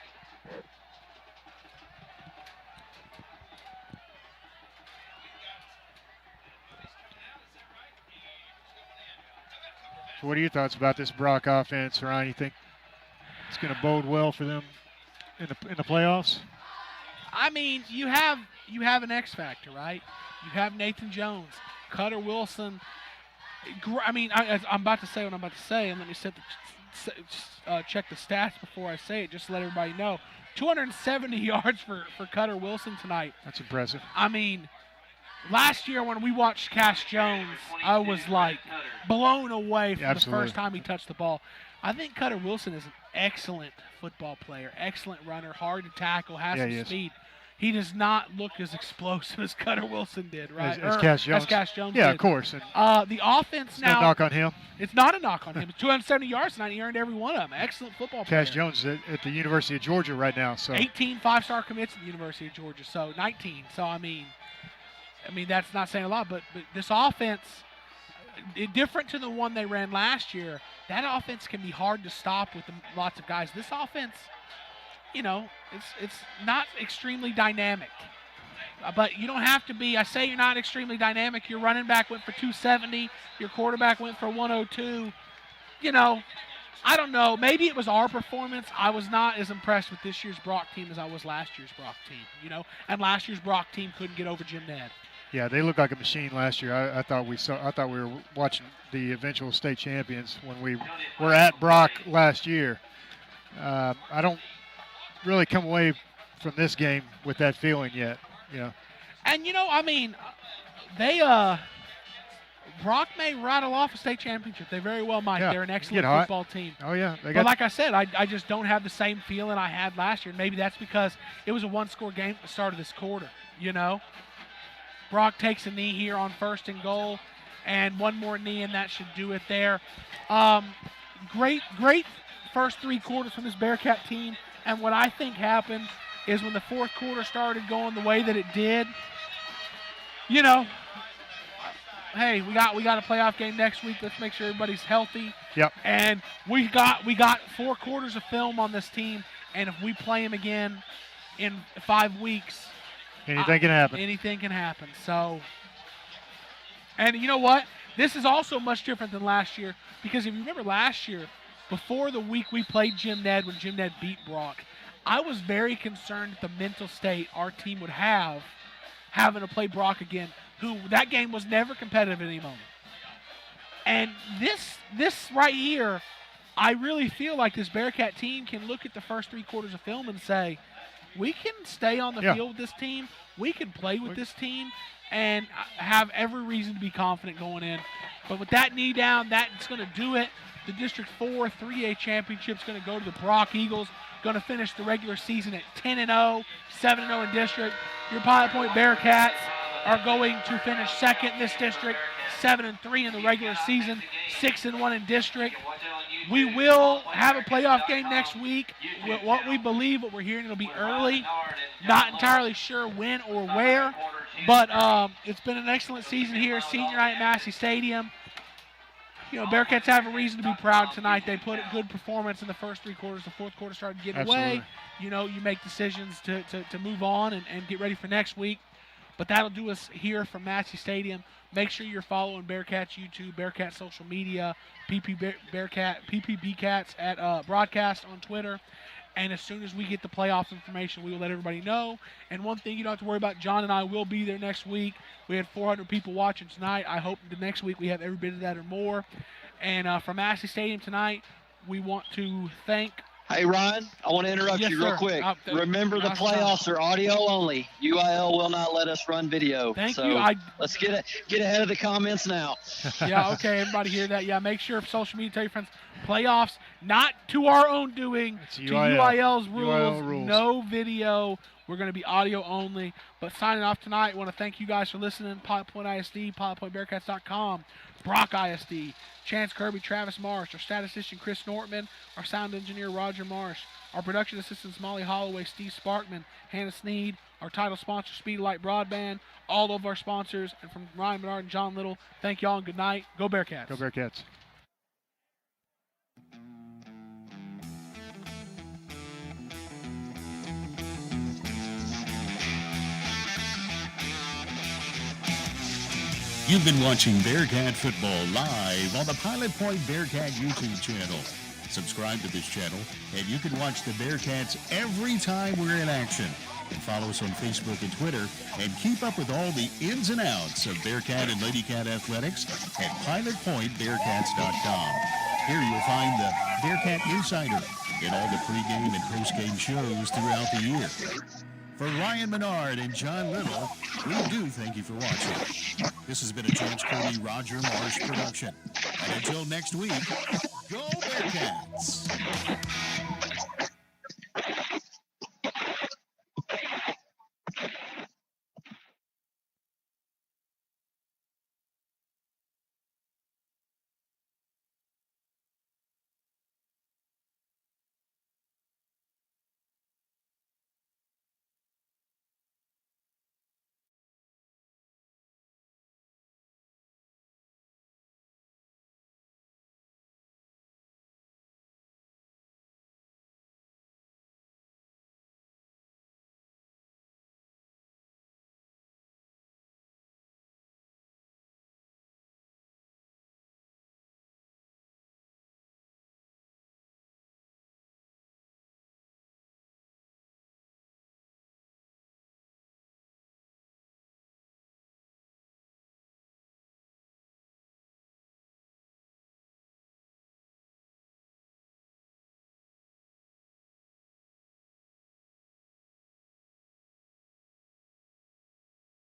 Speaker 2: So what are your thoughts about this Brock offense, Ryan? You think it's going to bode well for them in the playoffs?
Speaker 4: I mean, you have an X factor, right? You have Nathan Jones, Cutter Wilson. I mean, I'm about to say what I'm about to say, and let me check the stats before I say it, just to let everybody know. 270 yards for Cutter Wilson tonight.
Speaker 2: That's impressive.
Speaker 4: I mean, last year when we watched Cash Jones, I was like blown away from the first time he touched the ball. I think Cutter Wilson is an excellent football player, excellent runner, hard to tackle, has some speed. He does not look as explosive as Cutter Wilson did, right?
Speaker 2: As Cash Jones.
Speaker 4: As Cash Jones
Speaker 2: yeah,
Speaker 4: did.
Speaker 2: of course. And
Speaker 4: the offense now.
Speaker 2: No knock on him.
Speaker 4: It's not a knock on him. 270 yards tonight. He earned every one of them. Excellent football player.
Speaker 2: Cash Jones at the University of Georgia right now. So
Speaker 4: 18 5-star commits at the University of Georgia. So 19. So I mean that's not saying a lot. But this offense, different to the one they ran last year. That offense can be hard to stop with lots of guys. This offense, it's not extremely dynamic. But you don't have to be. I say you're not extremely dynamic. Your running back went for 270. Your quarterback went for 102. I don't know. Maybe it was our performance. I was not as impressed with this year's Brock team as I was last year's Brock team. And last year's Brock team couldn't get over Jim Ned.
Speaker 2: Yeah, they looked like a machine last year. I thought we were watching the eventual state champions when we were at Brock last year. I don't really come away from this game with that feeling yet.
Speaker 4: And they Brock may rattle off a state championship. They very well might. They're an excellent football team.
Speaker 2: Oh yeah.
Speaker 4: But like I said, I just don't have the same feeling I had last year. Maybe that's because it was a one-score game at the start of this quarter. Brock takes a knee here on 1st and goal, and one more knee, and that should do it there. Great first 3 quarters from this Bearcat team. And what I think happened is when the 4th quarter started going the way that it did, hey, we got a playoff game next week. Let's make sure everybody's healthy.
Speaker 2: Yep.
Speaker 4: And we got 4 quarters of film on this team, and if we play them again in 5 weeks,
Speaker 2: anything can happen.
Speaker 4: Anything can happen. So, and you know what? This is also much different than last year, because if you remember last year, before the week we played Jim Ned, when Jim Ned beat Brock, I was very concerned at the mental state our team would have having to play Brock again, who that game was never competitive at any moment. And this right here, I really feel like this Bearcat team can look at the first 3 quarters of film and say, we can stay on the field with this team, we can play with this team, and have every reason to be confident going in. But with that knee down, that's going to do it. The District 4 3A championship is going to go to the Brock Eagles. Going to finish the regular season at 10-0, 7-0 in district. Your Pilot Point Bearcats are going to finish second in this district, 7-3 in the regular season, 6-1 in district. We will have a playoff game next week. What we believe, what we're hearing, it'll be early. Not entirely sure when or where, but it's been an excellent season here. Senior night at Massey Stadium. Bearcats have a reason to be proud tonight. They put a good performance in the first 3 quarters. The 4th quarter started getting away. You make decisions to move on and get ready for next week. But that'll do us here from Massey Stadium. Make sure you're following Bearcats YouTube, Bearcat social media, PPBcats at Broadcast on Twitter. And as soon as we get the playoff information, we will let everybody know. And one thing you don't have to worry about, John and I will be there next week. We had 400 people watching tonight. I hope the next week we have every bit of that or more. And from Massey Stadium tonight, we want to thank...
Speaker 8: Hey, Ryan, I want to interrupt you real quick. Remember, the playoffs are audio only. UIL will not let us run video.
Speaker 4: Thank you.
Speaker 8: Let's get ahead of the comments now.
Speaker 4: Yeah, okay, everybody hear that. Yeah, make sure social media, tell your friends. Playoffs, not to our own doing, to UIL's rules. No video. We're going to be audio only. But signing off tonight, I want to thank you guys for listening. Pilot Point ISD, PilotPointBearcats.com, Brock ISD, Chance Kirby, Travis Marsh, our statistician Chris Nortman, our sound engineer Roger Marsh, our production assistants Molly Holloway, Steve Sparkman, Hannah Sneed, our title sponsor Speedlight Broadband, all of our sponsors, and from Ryan Menard and John Little, thank y'all and good night. Go Bearcats.
Speaker 2: Go Bearcats.
Speaker 5: You've been watching Bearcat Football live on the Pilot Point Bearcat YouTube channel. Subscribe to this channel, and you can watch the Bearcats every time we're in action. And follow us on Facebook and Twitter, and keep up with all the ins and outs of Bearcat and Lady Cat athletics at PilotPointBearcats.com. Here you'll find the Bearcat Insider and all the pregame and postgame shows throughout the year. For Ryan Menard and John Little, we do thank you for watching. This has been a James Cody, Roger Marsh production. And until next week, go